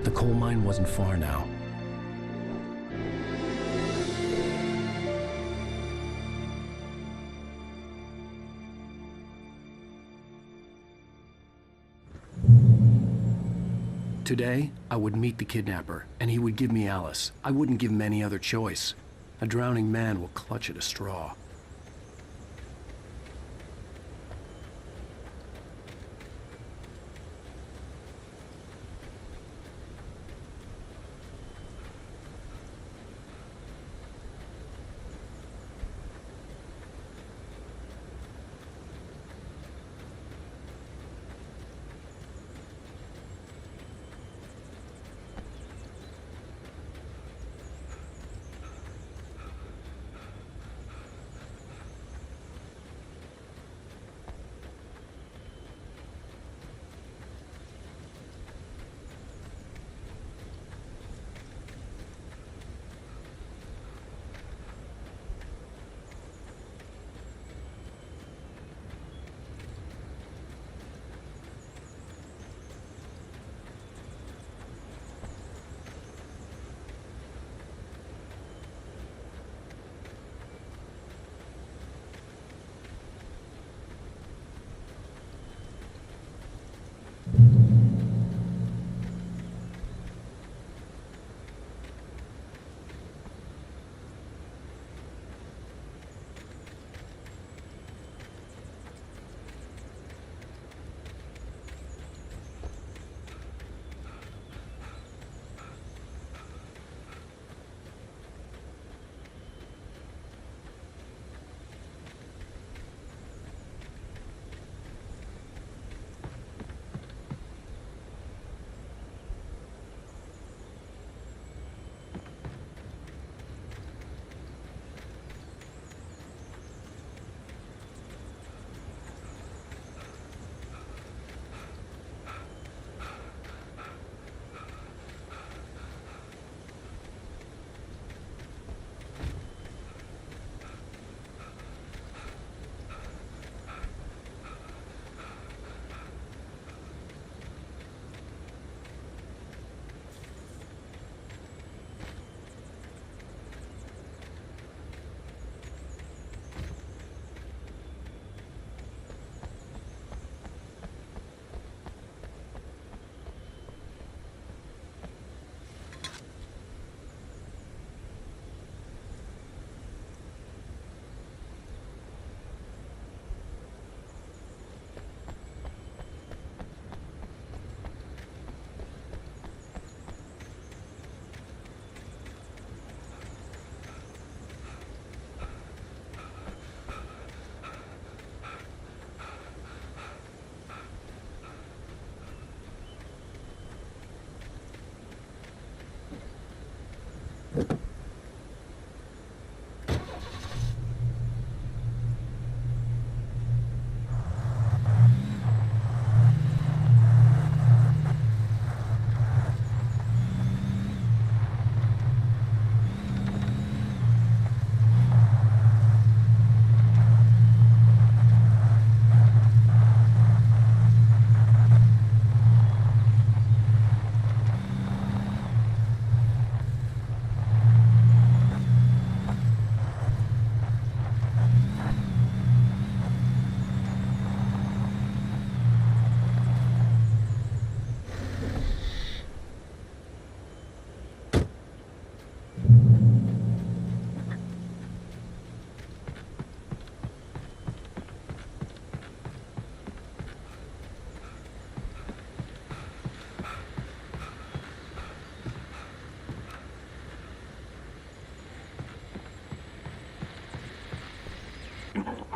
The coal mine wasn't far now. Today, I would meet the kidnapper, and he would give me Alice. I wouldn't give him any other choice. A drowning man will clutch at a straw.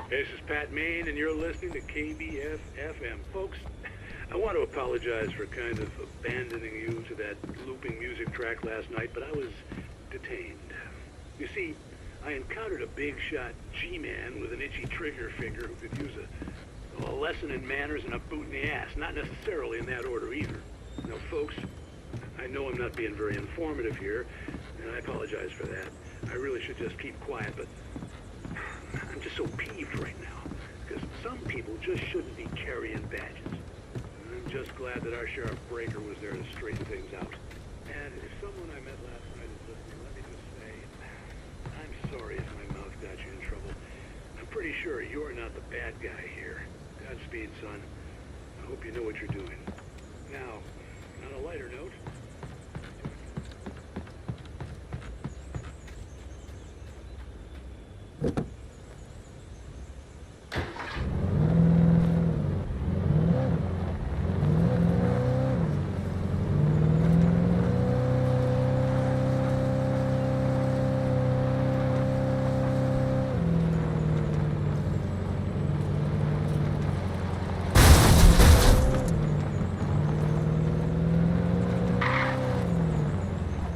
This is Pat Main, and you're listening to KBF-FM. Folks, I want to apologize for kind of abandoning you to that looping music track last night, but I was detained. You see, I encountered a big-shot G-man with an itchy trigger finger who could use a lesson in manners and a boot in the ass. Not necessarily in that order either. Now, folks, I know I'm not being very informative here, and I apologize for that. I really should just keep quiet, but I'm just so peeved right now, because some people just shouldn't be carrying badges. I'm just glad that our Sheriff Breaker was there to straighten things out. And if someone I met last night is listening, let me just say, I'm sorry if my mouth got you in trouble. I'm pretty sure you're not the bad guy here. Godspeed, son. I hope you know what you're doing. Now, on a lighter note,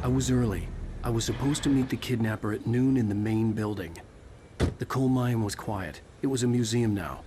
I was early. I was supposed to meet the kidnapper at noon in the main building. The coal mine was quiet. It was a museum now.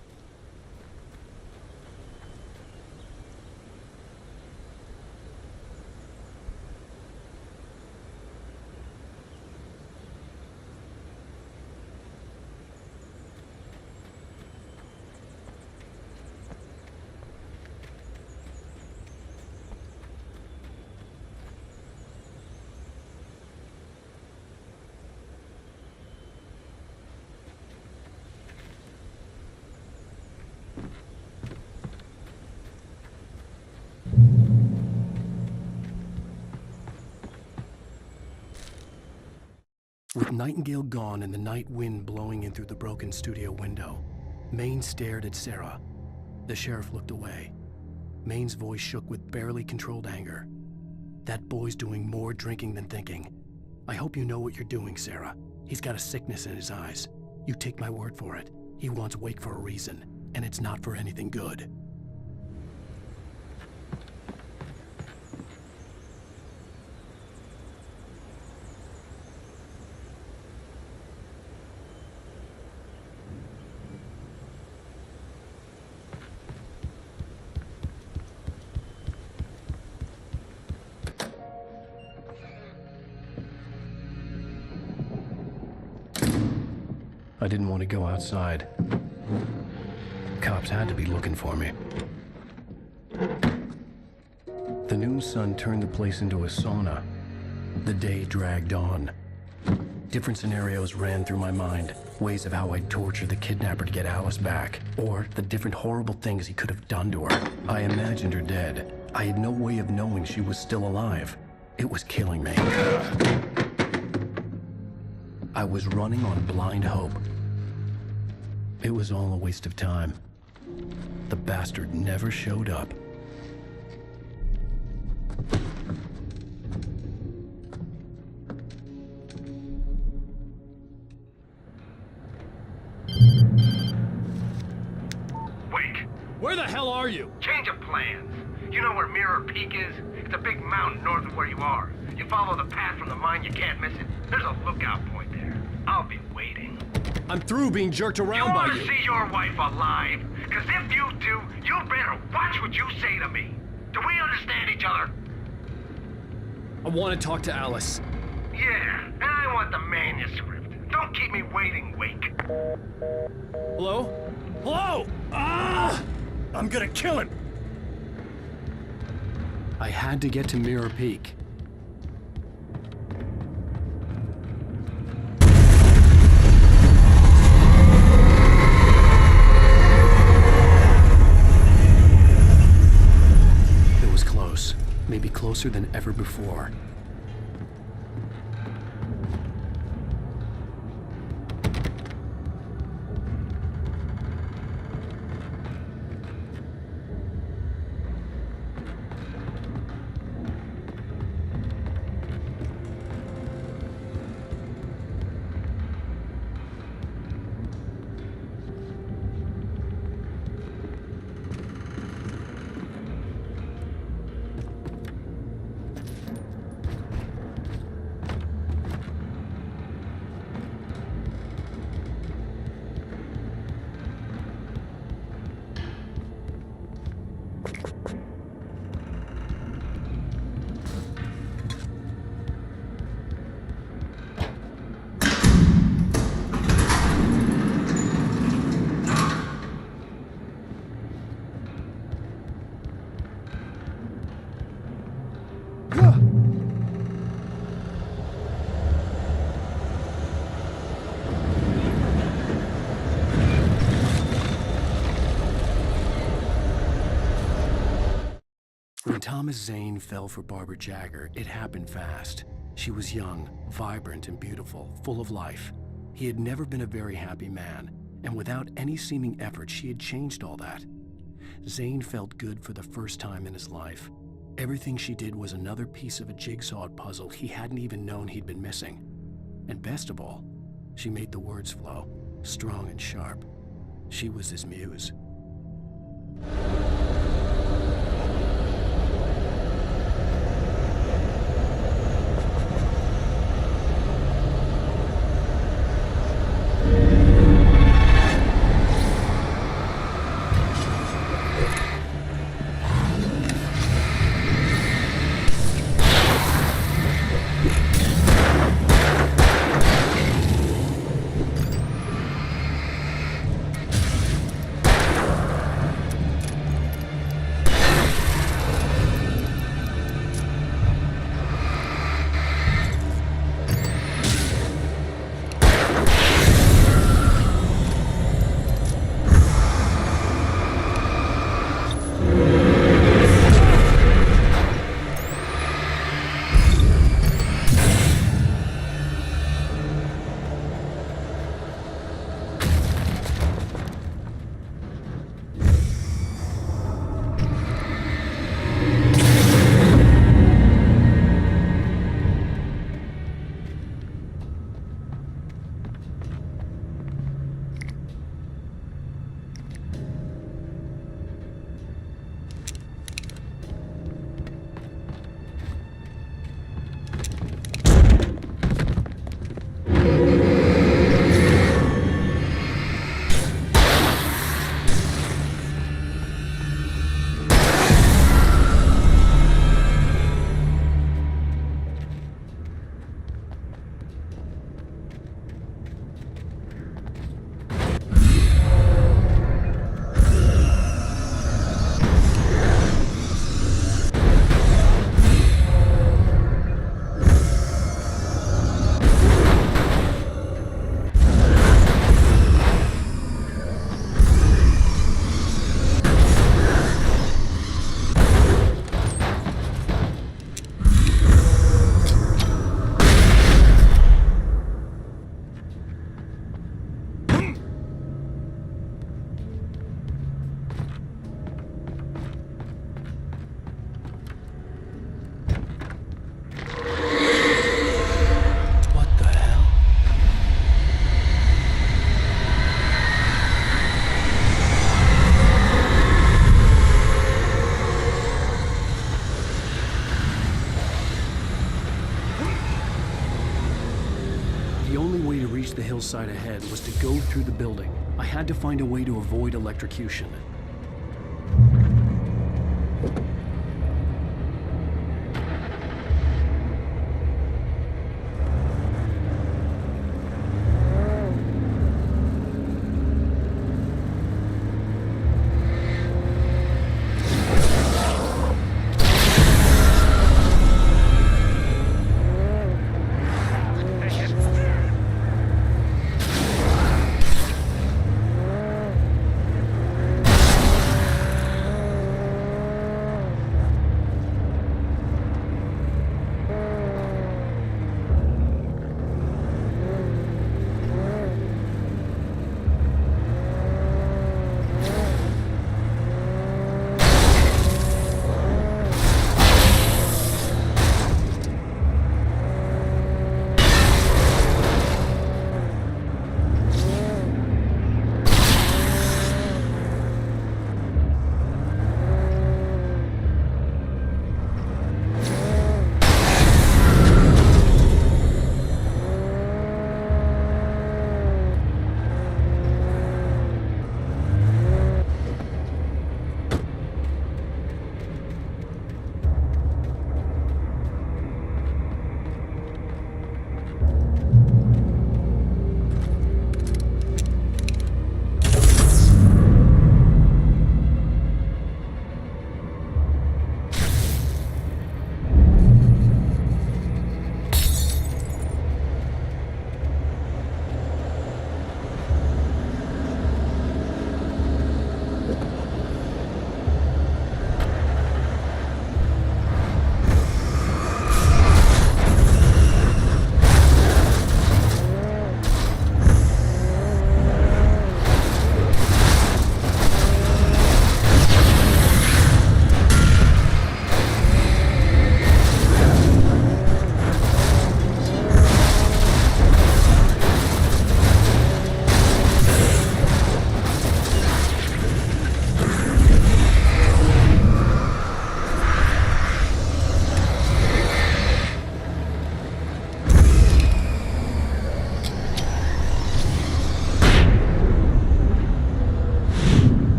With Nightingale gone and the night wind blowing in through the broken studio window, Maine stared at Sarah. The sheriff looked away. Maine's voice shook with barely controlled anger. That boy's doing more drinking than thinking. I hope you know what you're doing, Sarah. He's got a sickness in his eyes. You take my word for it. He wants Wake for a reason, and it's not for anything good. I didn't want to go outside. Cops had to be looking for me. The noon sun turned the place into a sauna. The day dragged on. Different scenarios ran through my mind. Ways of how I'd torture the kidnapper to get Alice back. Or the different horrible things he could have done to her. I imagined her dead. I had no way of knowing she was still alive. It was killing me. I was running on blind hope. It was all a waste of time. The bastard never showed up. Wake! Where the hell are you? Change of plans. You know where Mirror Peak is? It's a big mountain north of where you are. You follow the path from the mine, you can't miss it. There's a lookout point there. I'll be waiting. I'm through being jerked around by you. You want to see your wife alive? Because if you do, you better watch what you say to me. Do we understand each other? I want to talk to Alice. Yeah, and I want the manuscript. Don't keep me waiting, Wake. Hello? Hello! Ah! I'm gonna kill him! I had to get to Mirror Peak. It was close, maybe closer than ever before. Thomas Zane fell for Barbara Jagger, it happened fast. She was young, vibrant, and beautiful, full of life. He had never been a very happy man, and without any seeming effort, she had changed all that. Zane felt good for the first time in his life. Everything she did was another piece of a jigsaw puzzle he hadn't even known he'd been missing. And best of all, she made the words flow, strong and sharp. She was his muse. The hillside ahead was to go through the building. I had to find a way to avoid electrocution.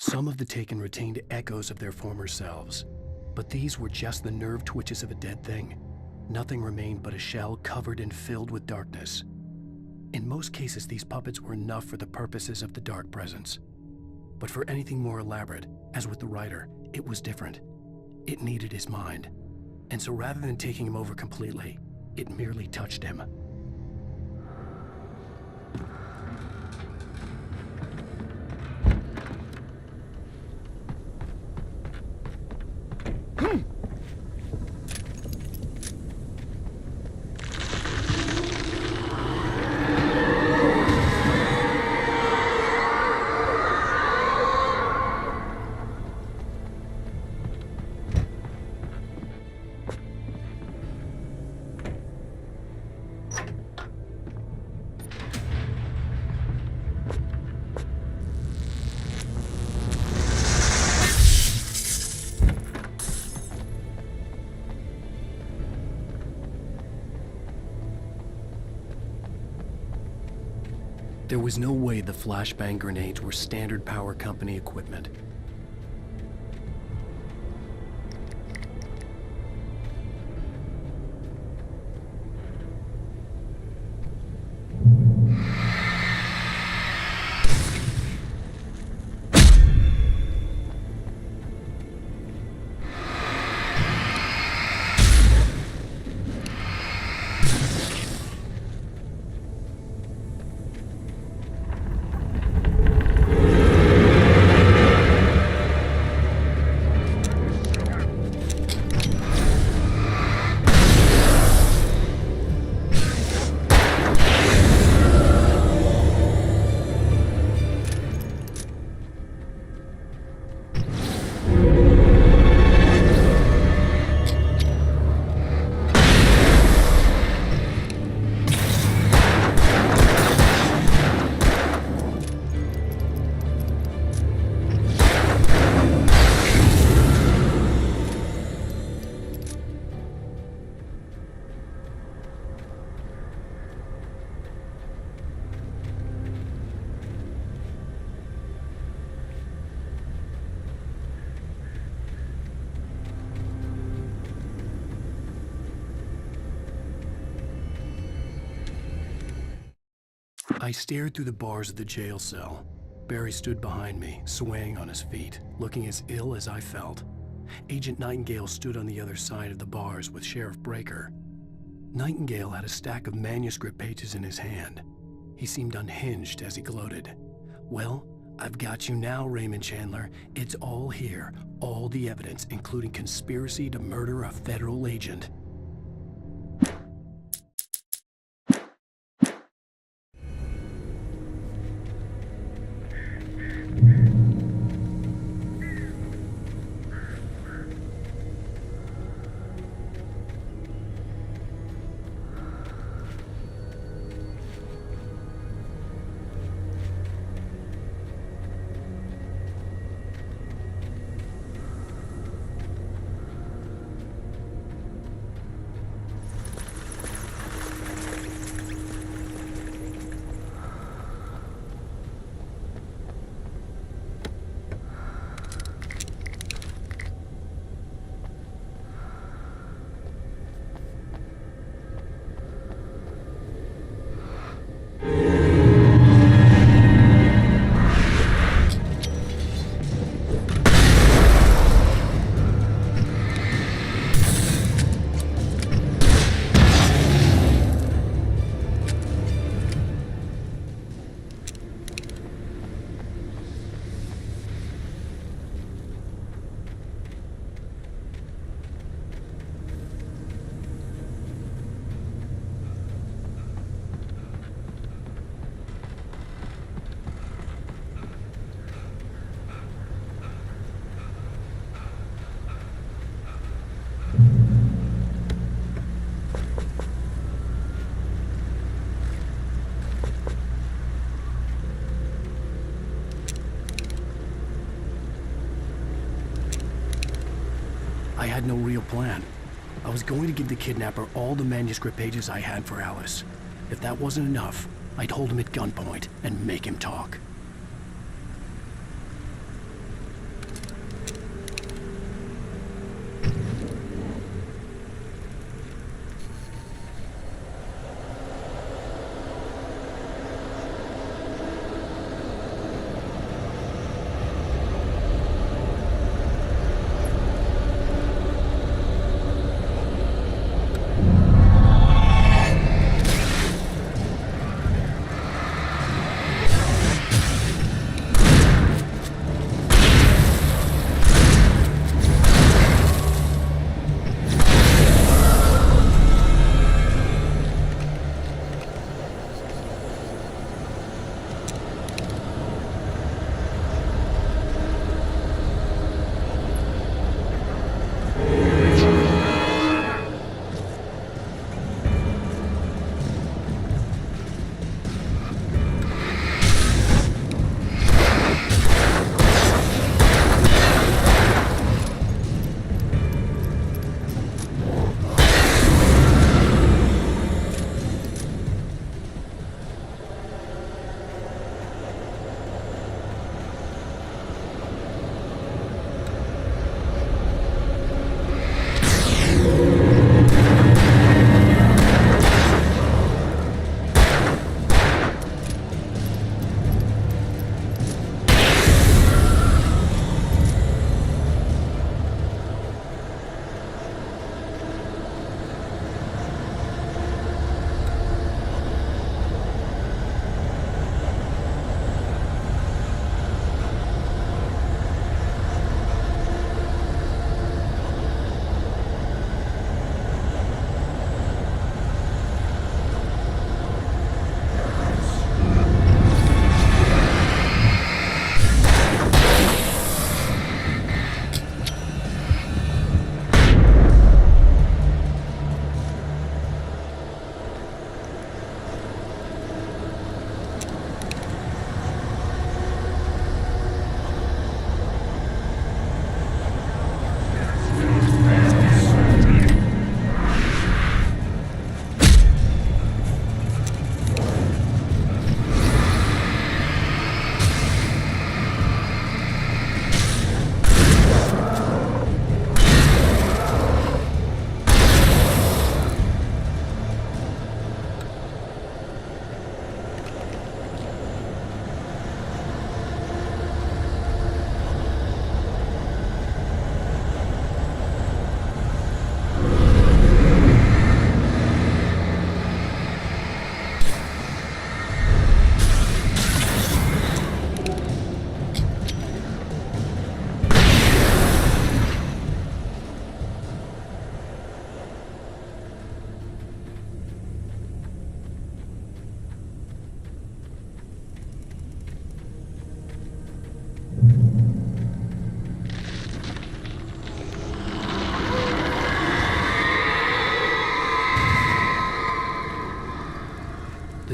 Some of the Taken retained echoes of their former selves, but these were just the nerve twitches of a dead thing. Nothing remained but a shell covered and filled with darkness. In most cases, these puppets were enough for the purposes of the Dark Presence. But for anything more elaborate, as with the writer, it was different. It needed his mind. And so rather than taking him over completely, it merely touched him. There was no way the flashbang grenades were standard power company equipment. I stared through the bars of the jail cell. Barry stood behind me, swaying on his feet, looking as ill as I felt. Agent Nightingale stood on the other side of the bars with Sheriff Breaker. Nightingale had a stack of manuscript pages in his hand. He seemed unhinged as he gloated. "Well, I've got you now, Raymond Chandler. It's all here. All the evidence, including conspiracy to murder a federal agent." I had no real plan. I was going to give the kidnapper all the manuscript pages I had for Alice. If that wasn't enough, I'd hold him at gunpoint and make him talk.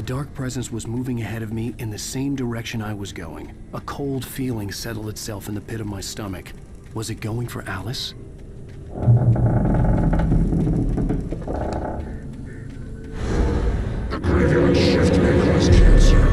dark presence was moving ahead of me in the same direction I was going. A cold feeling settled itself in the pit of my stomach. Was it going for Alice? The graveyard shift may cause cancer.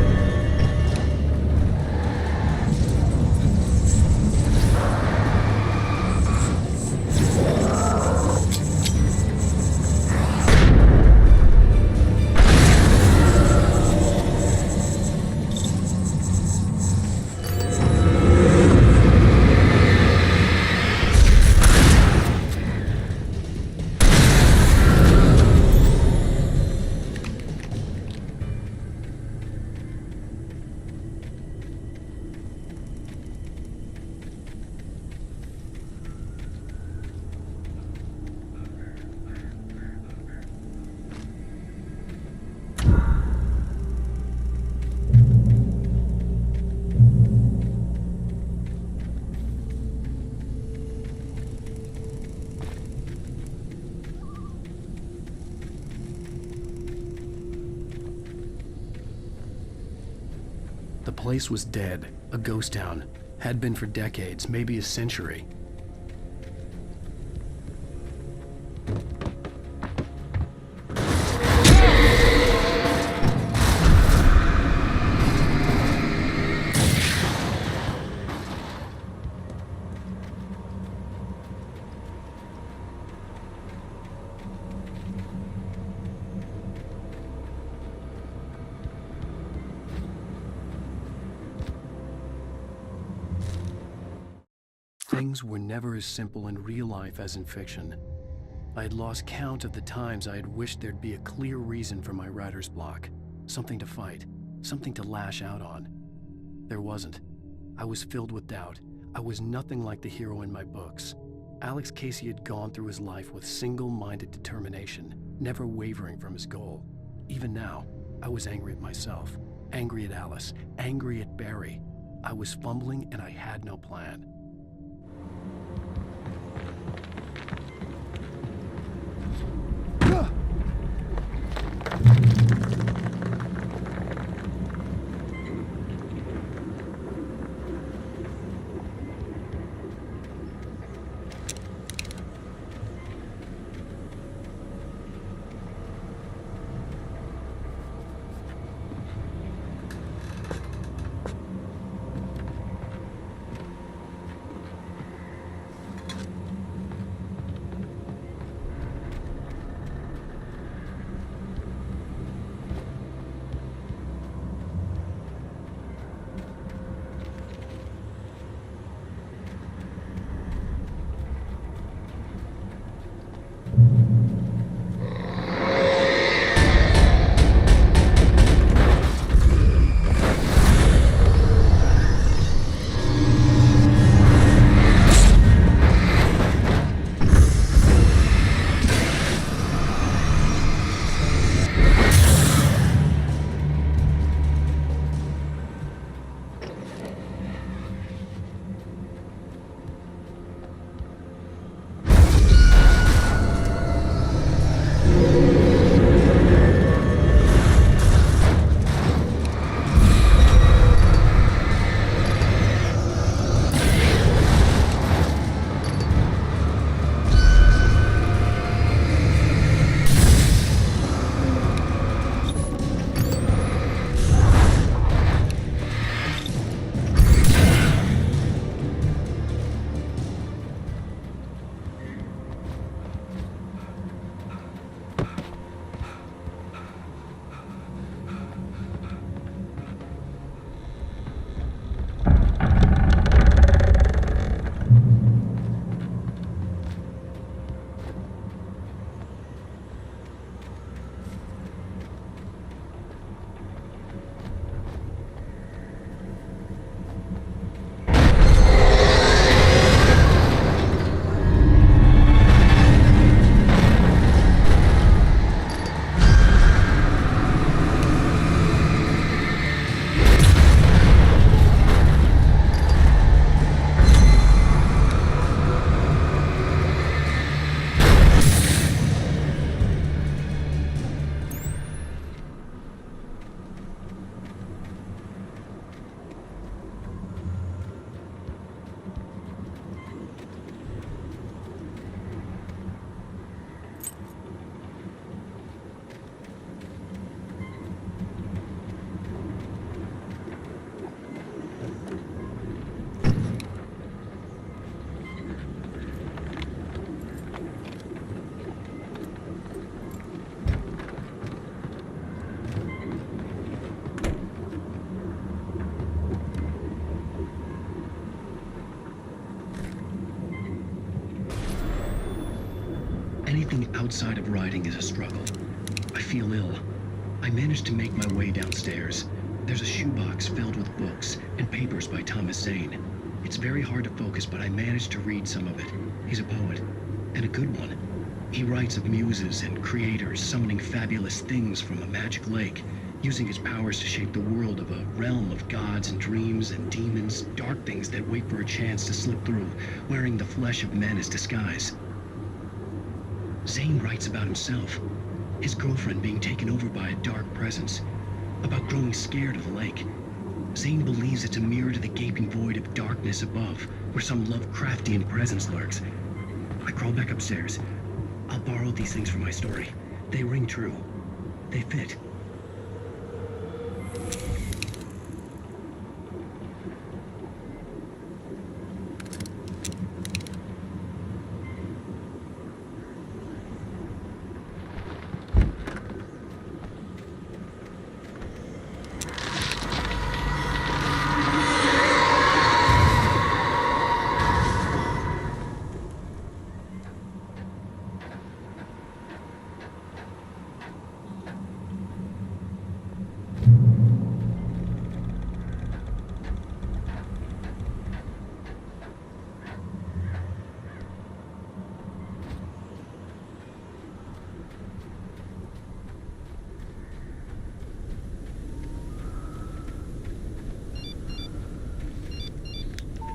The place was dead, a ghost town. Had been for decades, maybe a century. Things were never as simple in real life as in fiction. I had lost count of the times I had wished there'd be a clear reason for my writer's block. Something to fight, something to lash out on. There wasn't. I was filled with doubt. I was nothing like the hero in my books. Alex Casey had gone through his life with single-minded determination, never wavering from his goal. Even now, I was angry at myself, angry at Alice, angry at Barry. I was fumbling and I had no plan. outside of writing is a struggle. I feel ill. I managed to make my way downstairs. There's a shoebox filled with books and papers by Thomas Zane. It's very hard to focus, but I managed to read some of it. He's a poet, and a good one. He writes of muses and creators summoning fabulous things from a magic lake, using his powers to shape the world of a realm of gods and dreams and demons, dark things that wait for a chance to slip through, wearing the flesh of men as disguise. Zane writes about himself, his girlfriend being taken over by a dark presence, about growing scared of the lake. Zane believes it's a mirror to the gaping void of darkness above, where some Lovecraftian presence lurks. I crawl back upstairs. I'll borrow these things for my story. They ring true. They fit.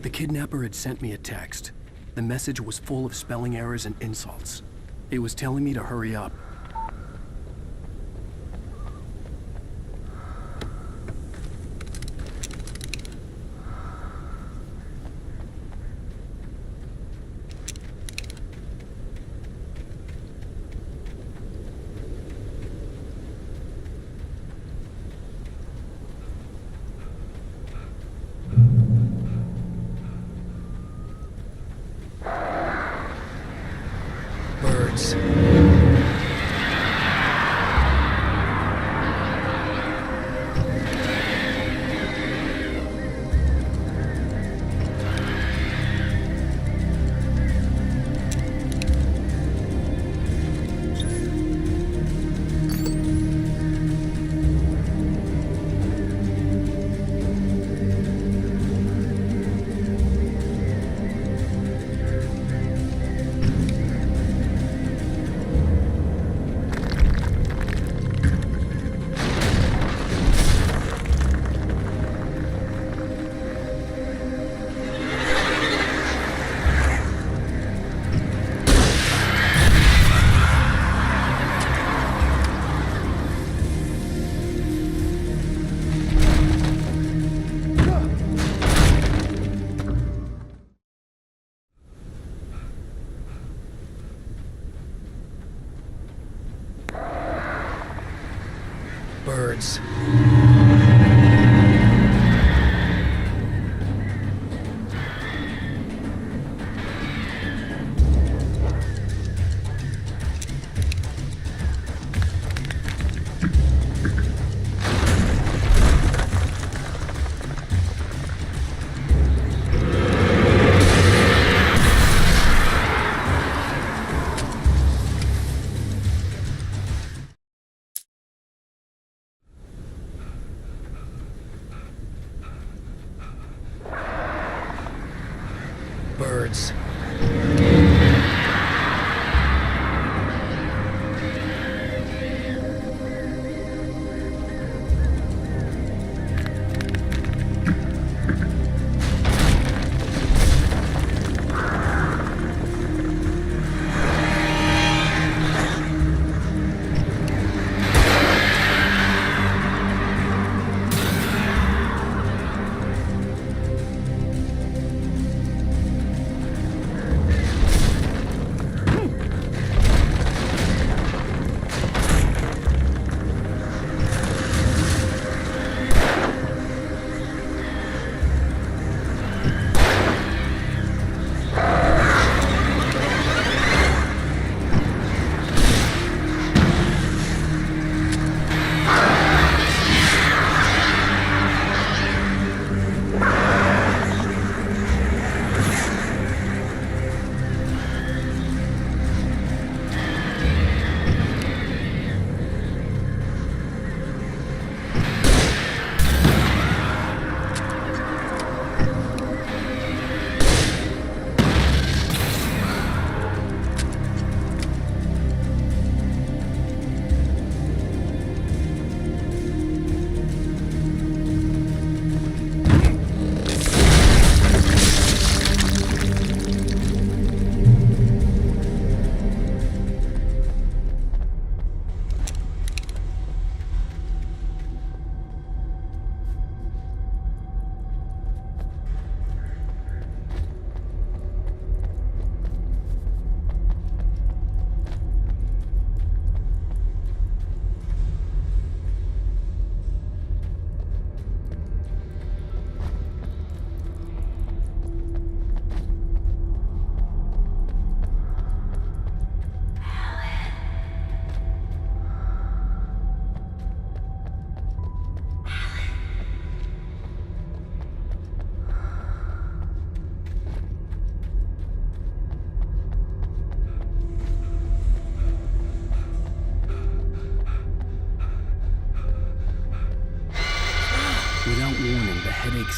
The kidnapper had sent me a text. The message was full of spelling errors and insults. It was telling me to hurry up. Birds. Birds. Birds.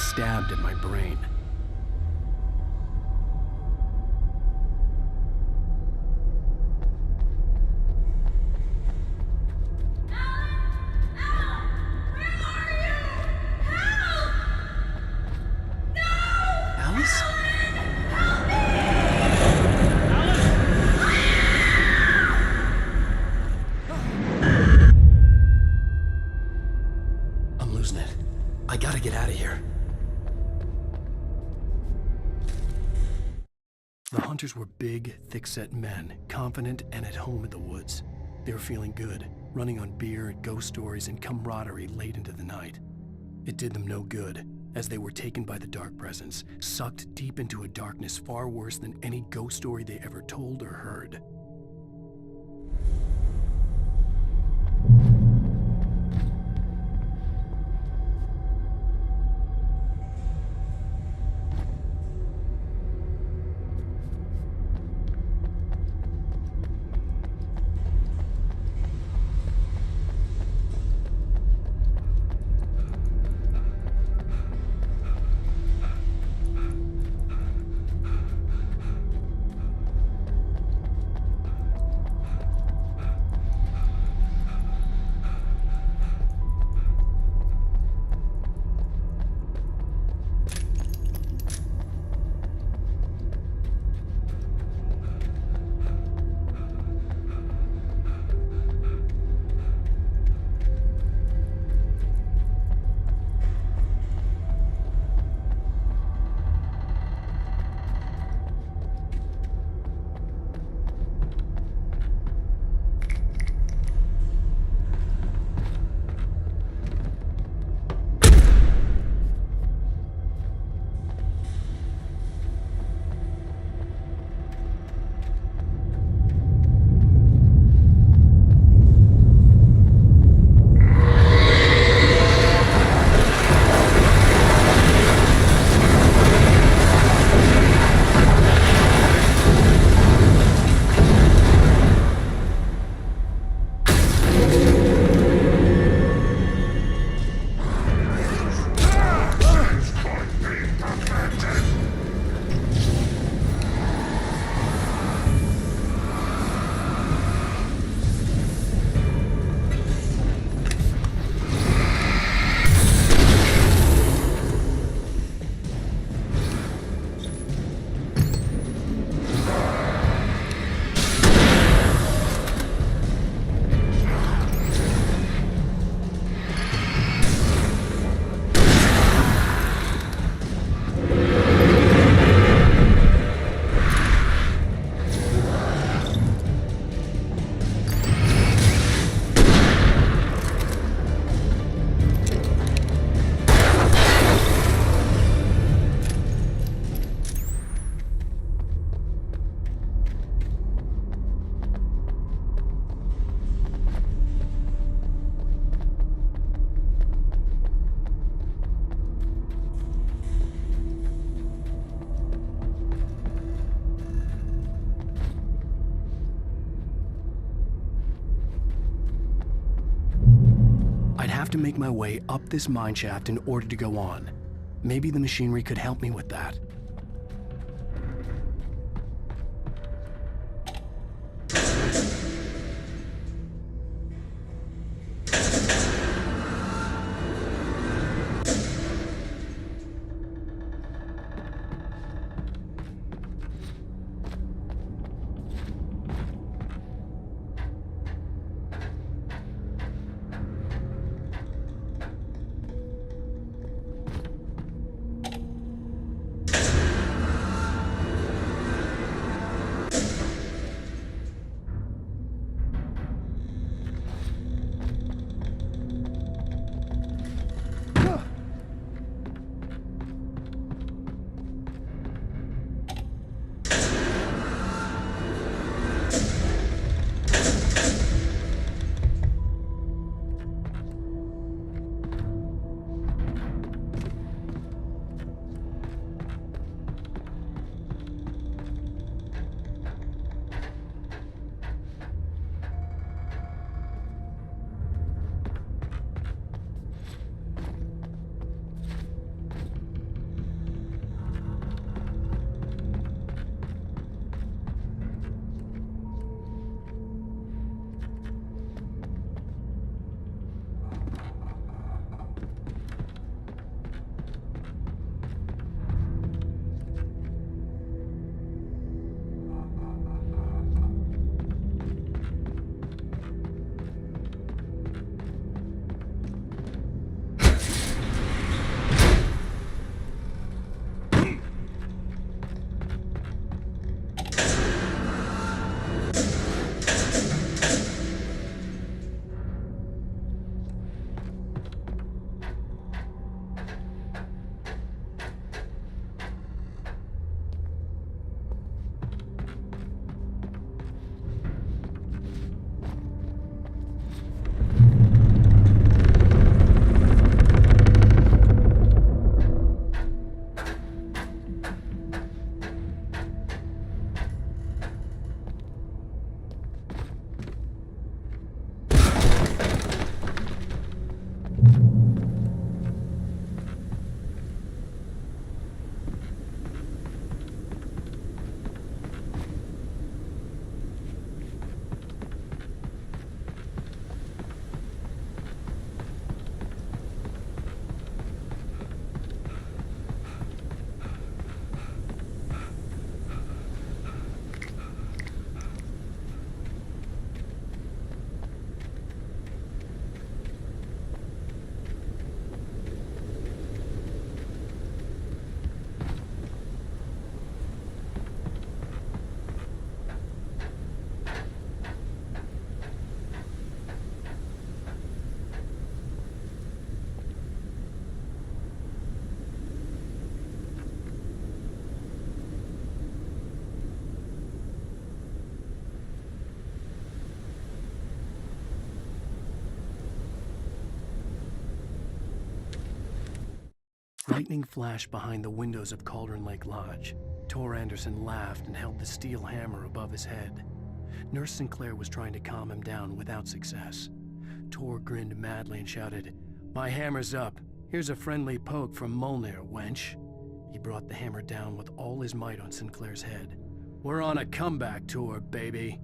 stabbed at my brain. Alice? I'm losing it. I gotta get out of here. The hunters were big, thick-set men, confident and at home in the woods. They were feeling good, running on beer, ghost stories, and camaraderie late into the night. It did them no good, as they were taken by the dark presence, sucked deep into a darkness far worse than any ghost story they ever told or heard. I'd have to make my way up this mine shaft in order to go on. Maybe the machinery could help me with that. Lightning flashed behind the windows of Cauldron Lake Lodge. Tor Anderson laughed and held the steel hammer above his head. Nurse Sinclair was trying to calm him down without success. Tor grinned madly and shouted, "My hammer's up. Here's a friendly poke from Molnir, wench." He brought the hammer down with all his might on Sinclair's head. "We're on a comeback tour, baby."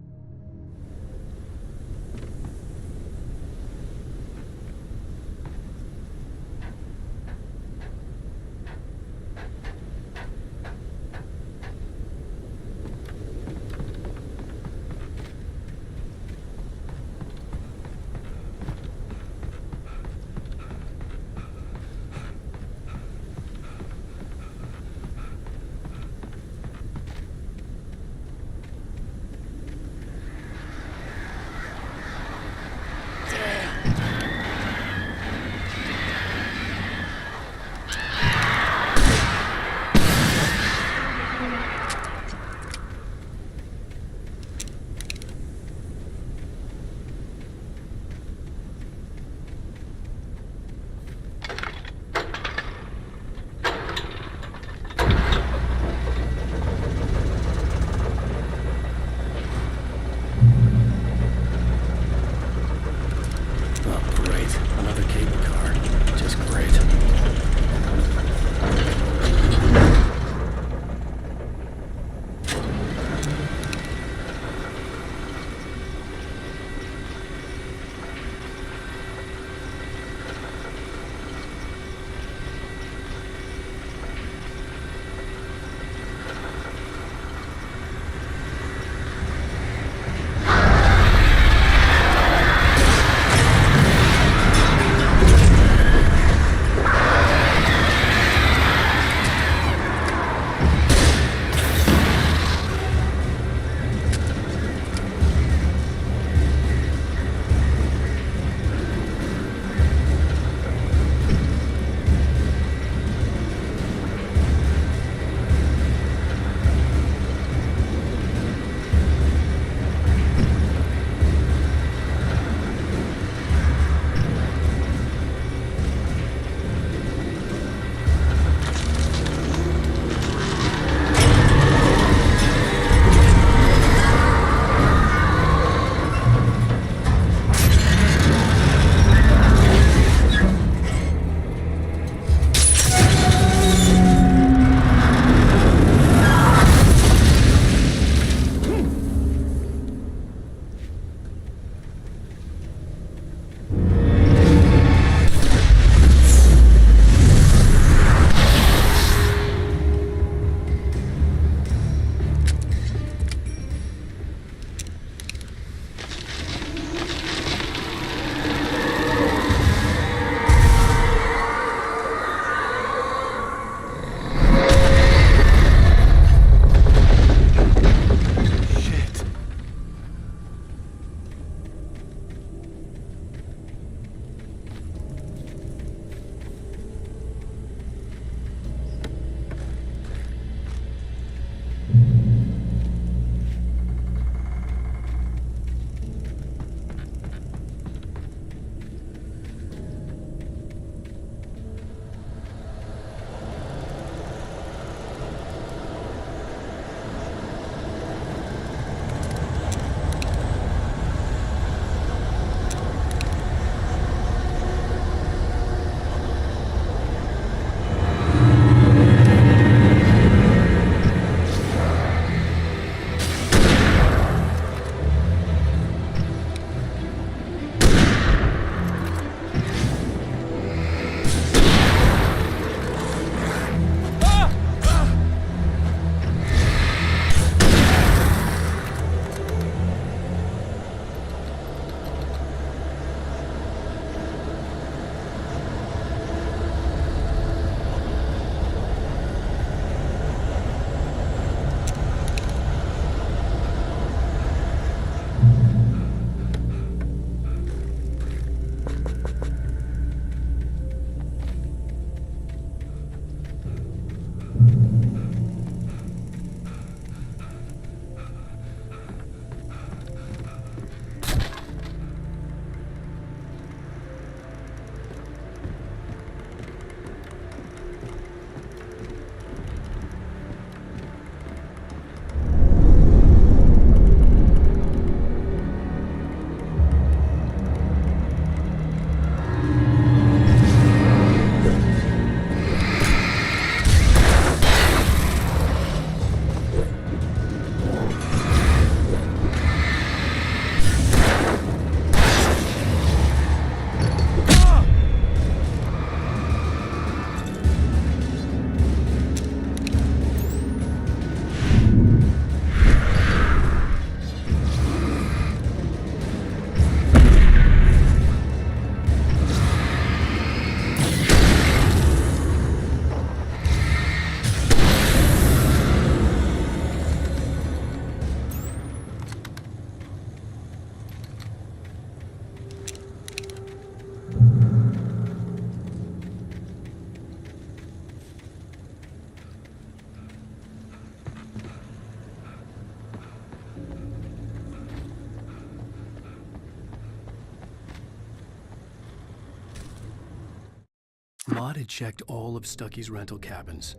Mott had checked all of Stucky's rental cabins.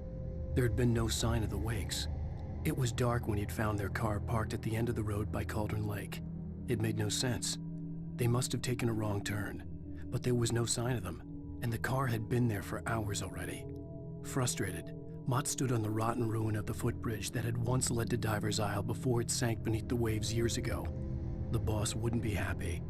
There had been no sign of the Wakes. It was dark when he'd found their car parked at the end of the road by Cauldron Lake. It made no sense. They must have taken a wrong turn, but there was no sign of them, and the car had been there for hours already. Frustrated, Mott stood on the rotten ruin of the footbridge that had once led to Diver's Isle before it sank beneath the waves years ago. The boss wouldn't be happy.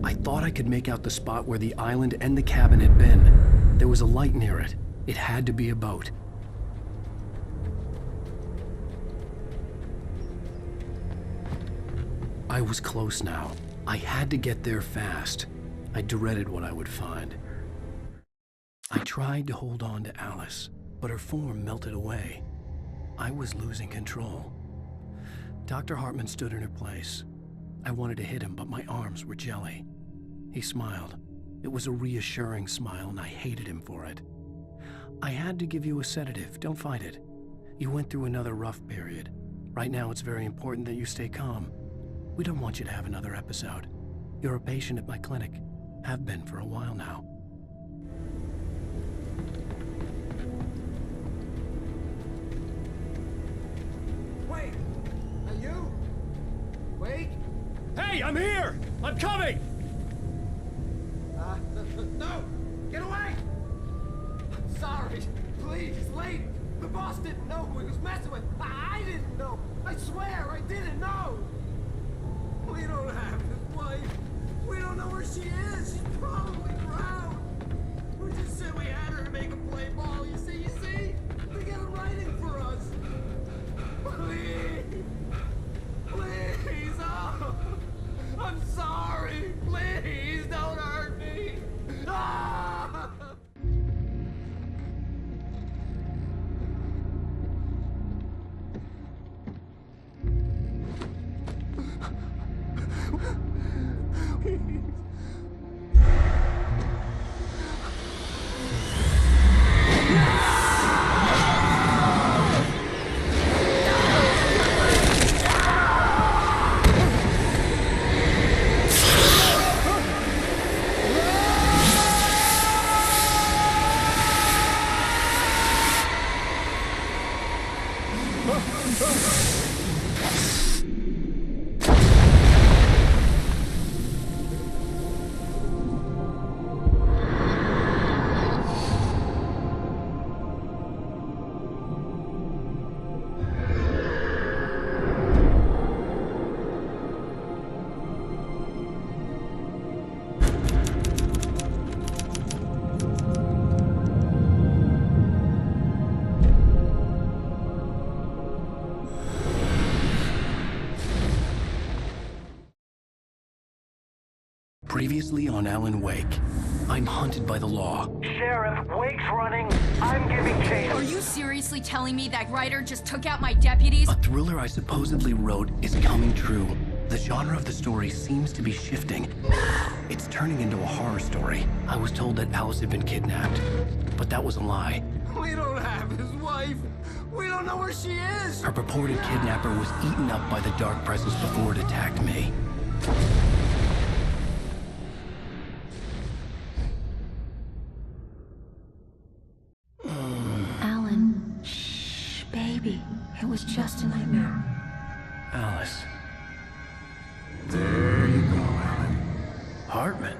I thought I could make out the spot where the island and the cabin had been. There was a light near it. It had to be a boat. I was close now. I had to get there fast. I dreaded what I would find. I tried to hold on to Alice, but her form melted away. I was losing control. Dr. Hartman stood in her place. I wanted to hit him, but my arms were jelly. He smiled. It was a reassuring smile, and I hated him for it. I had to give you a sedative. Don't fight it. You went through another rough period. Right now, it's very important that you stay calm. We don't want you to have another episode. You're a patient at my clinic. Have been for a while now. Wait! Are you? Wait! Hey, I'm here! I'm coming! No! Get away! I'm sorry. Please, late. The boss didn't know who he was messing with. I didn't know. I swear I didn't know. We don't have his wife. We don't know where she is. She's probably drowned. We just said we had her to make a play ball. You see? They got it writing for us. Please. Please. Oh. I'm sorry. Please don't hurt me. Ah! Previously on Alan Wake, I'm hunted by the law. Sheriff, Wake's running. I'm giving chase. Are you seriously telling me that writer just took out my deputies? A thriller I supposedly wrote is coming true. The genre of the story seems to be shifting. It's turning into a horror story. I was told that Alice had been kidnapped, but that was a lie. We don't have his wife. We don't know where she is. Her purported kidnapper was eaten up by the dark presence before it attacked me. Alan, shh, baby. It was just a nightmare. Alice. There you go, Alan. Hartman,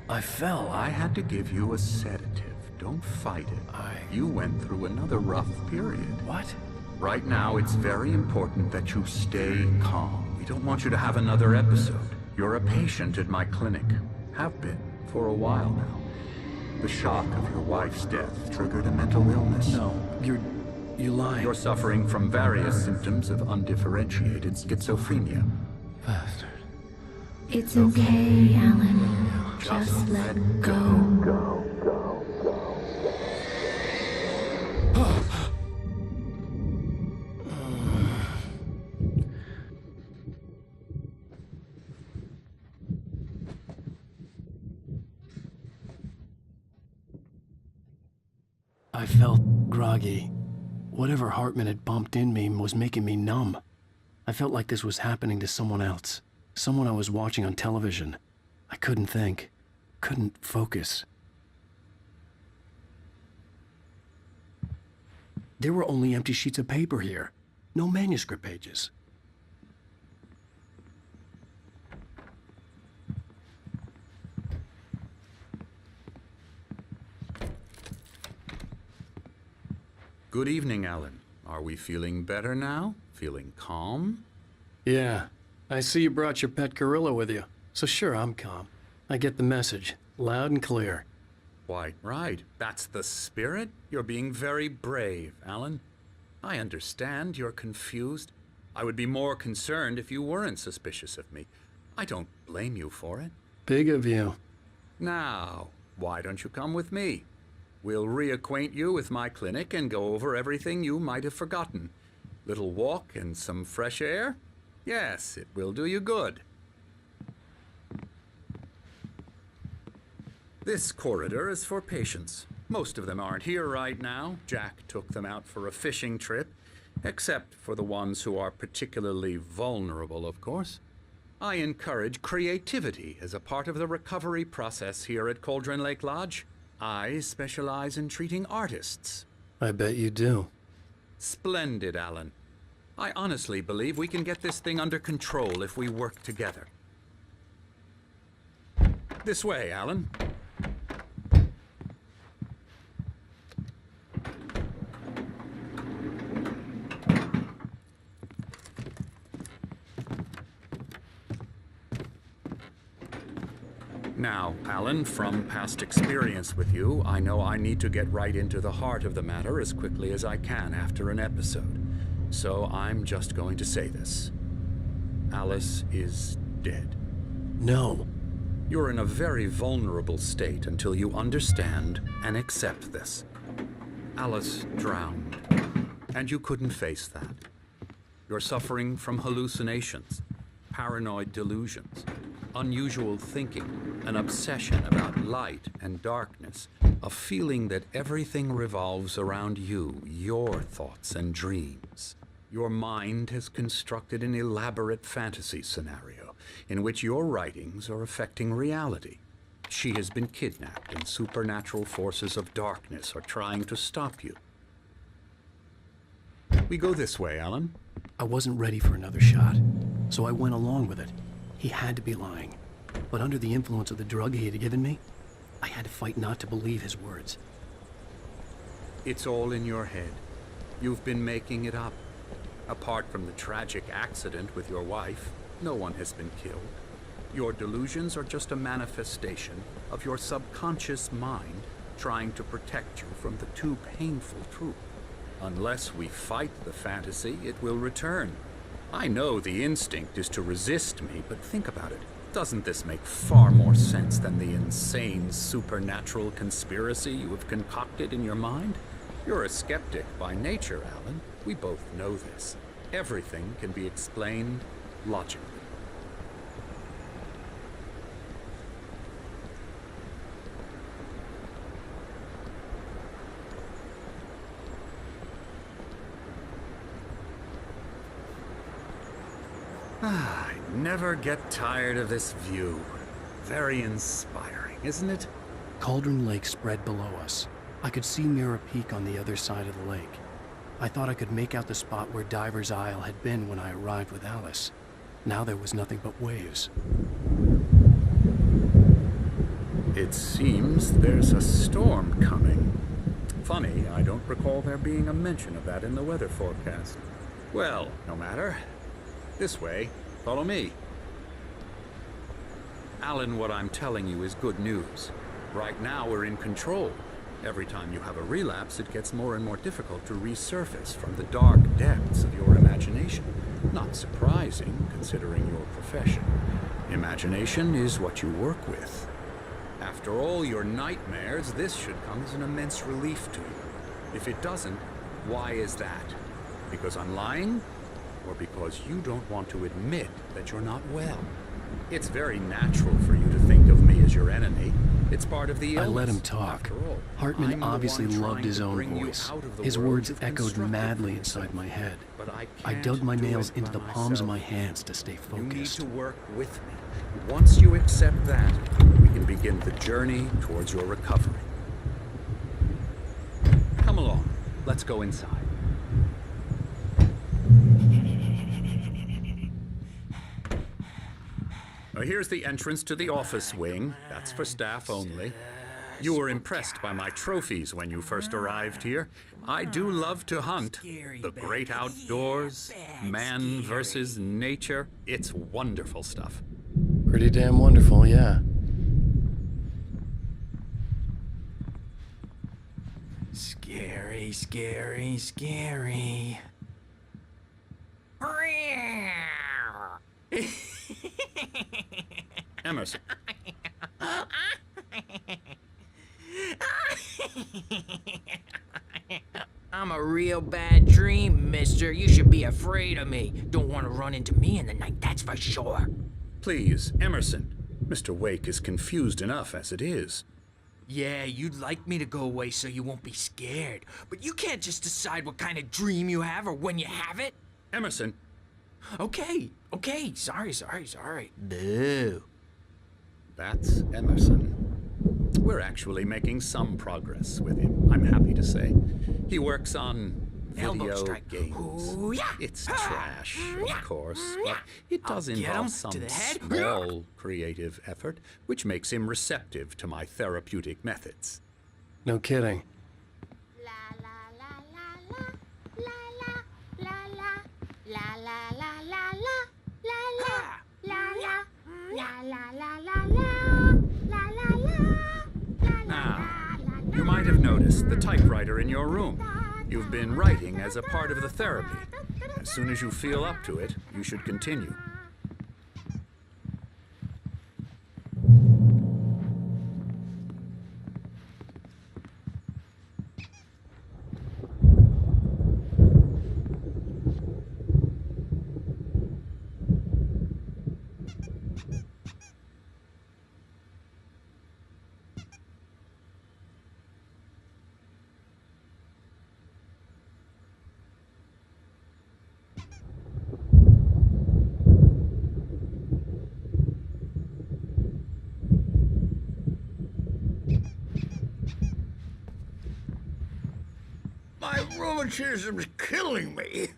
I fell. I had to give you a sedative. Don't fight it. You went through another rough period. What? Right now, it's very important that you stay calm. We don't want you to have another episode. You're a patient at my clinic. Have been for a while now. The shock of your wife's death triggered a mental illness. No, you're lying. You're suffering from various symptoms of undifferentiated schizophrenia. Bastard. It's okay, Alan. Just let go. I felt groggy. Whatever Hartman had bumped in me was making me numb. I felt like this was happening to someone else. Someone I was watching on television. I couldn't think. Couldn't focus. There were only empty sheets of paper here. No manuscript pages. Good evening, Alan. Are we feeling better now? Feeling calm? Yeah. I see you brought your pet gorilla with you. So sure, I'm calm. I get the message. Loud and clear. Why, right. That's the spirit. You're being very brave, Alan. I understand you're confused. I would be more concerned if you weren't suspicious of me. I don't blame you for it. Big of you. Now, why don't you come with me? We'll reacquaint you with my clinic and go over everything you might have forgotten. Little walk and some fresh air? Yes, it will do you good. This corridor is for patients. Most of them aren't here right now. Jack took them out for a fishing trip, except for the ones who are particularly vulnerable, of course. I encourage creativity as a part of the recovery process here at Cauldron Lake Lodge. I specialize in treating artists. I bet you do. Splendid, Alan. I honestly believe we can get this thing under control if we work together. This way, Alan. Now, Alan, from past experience with you, I know I need to get right into the heart of the matter as quickly as I can after an episode. So I'm just going to say this. Alice is dead. No. You're in a very vulnerable state until you understand and accept this. Alice drowned, and you couldn't face that. You're suffering from hallucinations, paranoid delusions, unusual thinking, an obsession about light and darkness, a feeling that everything revolves around you, your thoughts and dreams. Your mind has constructed an elaborate fantasy scenario in which your writings are affecting reality. She has been kidnapped and supernatural forces of darkness are trying to stop you. We go this way, Alan. I wasn't ready for another shot, so I went along with it. He had to be lying. But under the influence of the drug he had given me, I had to fight not to believe his words. It's all in your head. You've been making it up. Apart from the tragic accident with your wife, no one has been killed. Your delusions are just a manifestation of your subconscious mind trying to protect you from the too painful truth. Unless we fight the fantasy, it will return. I know the instinct is to resist me, but think about it. Doesn't this make far more sense than the insane supernatural conspiracy you have concocted in your mind? You're a skeptic by nature, Alan. We both know this. Everything can be explained logically. I never get tired of this view. Very inspiring, isn't it? Cauldron Lake spread below us. I could see Mirror Peak on the other side of the lake. I thought I could make out the spot where Diver's Isle had been when I arrived with Alice. Now there was nothing but waves. It seems there's a storm coming. Funny, I don't recall there being a mention of that in the weather forecast. Well, no matter. This way. Follow me. Alan, what I'm telling you is good news. Right now we're in control. Every time you have a relapse, it gets more and more difficult to resurface from the dark depths of your imagination. Not surprising, considering your profession. Imagination is what you work with. After all your nightmares, this should come as an immense relief to you. If it doesn't, why is that? Because I'm lying? Or because you don't want to admit that you're not well? It's very natural for you to think of me as your enemy. It's part of the illness. I let him talk. Hartman obviously loved his own voice. His words echoed madly inside my head. I dug my nails into the palms of my hands to stay focused. You need to work with me. Once you accept that, we can begin the journey towards your recovery. Come along. Let's go inside. Here's the entrance to the office wing. That's for staff only. You were impressed by my trophies when you first arrived here. I do love to hunt. The great outdoors, man versus nature. It's wonderful stuff. Pretty damn wonderful, yeah. Scary, scary, scary. Emerson. I'm a real bad dream, mister. You should be afraid of me. Don't want to run into me in the night, that's for sure. Please, Emerson. Mr. Wake is confused enough as it is. Yeah, you'd like me to go away so you won't be scared. But you can't just decide what kind of dream you have or when you have it. Emerson. Okay. Sorry. Boo. That's Emerson. We're actually making some progress with him, I'm happy to say. He works on video games. It's trash, of course, but it does involve some small creative effort, which makes him receptive to my therapeutic methods. No kidding. Now, you might have noticed the typewriter in your room. You've been writing as a part of the therapy. As soon as you feel up to it, you should continue. My rheumatism's killing me.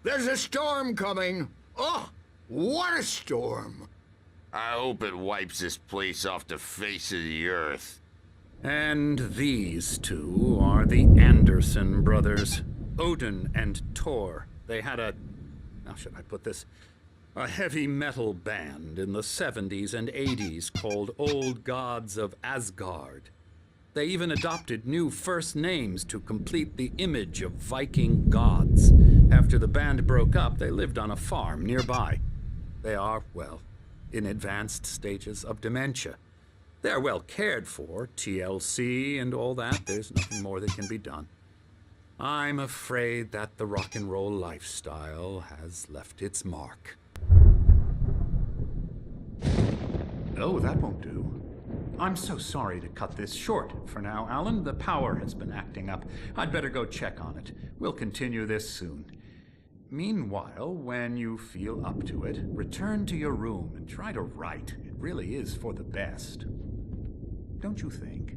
There's a storm coming. Oh, what a storm. I hope it wipes this place off the face of the earth. And these two are the Anderson brothers, Odin and Thor. They had how should I put this? A heavy metal band in the 70s and 80s called Old Gods of Asgard. They even adopted new first names to complete the image of Viking gods. After the band broke up, they lived on a farm nearby. They are, well, in advanced stages of dementia. They're well cared for, TLC and all that. There's nothing more that can be done. I'm afraid that the rock and roll lifestyle has left its mark. Oh, that won't do. I'm so sorry to cut this short for now, Alan. The power has been acting up. I'd better go check on it. We'll continue this soon. Meanwhile, when you feel up to it, return to your room and try to write. It really is for the best. Don't you think?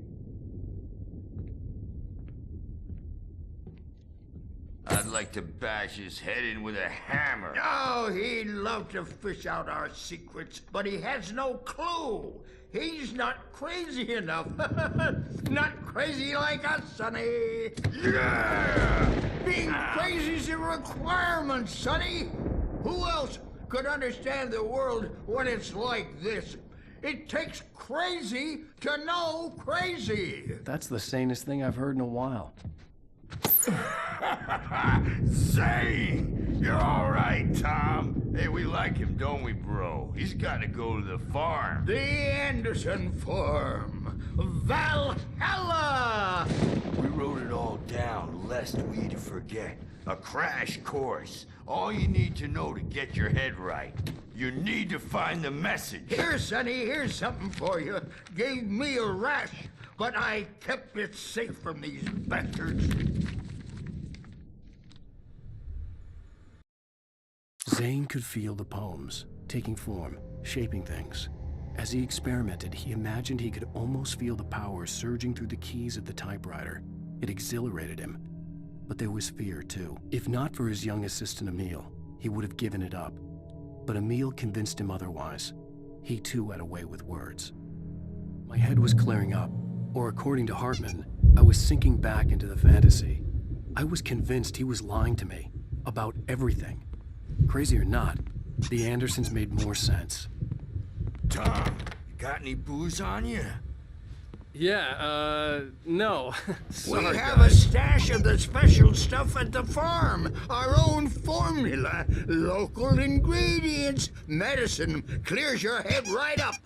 I'd like to bash his head in with a hammer. Oh, he'd love to fish out our secrets, but he has no clue. He's not crazy enough. Not crazy like us, Sonny. Yeah! Being crazy's a requirement, Sonny. Who else could understand the world when it's like this? It takes crazy to know crazy. That's the sanest thing I've heard in a while. Zane! You're all right, Tom. Hey, we like him, don't we, bro? He's got to go to the farm. The Anderson farm. Valhalla! We wrote it all down, lest we forget. A crash course. All you need to know to get your head right. You need to find the message. Here, Sonny, here's something for you. Gave me a rash, but I kept it safe from these bastards. Zane could feel the poems, taking form, shaping things. As he experimented, he imagined he could almost feel the power surging through the keys of the typewriter. It exhilarated him. But there was fear, too. If not for his young assistant Emil, he would have given it up. But Emil convinced him otherwise. He, too, had a way with words. My head was clearing up, or according to Hartman, I was sinking back into the fantasy. I was convinced he was lying to me about everything. Crazy or not, the Andersons made more sense. Tom, you got any booze on you? Yeah, no. We have a stash of the special stuff at the farm. Our own formula. Local ingredients. Medicine clears your head right up.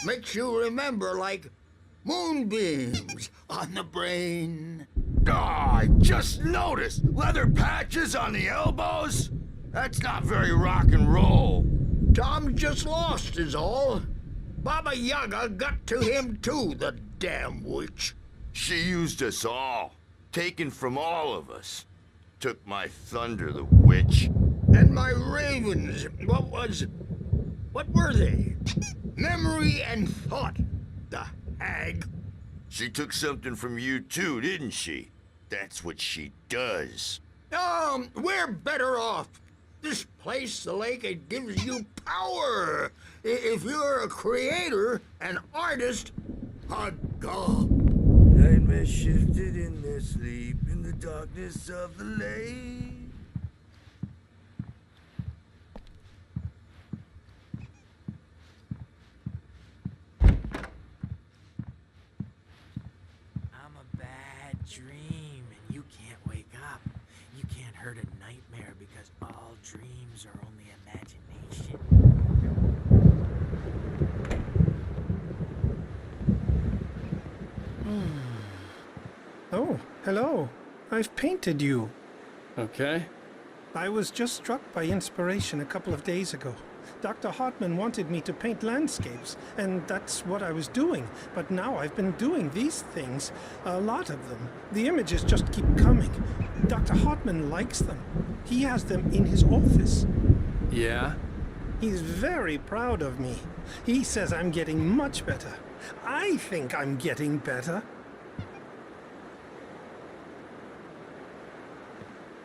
Makes you remember like moonbeams on the brain. Oh, I just noticed. Leather patches on the elbows? That's not very rock and roll. Tom just lost is all. Baba Yaga got to him too, the damn witch. She used us all. Taken from all of us. Took my thunder, the witch. And my ravens. What were they? Memory and thought, the hag. She took something from you too, didn't she? That's what she does. We're better off. This place, the lake, it gives you power. If you're a creator, an artist, a god. Nightmare shifted in their sleep in the darkness of the lake. I'm a bad dream, and you can't wake up. You can't hurt a nightmare because all dreams are only imagination. Oh, hello. I've painted you. Okay. I was just struck by inspiration a couple of days ago. Dr. Hartman wanted me to paint landscapes, and that's what I was doing. But now I've been doing these things, a lot of them. The images just keep coming. Dr. Hartman likes them. He has them in his office. Yeah? He's very proud of me. He says I'm getting much better. I think I'm getting better.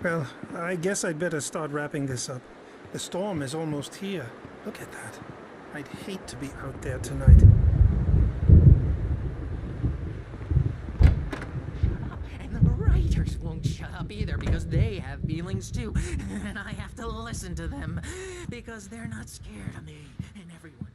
Well, I guess I'd better start wrapping this up. The storm is almost here. Look at that. I'd hate to be out there tonight. And the writers won't shut up either because they have feelings too. And I have to listen to them because they're not scared of me. And everyone.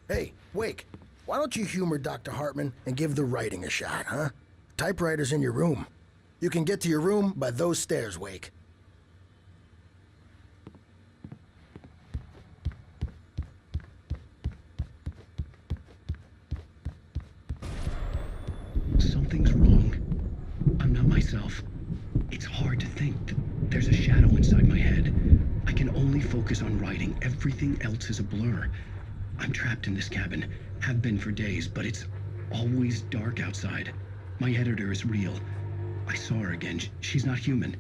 Hey, Wake, why don't you humor Dr. Hartman and give the writing a shot, huh? Typewriter's in your room. You can get to your room by those stairs, Wake. Something's wrong. I'm not myself. It's hard to think. There's a shadow inside my head. I can only focus on writing. Everything else is a blur. I'm trapped in this cabin. Have been for days, but it's always dark outside. My editor is real. I saw her again. She's not human.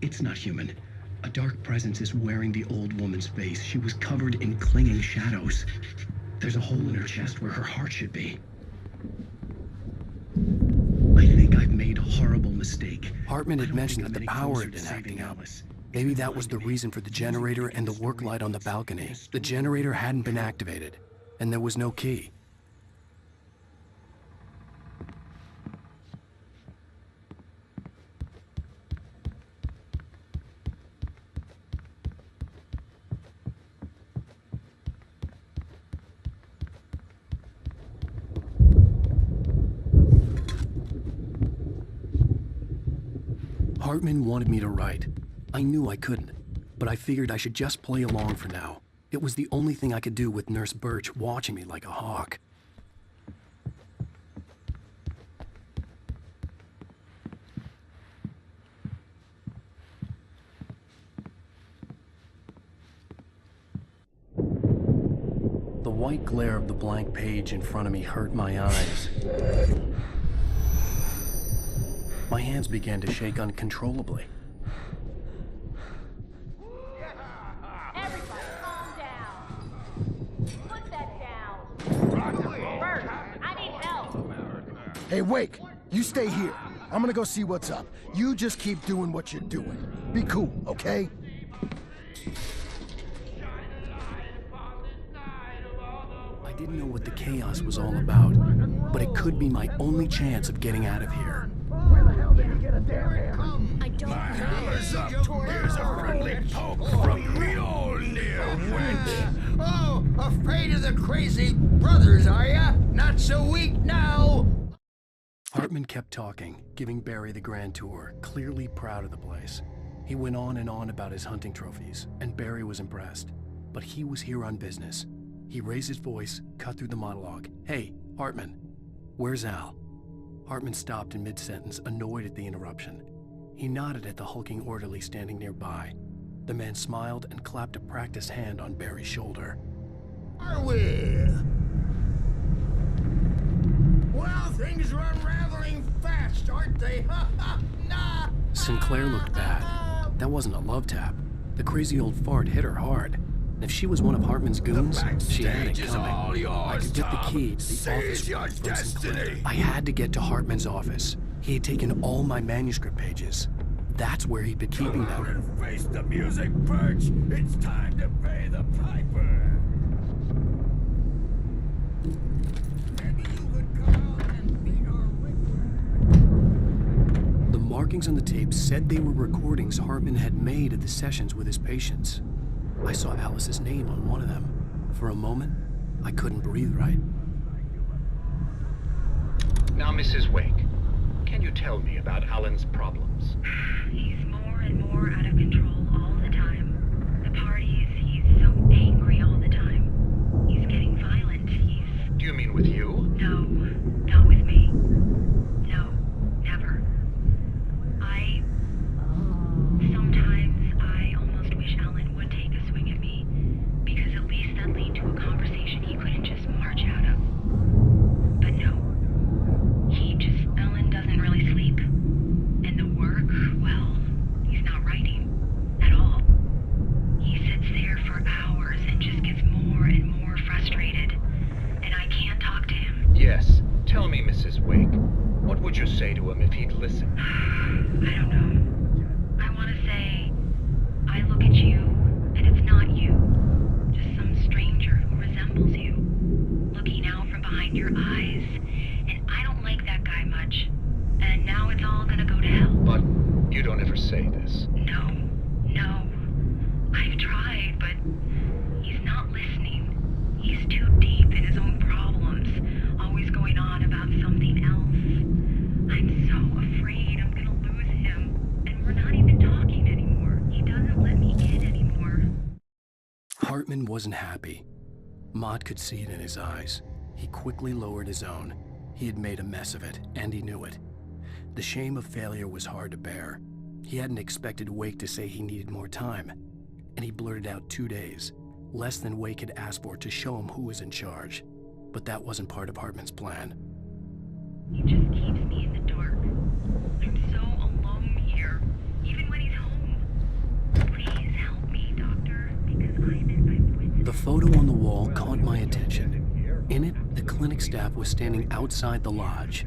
It's not human. A dark presence is wearing the old woman's face. She was covered in clinging shadows. There's a hole in her chest where her heart should be. I think I've made a horrible mistake. Hartman had mentioned that the power had been acting up. Maybe that was the reason for the generator and the work light on the balcony. The generator hadn't been activated, and there was no key. Hartman wanted me to write. I knew I couldn't, but I figured I should just play along for now. It was the only thing I could do with Nurse Birch watching me like a hawk. The white glare of the blank page in front of me hurt my eyes. My hands began to shake uncontrollably. Everybody, calm down. Put that down. Bert, I need help. Hey, Wake, you stay here. I'm gonna go see what's up. You just keep doing what you're doing. Be cool, okay? I didn't know what the chaos was all about, but it could be my only chance of getting out of here. Where the hell did he get a damn hand? I don't Hammer's up. Here's a friendly poke from Mjolnir, wench. Oh, afraid of the crazy brothers, are ya? Not so weak now. Hartman kept talking, giving Barry the grand tour, clearly proud of the place. He went on and on about his hunting trophies, and Barry was impressed. But he was here on business. He raised his voice, cut through the monologue. Hey, Hartman, where's Al? Hartman stopped in mid-sentence, annoyed at the interruption. He nodded at the hulking orderly standing nearby. The man smiled and clapped a practiced hand on Barry's shoulder. Are we? Well, Things are unraveling fast, aren't they? Ha ha! Nah! Sinclair looked bad. That wasn't a love tap. The crazy old fart hit her hard. And if she was one of Hartman's goons, she had it coming. I could get the key to the office room from Sinclair. I had to get to Hartman's office. He had taken all my manuscript pages. That's where he'd been keeping them. Face the music, Perch! It's time to pay the piper! Maybe you could come out and beat our Rickler. The markings on the tape said they were recordings Hartman had made at the sessions with his patients. I saw Alice's name on one of them. For a moment, I couldn't breathe right. Now, Mrs. Wake, can you tell me about Alan's problems? He's more and more out of control all the time. The parties, he's so angry all the time. He's getting violent. Do you mean with you? No, not with me. No, never. Sometimes I almost wish Alan would take a swing at me, because at least that'd lead to a conversation he couldn't just march out of. But no. Alan doesn't really sleep. And the work, well, he's not writing at all. He sits there for hours and just gets more and more frustrated. And I can't talk to him. Yes. Tell me, Mrs. Wake, what would you say to him if he'd listen? I don't know. I want to say, I look at you, and it's not you. Just some stranger who resembles you. Looking out from behind your eyes. And I don't like that guy much. And now it's all gonna go to hell. But you don't ever say this. No. I've tried, but he's not listening. He's too deep in his own problems, always going on about something else. I'm so afraid I'm gonna lose him. And we're not even talking anymore. He doesn't let me in anymore. Hartman wasn't happy. Maud could see it in his eyes. He quickly lowered his own. He had made a mess of it, and he knew it. The shame of failure was hard to bear. He hadn't expected Wake to say he needed more time, and he blurted out 2 days, less than Wake had asked for to show him who was in charge. But that wasn't part of Hartman's plan. He just keeps me in the dark. I'm so alone here, even when he's home. Please help me, Doctor, because I'm at my wit's end. The photo on the wall caught my attention. In it, the clinic staff was standing outside the lodge.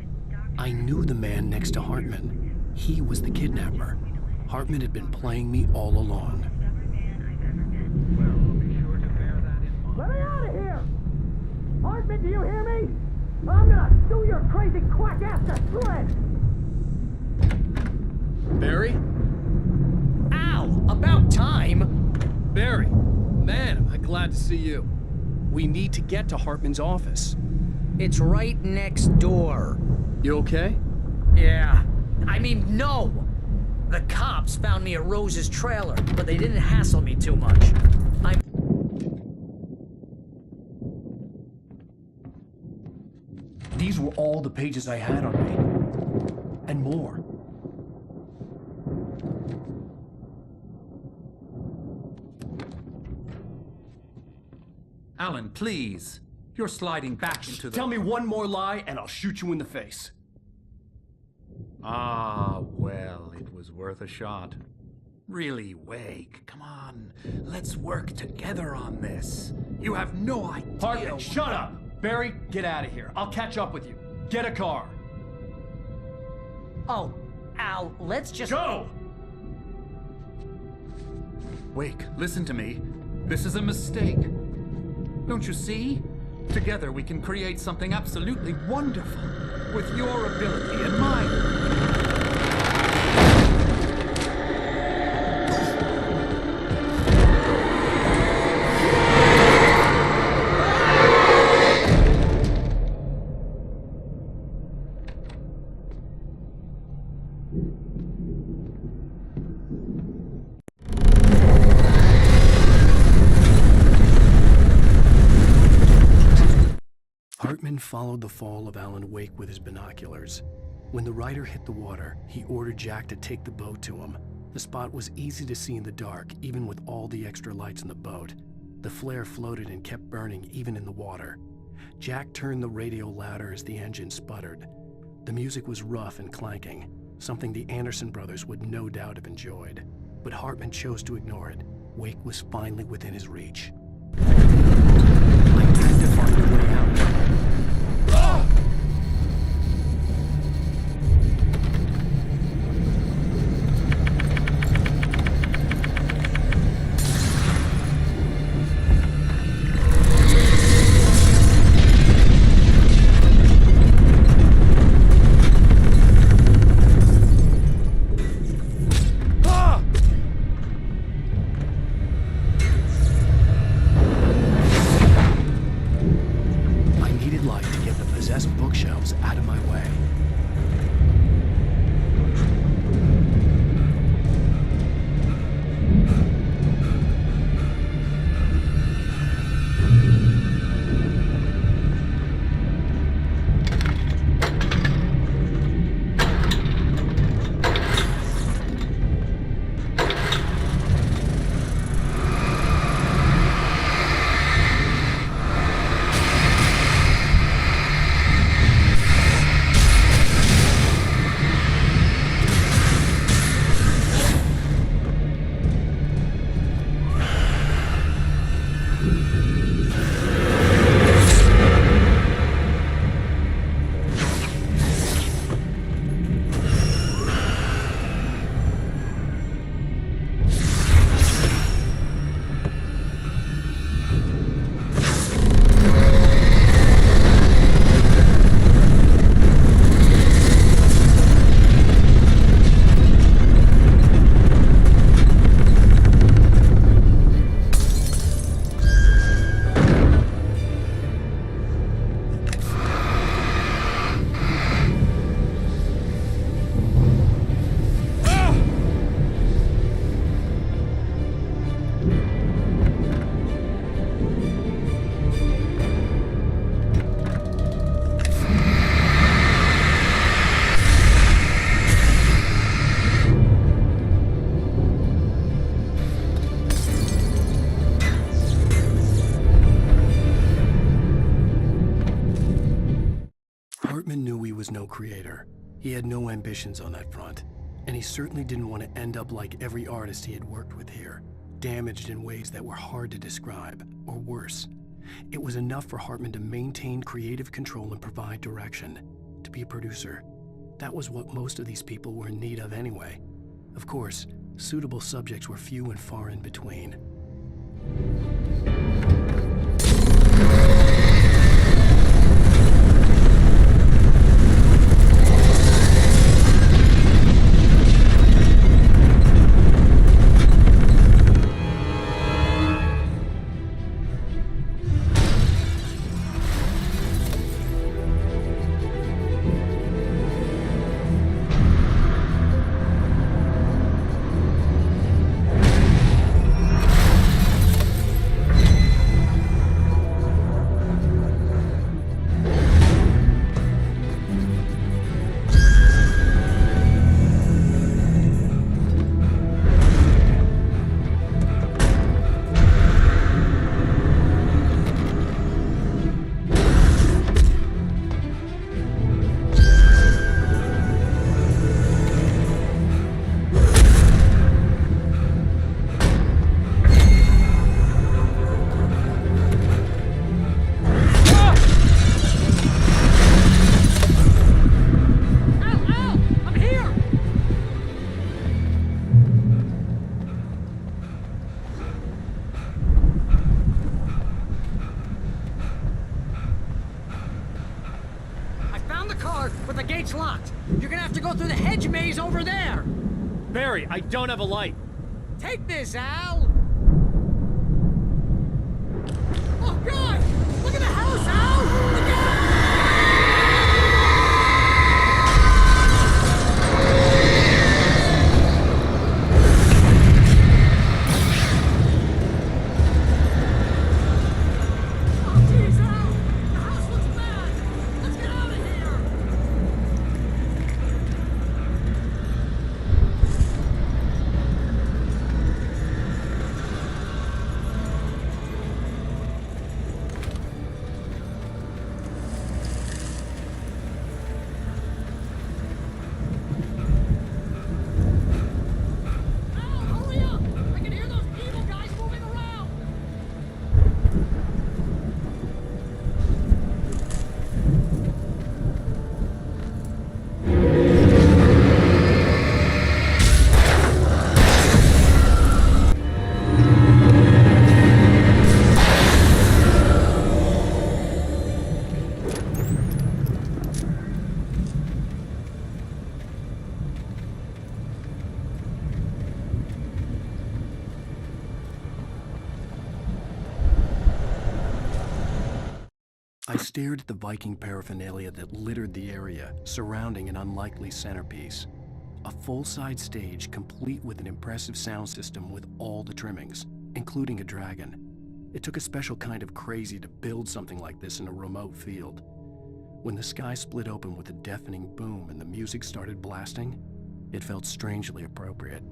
I knew the man next to Hartman. He was the kidnapper. Hartman had been playing me all along. Let me out of here! Hartman, do you hear me? I'm gonna sue your crazy quack ass to shreds! Barry? Ow! About time! Barry! Man, am I glad to see you. We need to get to Hartman's office. It's right next door. You okay? Yeah. I mean, no! The cops found me at Rose's trailer, but they didn't hassle me too much. These were all the pages I had on me. And more. Alan, please. You're sliding back into the... Tell me one more lie and I'll shoot you in the face. Ah, well, it was worth a shot. Really, Wake, come on. Let's work together on this. You have no idea... Hartman, shut up! Barry, get out of here. I'll catch up with you. Get a car. Oh, Al, let's just... Go! Wake, listen to me. This is a mistake. Don't you see? Together we can create something absolutely wonderful. With your ability and mine. Hartman followed the fall of Alan Wake with his binoculars. When the rider hit the water, he ordered Jack to take the boat to him. The spot was easy to see in the dark, even with all the extra lights in the boat. The flare floated and kept burning even in the water. Jack turned the radio louder as the engine sputtered. The music was rough and clanking, something the Anderson brothers would no doubt have enjoyed. But Hartman chose to ignore it. Wake was finally within his reach. I had to find a way out. Ah! Bookshelves out of my way. Hartman knew he was no creator. He had no ambitions on that front, and he certainly didn't want to end up like every artist he had worked with here, damaged in ways that were hard to describe, or worse. It was enough for Hartman to maintain creative control and provide direction, to be a producer. That was what most of these people were in need of anyway. Of course, suitable subjects were few and far in between. Barry, I don't have a light. Take this, Al! Oh, God! Look at the house, Al! Look out! stared at the Viking paraphernalia that littered the area surrounding an unlikely centerpiece. A full-size stage complete with an impressive sound system with all the trimmings, including a dragon. It took a special kind of crazy to build something like this in a remote field. When the sky split open with a deafening boom and the music started blasting, it felt strangely appropriate.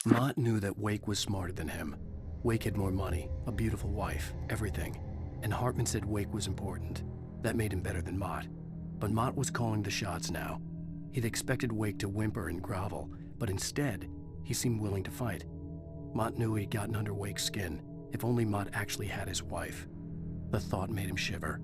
Mott knew that Wake was smarter than him. Wake had more money, a beautiful wife, everything. And Hartman said Wake was important. That made him better than Mott. But Mott was calling the shots now. He'd expected Wake to whimper and grovel, but instead, he seemed willing to fight. Mott knew he'd gotten under Wake's skin, if only Mott actually had his wife. The thought made him shiver.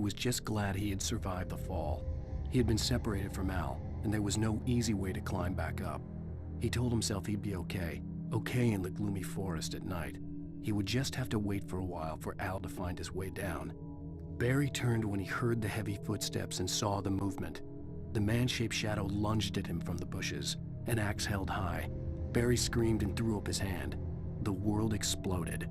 was just glad he had survived the fall. He had been separated from Al, and there was no easy way to climb back up. He told himself he'd be okay in the gloomy forest at night. He would just have to wait for a while for Al to find his way down. Barry turned when he heard the heavy footsteps and saw the movement. The man-shaped shadow lunged at him from the bushes, an axe held high. Barry screamed and threw up his hand. The world exploded.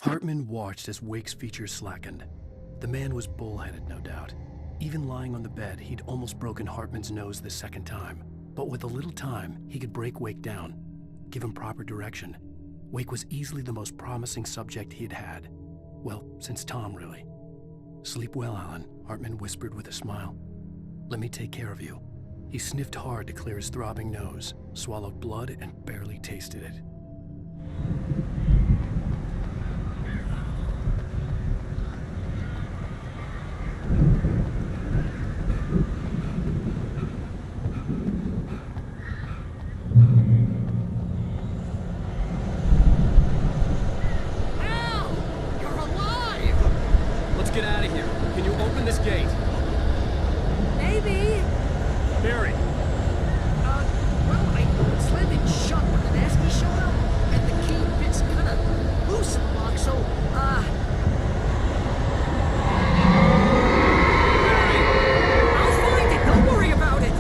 Hartman watched as Wake's features slackened. The man was bullheaded, no doubt. Even lying on the bed, he'd almost broken Hartman's nose the second time. But with a little time, he could break Wake down, give him proper direction. Wake was easily the most promising subject he'd had. Well, since Tom, really. "Sleep well, Alan," Hartman whispered with a smile. "Let me take care of you." He sniffed hard to clear his throbbing nose, swallowed blood, and barely tasted it. Get out of here. Can you open this gate? Maybe. Barry. Well, I slammed it shut when the nasty showed up, and the key fits kind of loose in the lock, so, I'll find it. Don't worry about it.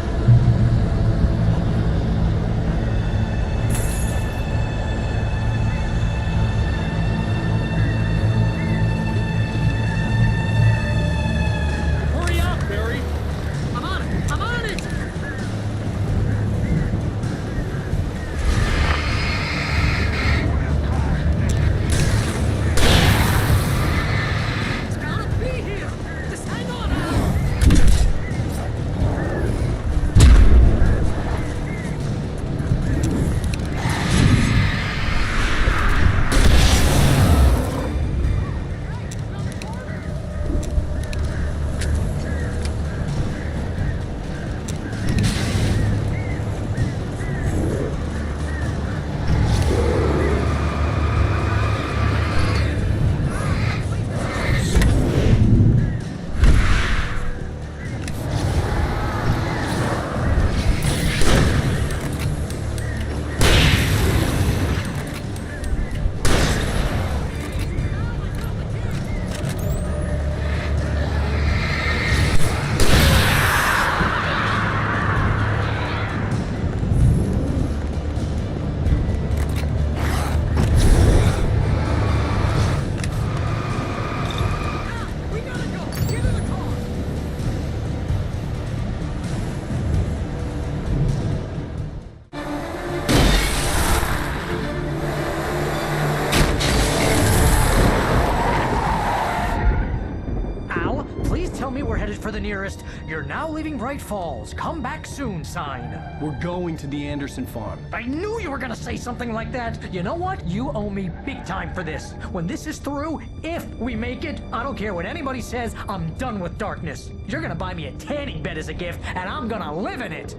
we're headed for the nearest "You're now leaving Bright Falls. Come back soon" sign. We're going to the Anderson farm. I knew you were gonna say something like that. You know what? You owe me big time for this. When this is through, if we make it, I don't care what anybody says, I'm done with darkness. You're gonna buy me a tanning bed as a gift, and I'm gonna live in it.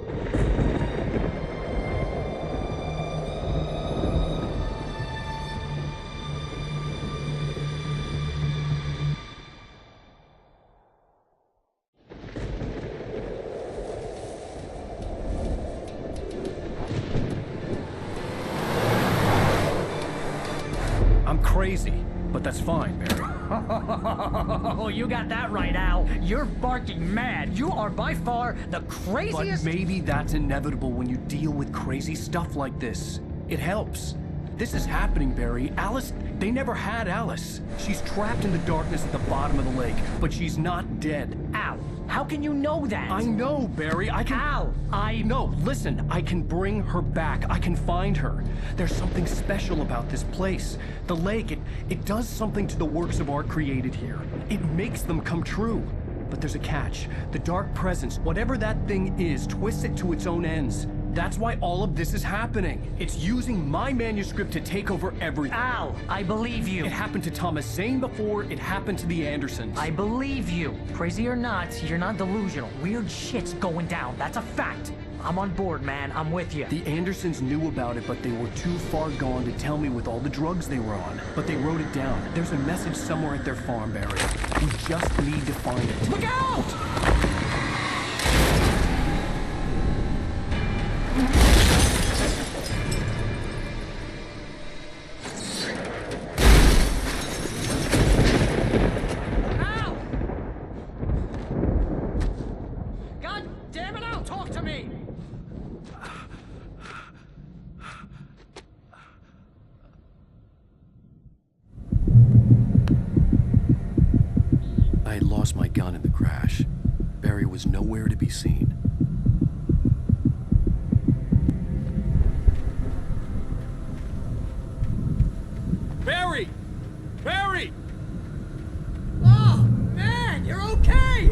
I'm crazy, but that's fine, Barry. Oh, you got that right, Al. You're barking mad. You are by far the craziest... But maybe that's inevitable when you deal with crazy stuff like this. It helps. This is happening, Barry. Alice, they never had Alice. She's trapped in the darkness at the bottom of the lake, but she's not dead. Al, how can you know that? I know, Barry. I can... Al, No, listen. I can bring her back. I can find her. There's something special about this place. The lake, it does something to the works of art created here. It makes them come true. But there's a catch. The dark presence, whatever that thing is, twists it to its own ends. That's why all of this is happening. It's using my manuscript to take over everything. Al, I believe you. It happened to Thomas Zane before, it happened to the Andersons. I believe you. Crazy or not, you're not delusional. Weird shit's going down. That's a fact. I'm on board, man. I'm with you. The Andersons knew about it, but they were too far gone to tell me with all the drugs they were on. But they wrote it down. There's a message somewhere at their farm, Barry. We just need to find it. Look out! I had lost my gun in the crash. Barry was nowhere to be seen. Barry! Barry! Oh, man, you're okay!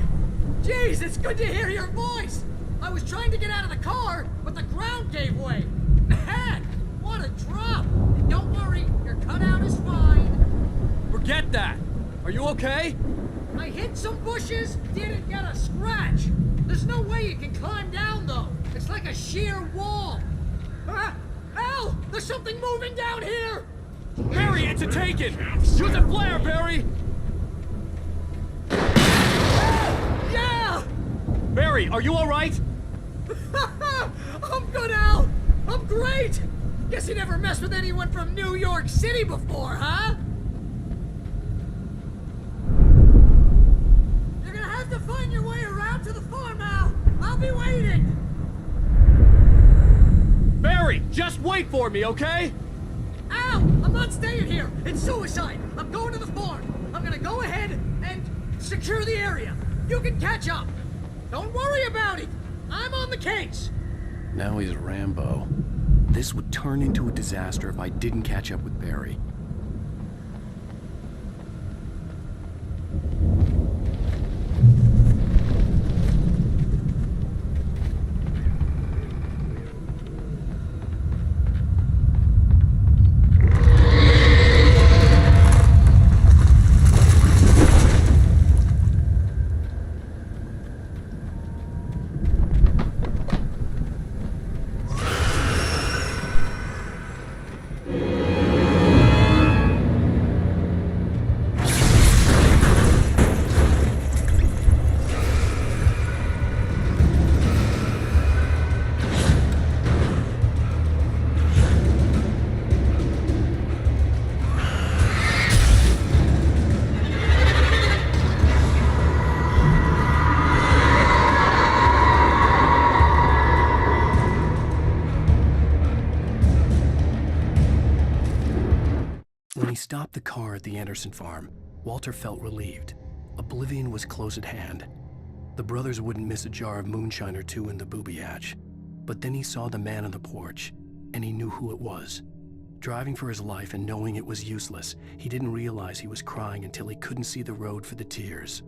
Jeez, it's good to hear your voice! I was trying to get out of the car, but the ground gave way. Man, what a drop! And don't worry, your cutout is fine. Forget that! Are you okay? I hit some bushes, didn't get a scratch. There's no way you can climb down, though. It's like a sheer wall. Al, there's something moving down here! Barry, it's a taken! Use a flare, Barry! Yeah! Barry, are you alright? I'm good, Al! I'm great! Guess you never messed with anyone from New York City before, huh? You're gonna have to find your way around to the farm, Al! I'll be waiting! Barry, just wait for me, okay? Al! I'm not staying here! It's suicide! I'm going to the farm! I'm gonna go ahead and secure the area! You can catch up! Don't worry about it! I'm on the case! Now he's Rambo. This would turn into a disaster if I didn't catch up with Barry. When he stopped the car at the Anderson farm, Walter felt relieved. Oblivion was close at hand. The brothers wouldn't miss a jar of moonshine or two in the booby hatch. But then he saw the man on the porch, and he knew who it was. Driving for his life and knowing it was useless, he didn't realize he was crying until he couldn't see the road for the tears.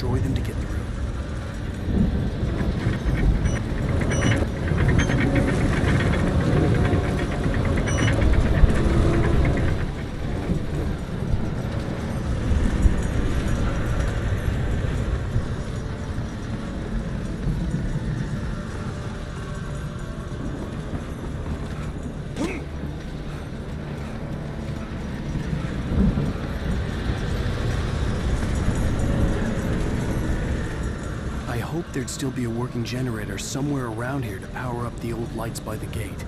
destroy them to get through. There'd still be a working generator somewhere around here to power up the old lights by the gate.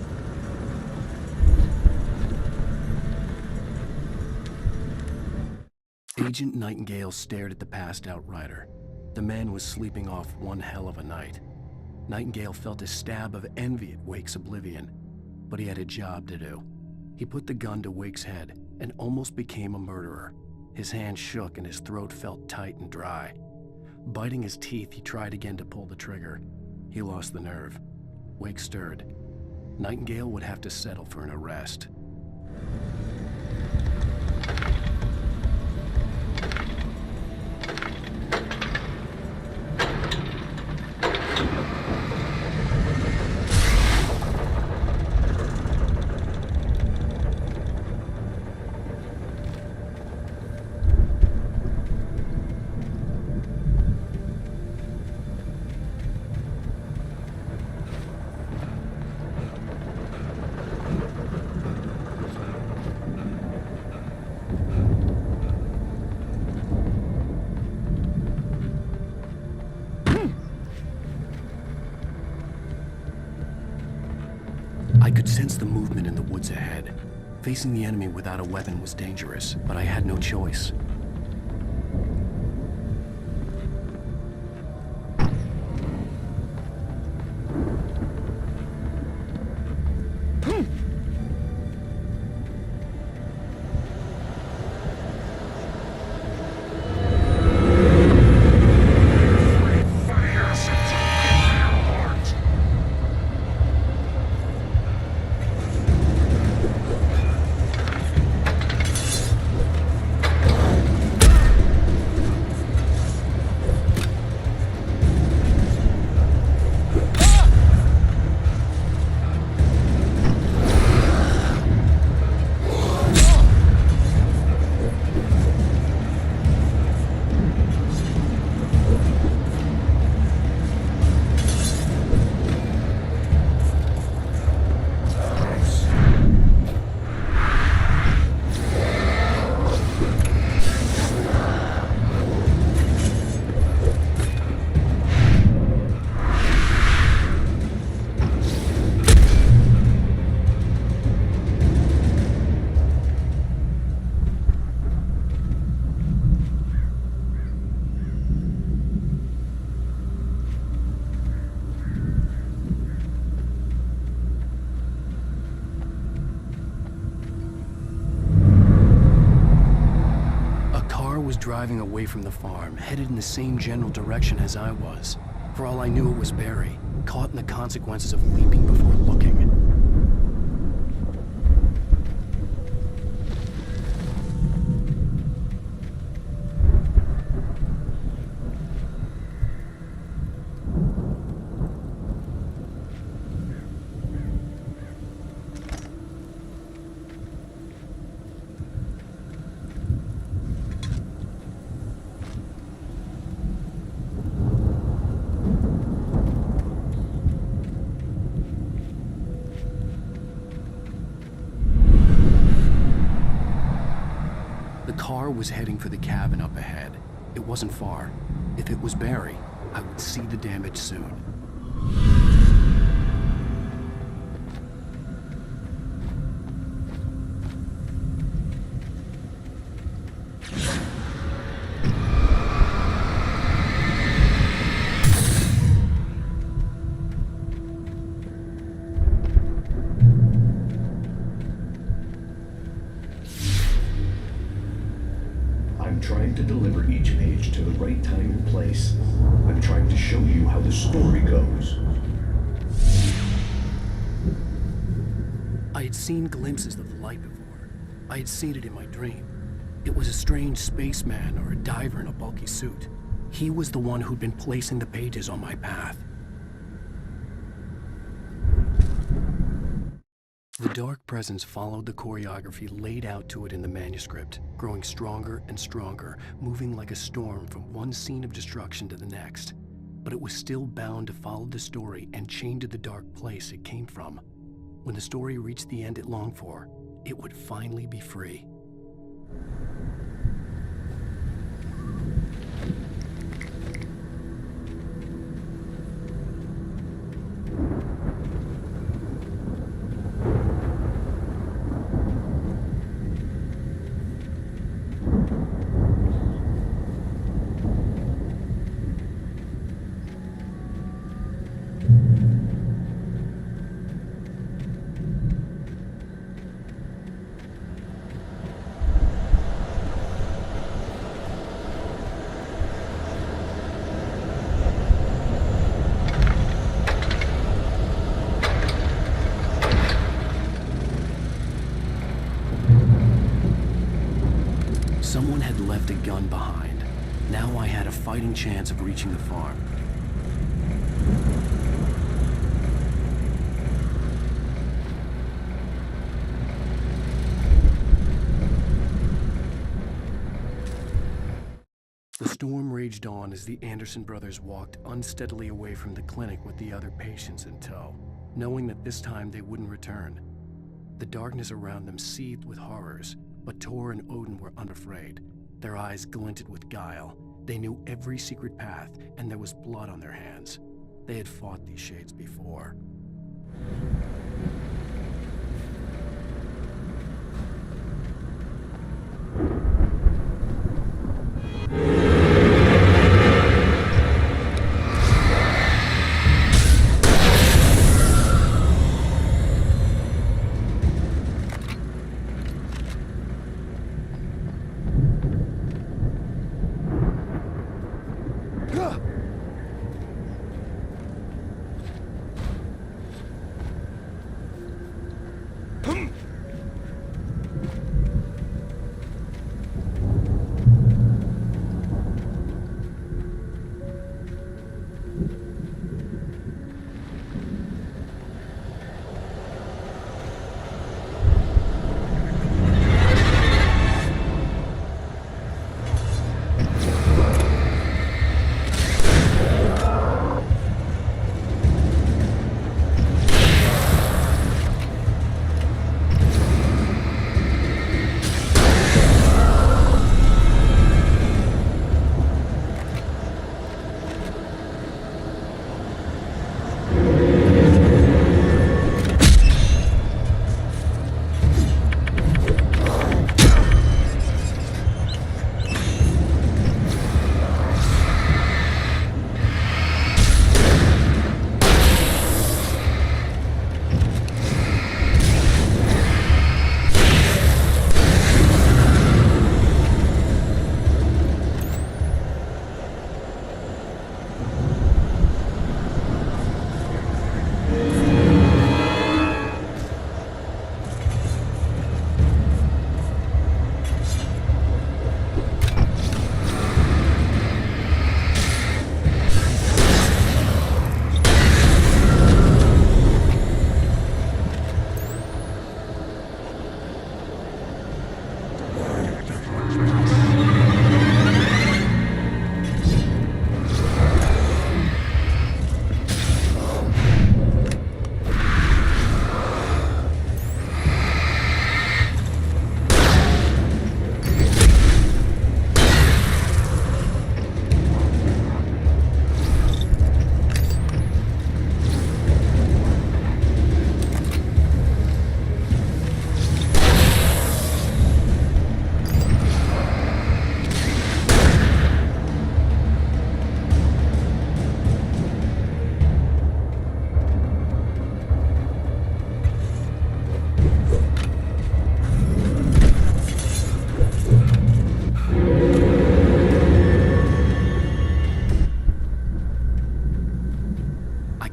Agent Nightingale stared at the passed-out rider. The man was sleeping off one hell of a night. Nightingale felt a stab of envy at Wake's oblivion, but he had a job to do. He put the gun to Wake's head and almost became a murderer. His hand shook and his throat felt tight and dry. Biting his teeth, he tried again to pull the trigger. He lost the nerve. Wake stirred. Nightingale would have to settle for an arrest. I could sense the movement in the woods ahead. Facing the enemy without a weapon was dangerous, but I had no choice. Driving away from the farm, headed in the same general direction as I was. For all I knew, it was Barry, caught in the consequences of leaping before looking. Was heading for the cabin up ahead. It wasn't far. If it was Barry, I would see the damage soon. Trying to deliver each page to the right time and place. I'm trying to show you how the story goes. I had seen glimpses of the light before. I had seen it in my dream. It was a strange spaceman or a diver in a bulky suit. He was the one who'd been placing the pages on my path. The dark presence followed the choreography laid out to it in the manuscript, growing stronger and stronger, moving like a storm from one scene of destruction to the next. But it was still bound to follow the story and chained to the dark place it came from. When the story reached the end it longed for, it would finally be free. Someone had left a gun behind. Now I had a fighting chance of reaching the farm. The storm raged on as the Anderson brothers walked unsteadily away from the clinic with the other patients in tow, knowing that this time they wouldn't return. The darkness around them seethed with horrors, but Tor and Odin were unafraid. Their eyes glinted with guile. They knew every secret path, and there was blood on their hands. They had fought these shades before.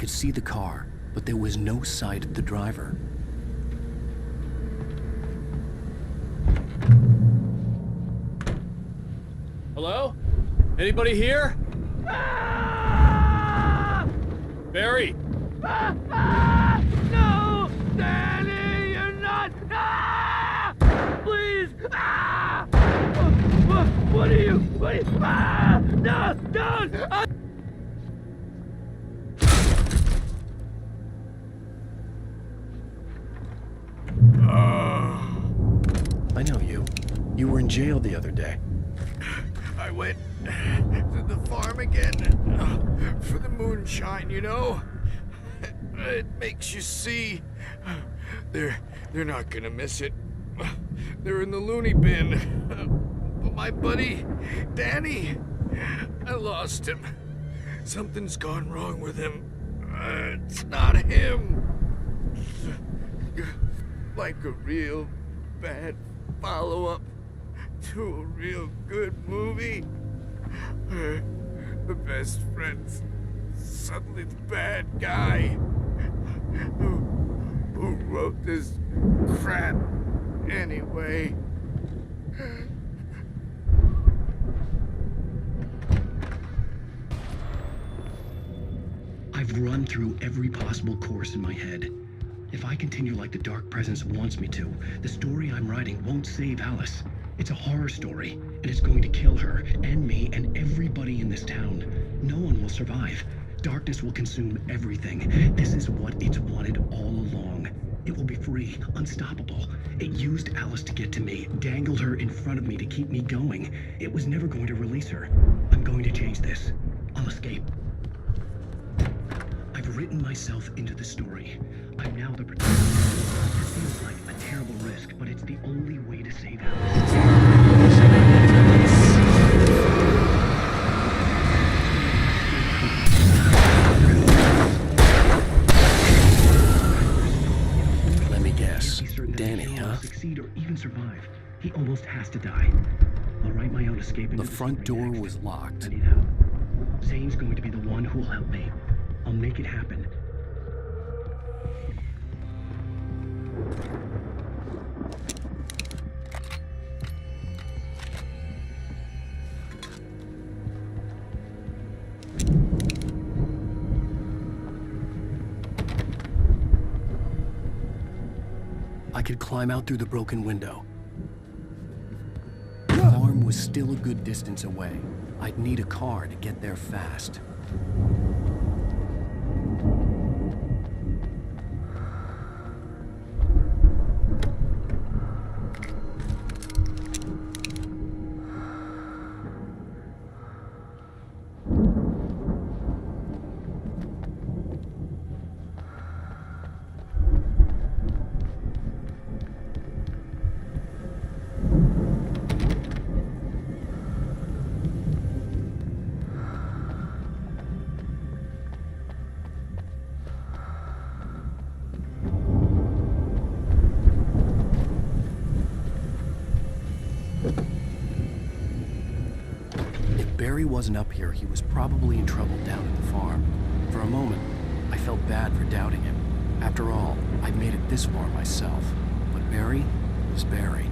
See the car, but there was no sight of the driver. Hello? Anybody here? Barry! No! Danny, you're not! Please! What are you? No! Don't! I know you. You were in jail the other day. I went to the farm again for the moonshine, you know? It makes you see. They're not gonna miss it. They're in the loony bin. But my buddy, Danny, I lost him. Something's gone wrong with him. It's not him. Like a real bad follow-up to a real good movie. The best friend's suddenly the bad guy. Who wrote this crap anyway? I've run through every possible course in my head. If I continue like the Dark Presence wants me to, the story I'm writing won't save Alice. It's a horror story, and it's going to kill her, and me, and everybody in this town. No one will survive. Darkness will consume everything. This is what it's wanted all along. It will be free, unstoppable. It used Alice to get to me, dangled her in front of me to keep me going. It was never going to release her. I'm going to change this. I'll escape. I've written myself into the story. I'm now the protector. It feels like a terrible risk, but it's the only way to save Alice. Let me guess. Danny, huh? Succeed or even survive. He almost has to die. I'll write my own escape into The front door was locked. I need help. Zane's going to be the one who will help me. I'll make it happen. I could climb out through the broken window. The farm was still a good distance away. I'd need a car to get there fast. Barry wasn't up here, he was probably in trouble down at the farm. For a moment, I felt bad for doubting him. After all, I'd made it this far myself. But Barry was Barry.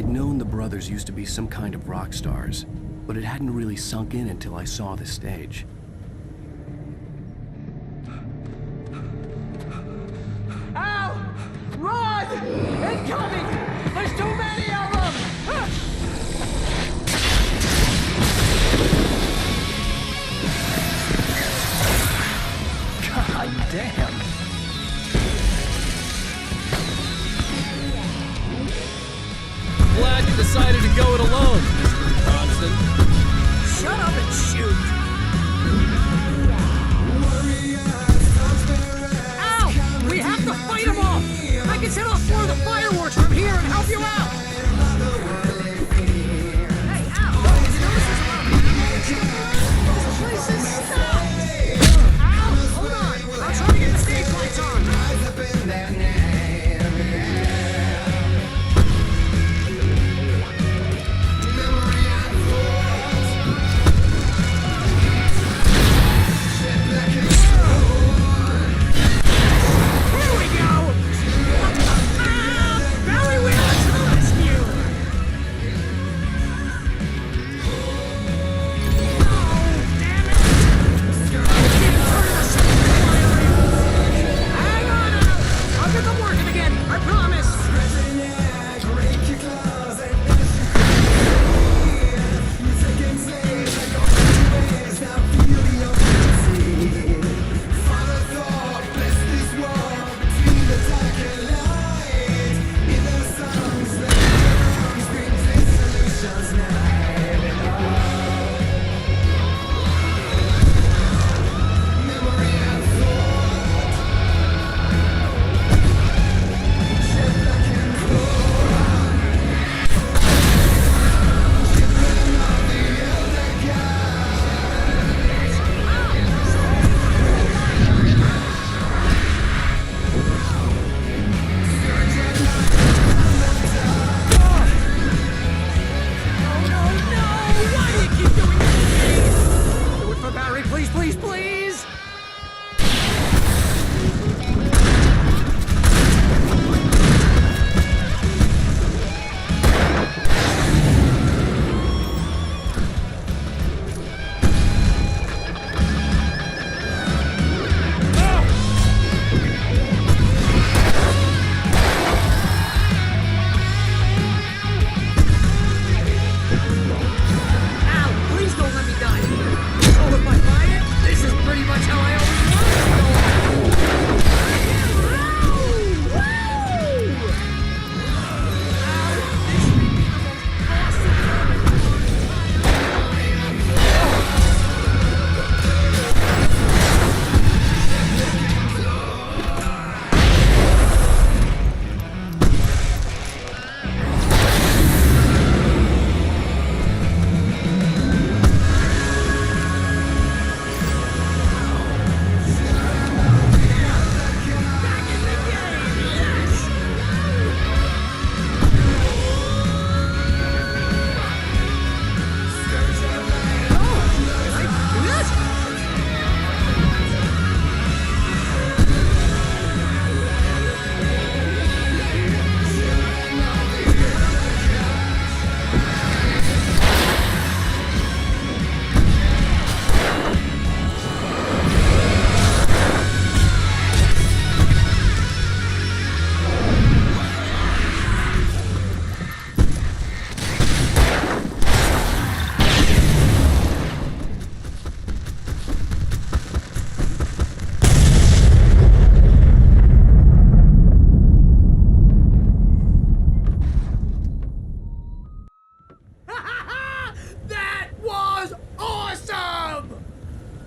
I'd known the brothers used to be some kind of rock stars, but it hadn't really sunk in until I saw the stage. Al! Run! Incoming! There's too many of them! God damn! Glad you decided to go it alone, Mr. Thompson. Shut up and shoot! Al! We have to fight them off! I can set off more of the fireworks from here and help you out! Hey, Al! Did you notice there's a lot of animals? This place is stopped! Al! Hold on! I'm trying to get the stage lights on!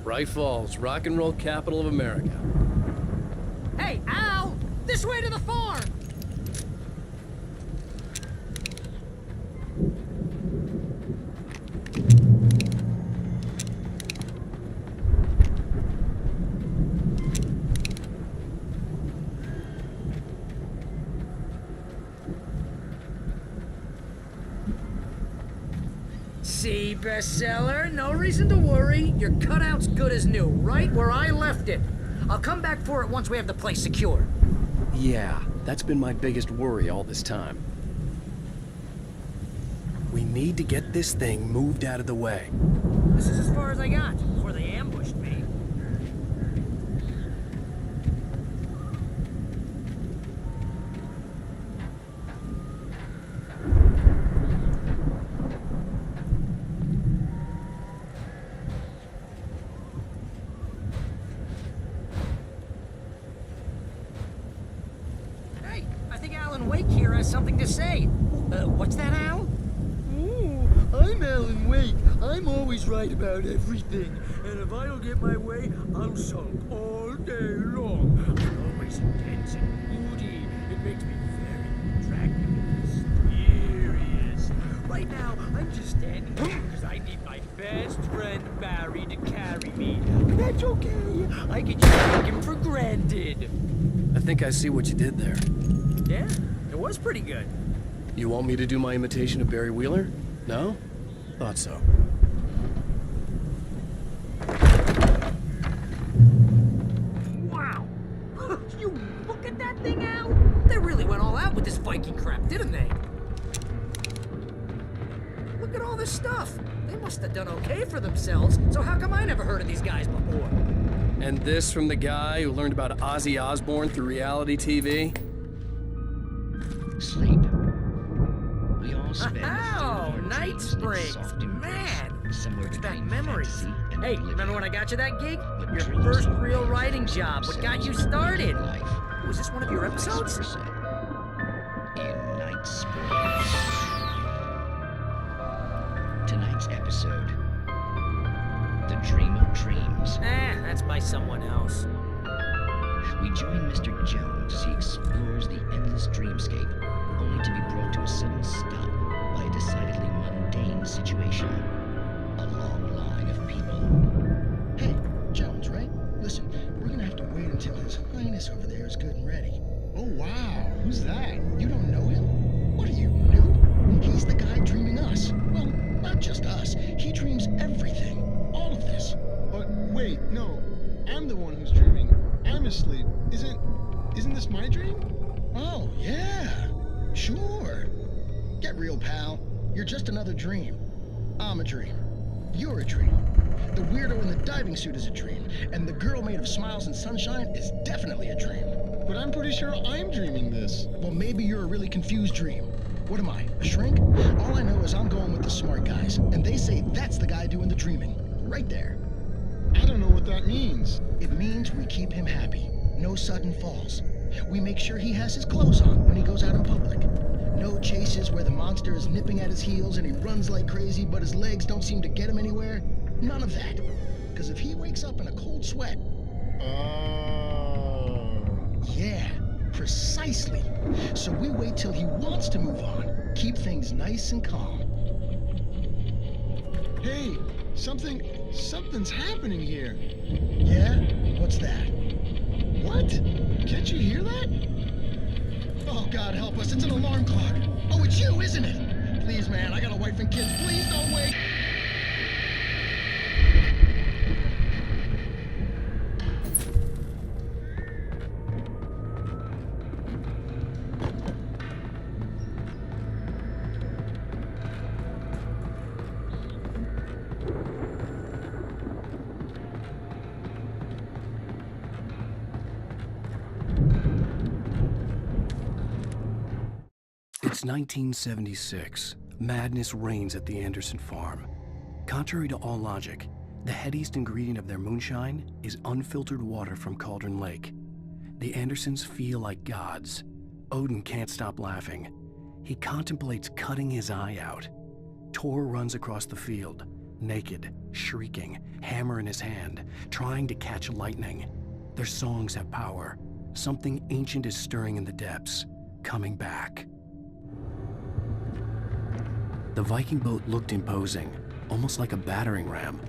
Bright Falls, rock and roll capital of America. Hey, Al! This way to the farm! See, bestseller? No reason to worry. Your cutout's good as new, right where I left it. I'll come back for it once we have the place secure. Yeah, that's been my biggest worry all this time. We need to get this thing moved out of the way. This is as far as I got before they ambushed me. Hey, I think Alan Wake here has something to say. What's that, Al? I'm Alan Wake. I'm always right about everything. And if I don't get my way, I'll sulk all day long. I'm always intense and moody. It makes me very attractive and mysterious. Right now, I'm just standing here because I need my best friend Barry to carry me. But that's okay. I can just take him for granted. I think I see what you did there. Yeah, it was pretty good. You want me to do my imitation of Barry Wheeler? No? Thought so. Wow! You look at that thing, Al! They really went all out with this Viking crap, didn't they? Look at all this stuff. They must have done okay for themselves, so how come I never heard of these guys before? And this from the guy who learned about Ozzy Osbourne through reality TV? Sleep. We all spend Oh, Night Springs! Man! It's that memory. Hey, remember when I got you that gig? Your first real writing job. What got you started? Was this one of your episodes? In Night Springs. Tonight's episode. The Dream of Dreams. That's by someone else. We join Mr. Jones as he explores the endless dreamscape, only to be brought to a sudden stop by a decidedly mundane situation. A long line of people. Hey, Jones, right? Listen, we're gonna have to wait until His Highness over there is good and ready. Oh, wow. Who's that? You don't know him? What are you, new? He's the guy dreaming us. Well, not just us. He dreams everything. All of this. But wait, no. I'm the one who's dreaming. I'm asleep. Isn't this my dream? Oh, yeah. Sure. Get real, pal. You're just another dream. I'm a dream. You're a dream. The weirdo in the diving suit is a dream. And the girl made of smiles and sunshine is definitely a dream. But I'm pretty sure I'm dreaming this. Well, maybe you're a really confused dream. What am I, a shrink? All I know is I'm going with the smart guys. And they say that's the guy doing the dreaming. Right there. I don't know what that means. It means we keep him happy. No sudden falls. We make sure he has his clothes on when he goes out in public. No chases where the monster is nipping at his heels and he runs like crazy, but his legs don't seem to get him anywhere. None of that. Because if he wakes up in a cold sweat... Yeah, precisely. So we wait till he wants to move on. Keep things nice and calm. Hey, something's happening here. Yeah? What's that? What? Can't you hear that? Oh, God help us, it's an alarm clock. Oh, it's you, isn't it? Please, man, I got a wife and kids. Please don't wait. It's 1976. Madness reigns at the Anderson farm. Contrary to all logic, the headiest ingredient of their moonshine is unfiltered water from Cauldron Lake. The Andersons feel like gods. Odin can't stop laughing. He contemplates cutting his eye out. Tor runs across the field, naked, shrieking, hammer in his hand, trying to catch lightning. Their songs have power. Something ancient is stirring in the depths, coming back. The Viking boat looked imposing, almost like a battering ram.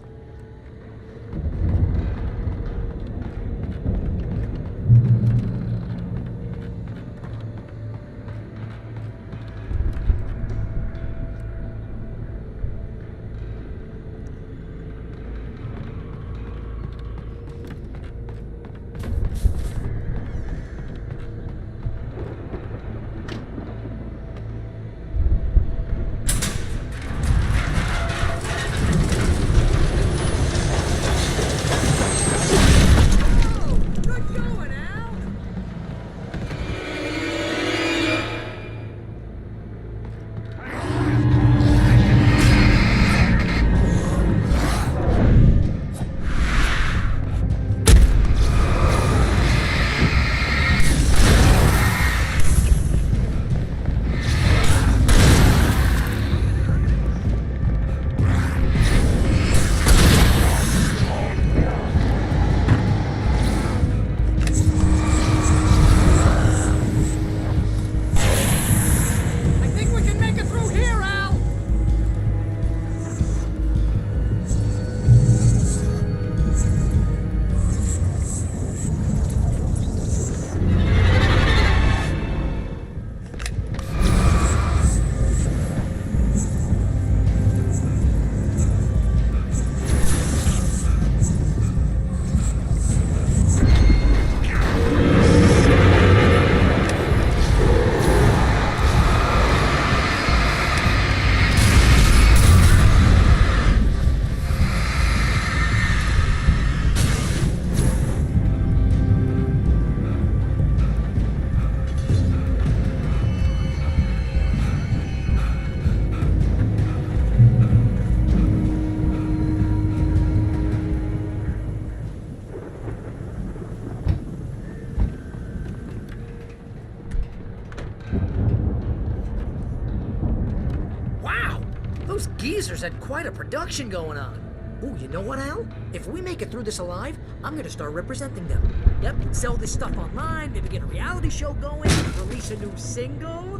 Those geezers had quite a production going on. Ooh, you know what, Al? If we make it through this alive, I'm gonna start representing them. Yep, sell this stuff online, maybe get a reality show going, release a new single.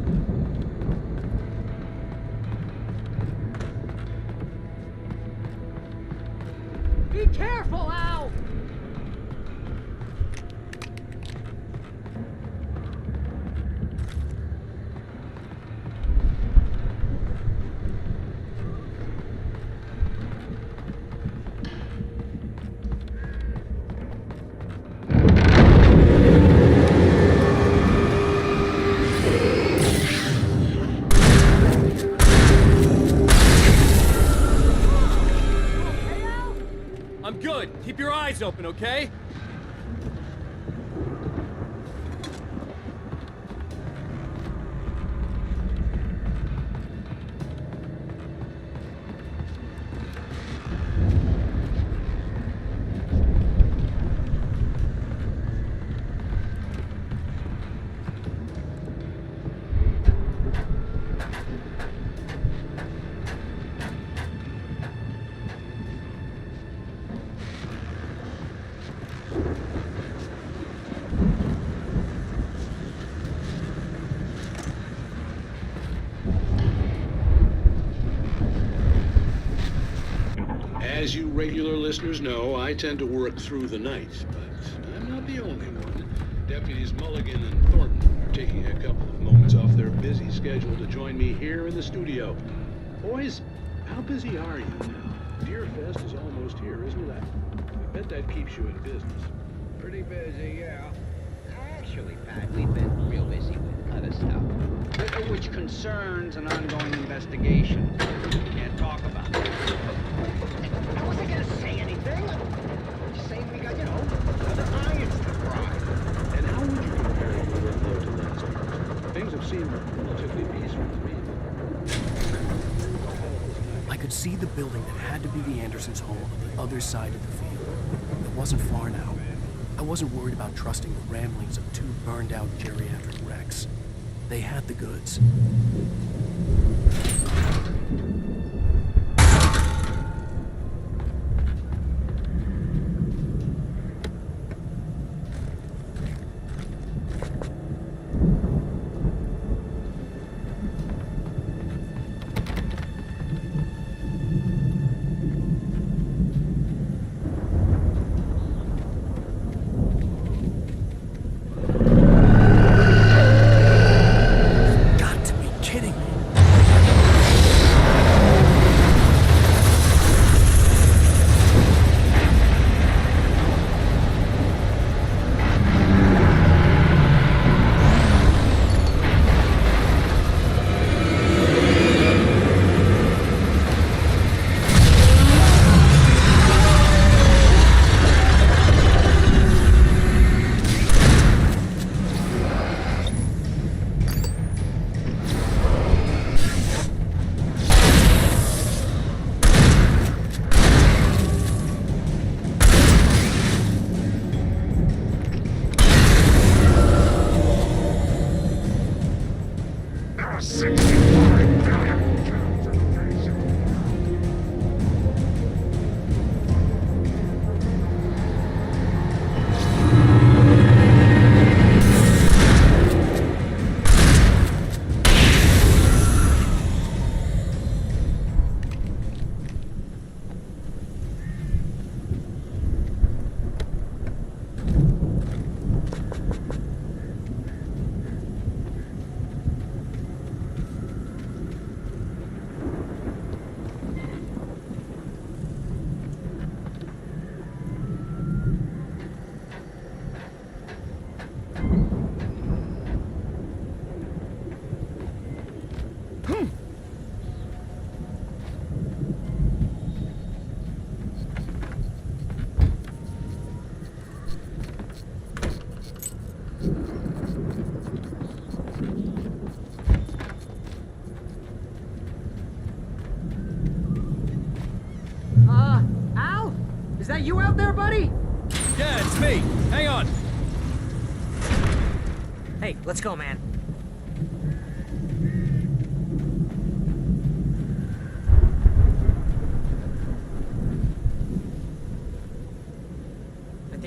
Be careful, Al! I'm good. Keep your eyes open, okay? As you regular listeners know, I tend to work through the night, but I'm not the only one. Deputies Mulligan and Thornton are taking a couple of moments off their busy schedule to join me here in the studio. Boys, how busy are you now? Deerfest is almost here, isn't it? I bet that keeps you in business. Pretty busy, yeah. Actually, Pat, we've been real busy with other stuff, which concerns an ongoing investigation. Can't talk about it. I wasn't gonna say anything. Just saying we got, other irons to fry. And how would you compare your workload to last year's? Things have seemed relatively peaceful to me. I could see the building that had to be the Andersons' home on the other side of the field. It wasn't far now. I wasn't worried about trusting the ramblings of two burned-out geriatric wrecks. They had the goods. Al? Is that you out there, buddy? Yeah, it's me. Hang on. Hey, let's go, man.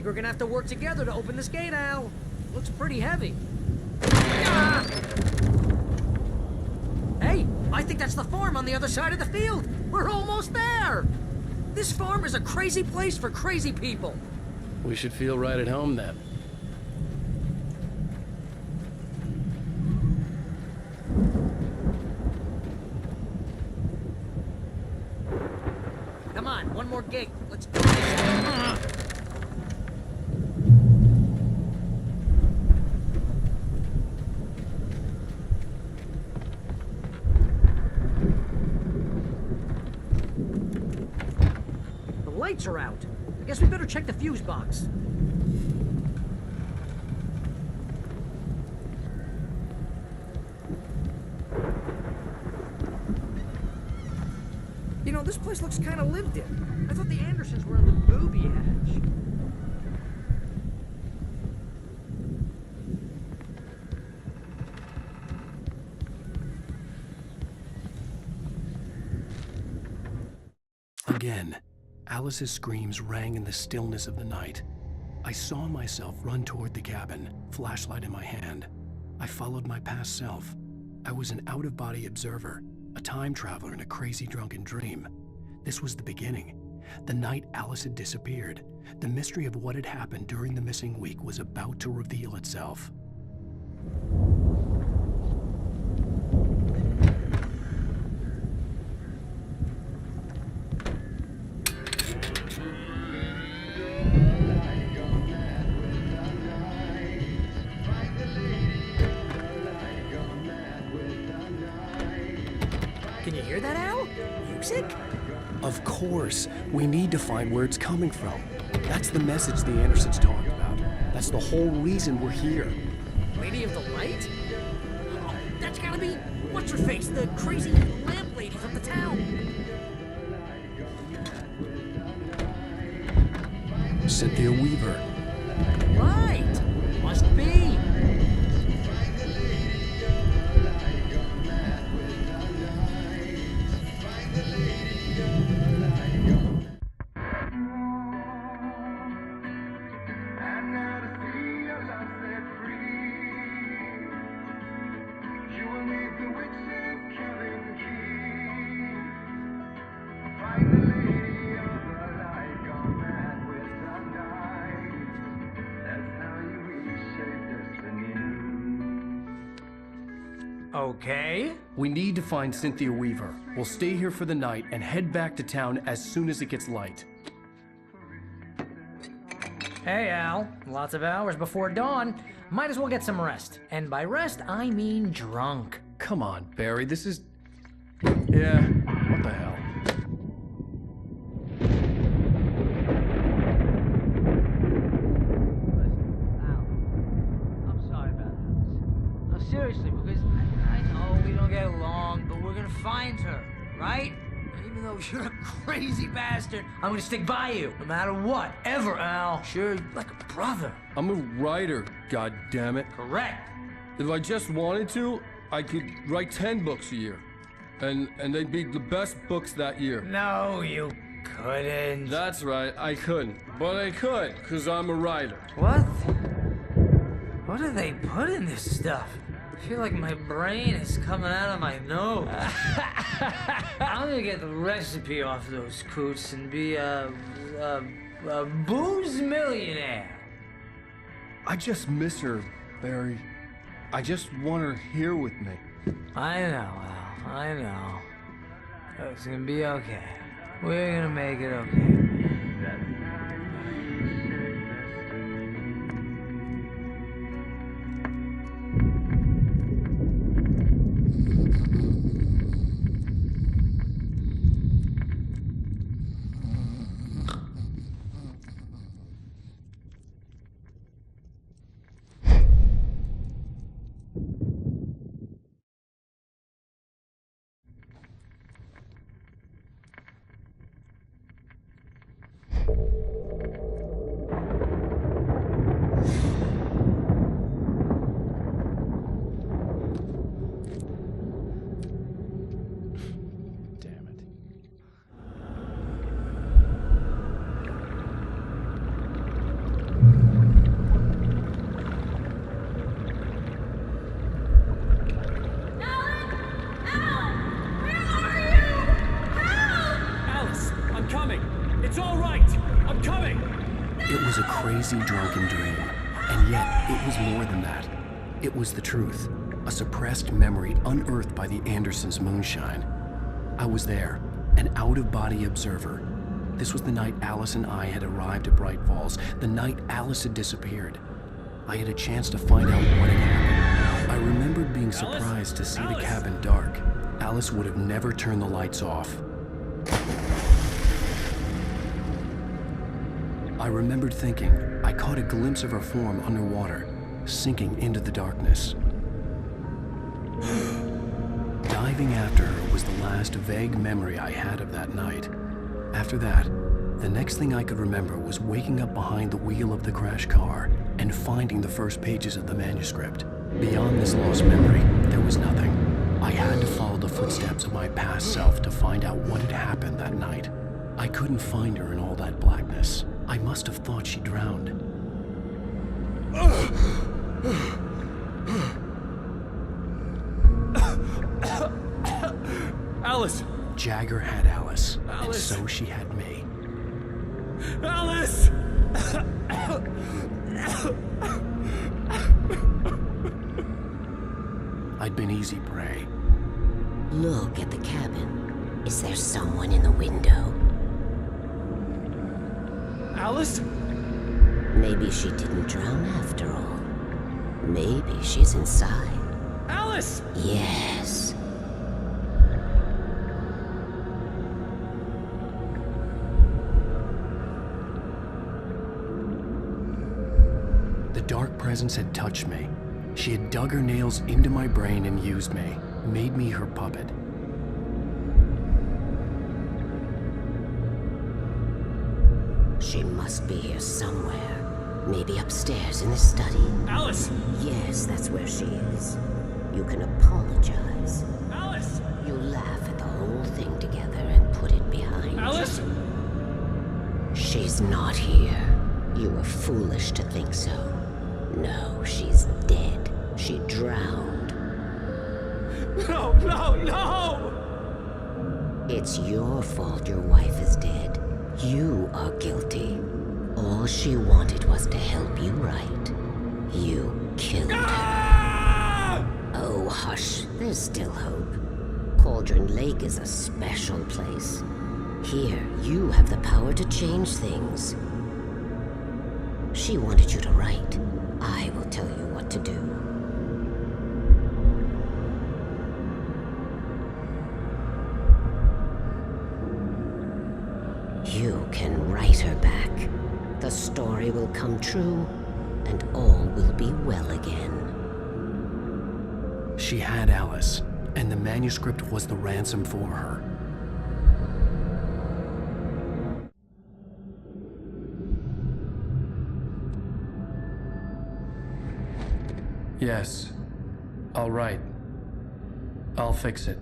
we're gonna have to work together to open this gate, Al. Looks pretty heavy. Ah! Hey, I think that's the farm on the other side of the field. We're almost there. This farm is a crazy place for crazy people. We should feel right at home then. Come on, one more gate. Let's do this. The lights are out. I guess we better check the fuse box. You know, this place looks kind of lived in. I thought the Andersons were on the booby edge. Again, Alice's screams rang in the stillness of the night. I saw myself run toward the cabin, flashlight in my hand. I followed my past self. I was an out-of-body observer, a time traveler in a crazy drunken dream. This was the beginning. The night Alice had disappeared. The mystery of what had happened during the missing week was about to reveal itself. Can you hear that, Al? Music? Of course. We need to find where it's coming from. That's the message the Andersons talked about. That's the whole reason we're here. Lady of the Light? Oh, that's gotta be... What's-her-face? The crazy lamp lady from the town. Cynthia Weaver. Right! Must be. Okay. We need to find Cynthia Weaver. We'll stay here for the night and head back to town as soon as it gets light. Hey, Al. Lots of hours before dawn. Might as well get some rest. And by rest, I mean drunk. Come on, Barry, this is... Yeah, what the hell? Seriously, because I know we don't get along, but we're gonna find her, right? And even though you're a crazy bastard, I'm gonna stick by you, no matter what, ever, Al. Sure, like a brother. I'm a writer, goddammit. Correct. If I just wanted to, I could write 10 books a year. And they'd be the best books that year. No, you couldn't. That's right, I couldn't. But I could, because I'm a writer. What? What do they put in this stuff? I feel like my brain is coming out of my nose. I'm gonna get the recipe off those coots and be a booze millionaire. I just miss her, Barry. I just want her here with me. I know, Al. I know. It's gonna be okay. We're gonna make it okay. crazy drunken dream. And yet, it was more than that. It was the truth. A suppressed memory unearthed by the Andersons' moonshine. I was there, an out-of-body observer. This was the night Alice and I had arrived at Bright Falls, the night Alice had disappeared. I had a chance to find out what had happened. I remembered being surprised to see the cabin dark. Alice would have never turned the lights off. I remembered thinking I caught a glimpse of her form underwater, sinking into the darkness. Diving after her was the last vague memory I had of that night. After that, the next thing I could remember was waking up behind the wheel of the crashed car and finding the first pages of the manuscript. Beyond this lost memory, there was nothing. I had to follow the footsteps of my past self to find out what had happened that night. I couldn't find her in all that blackness. I must have thought she drowned. Alice! Jagger had Alice, and so she had me. Alice! I'd been easy prey. Look at the cabin. Is there someone in the window? Alice? Maybe she didn't drown after all. Maybe she's inside. Alice! Yes. The dark presence had touched me. She had dug her nails into my brain and used me, made me her puppet. She must be here somewhere. Maybe upstairs in the study. Alice! Yes, that's where she is. You can apologize. Alice! You laugh at the whole thing together and put it behind. Alice! She's not here. You were foolish to think so. No, she's dead. She drowned. No, no, no! It's your fault your wife is dead. You are guilty. All she wanted was to help you right. You killed her. Oh, hush. There's still hope. Cauldron Lake is a special place. Here, you have the power to change things. She wanted you to write. I will tell you what to do. You can write her back. The story will come true, and all will be well again. She had Alice, and the manuscript was the ransom for her. Yes. All right. I'll fix it.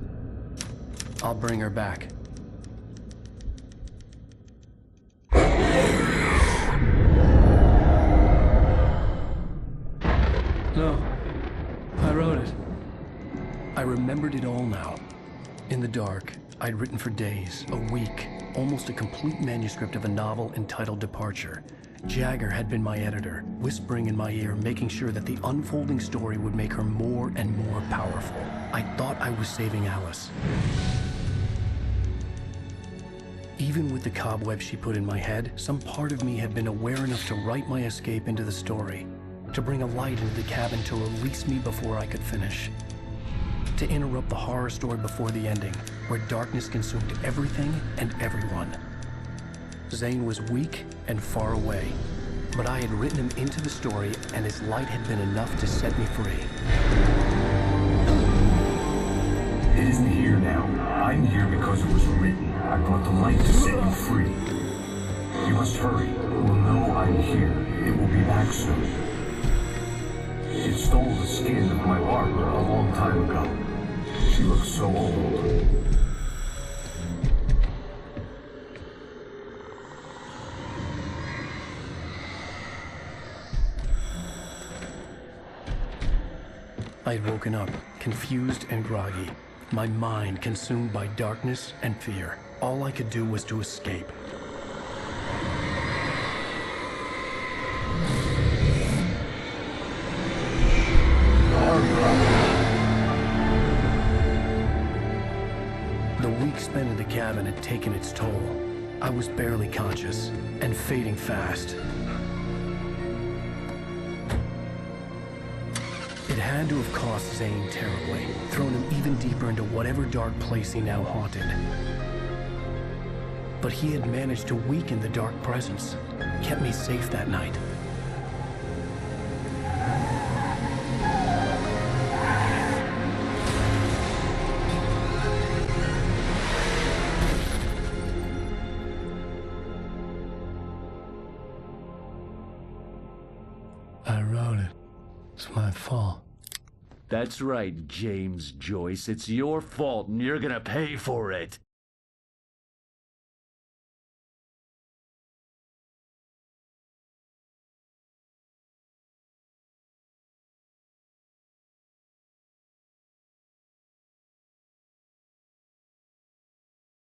I'll bring her back. No. I wrote it. I remembered it all now. In the dark, I'd written for days, a week, almost a complete manuscript of a novel entitled Departure. Jagger had been my editor, whispering in my ear, making sure that the unfolding story would make her more and more powerful. I thought I was saving Alice. Even with the cobwebs she put in my head, some part of me had been aware enough to write my escape into the story, to bring a light into the cabin to release me before I could finish, to interrupt the horror story before the ending, where darkness consumed everything and everyone. Zane was weak and far away, but I had written him into the story, and his light had been enough to set me free. It isn't here now. I'm here because it was written. I brought the light to set you free. You must hurry. We'll know I'm here. It will be back soon. It stole the skin of my Barbara a long time ago. She looks so old. I had woken up, confused and groggy, my mind consumed by darkness and fear. All I could do was to escape. week spent in the cabin had taken its toll. I was barely conscious, and fading fast. It had to have cost Zane terribly, thrown him even deeper into whatever dark place he now haunted. But he had managed to weaken the dark presence, kept me safe that night. I wrote it. It's my fault. That's right, James Joyce. It's your fault, and you're gonna pay for it.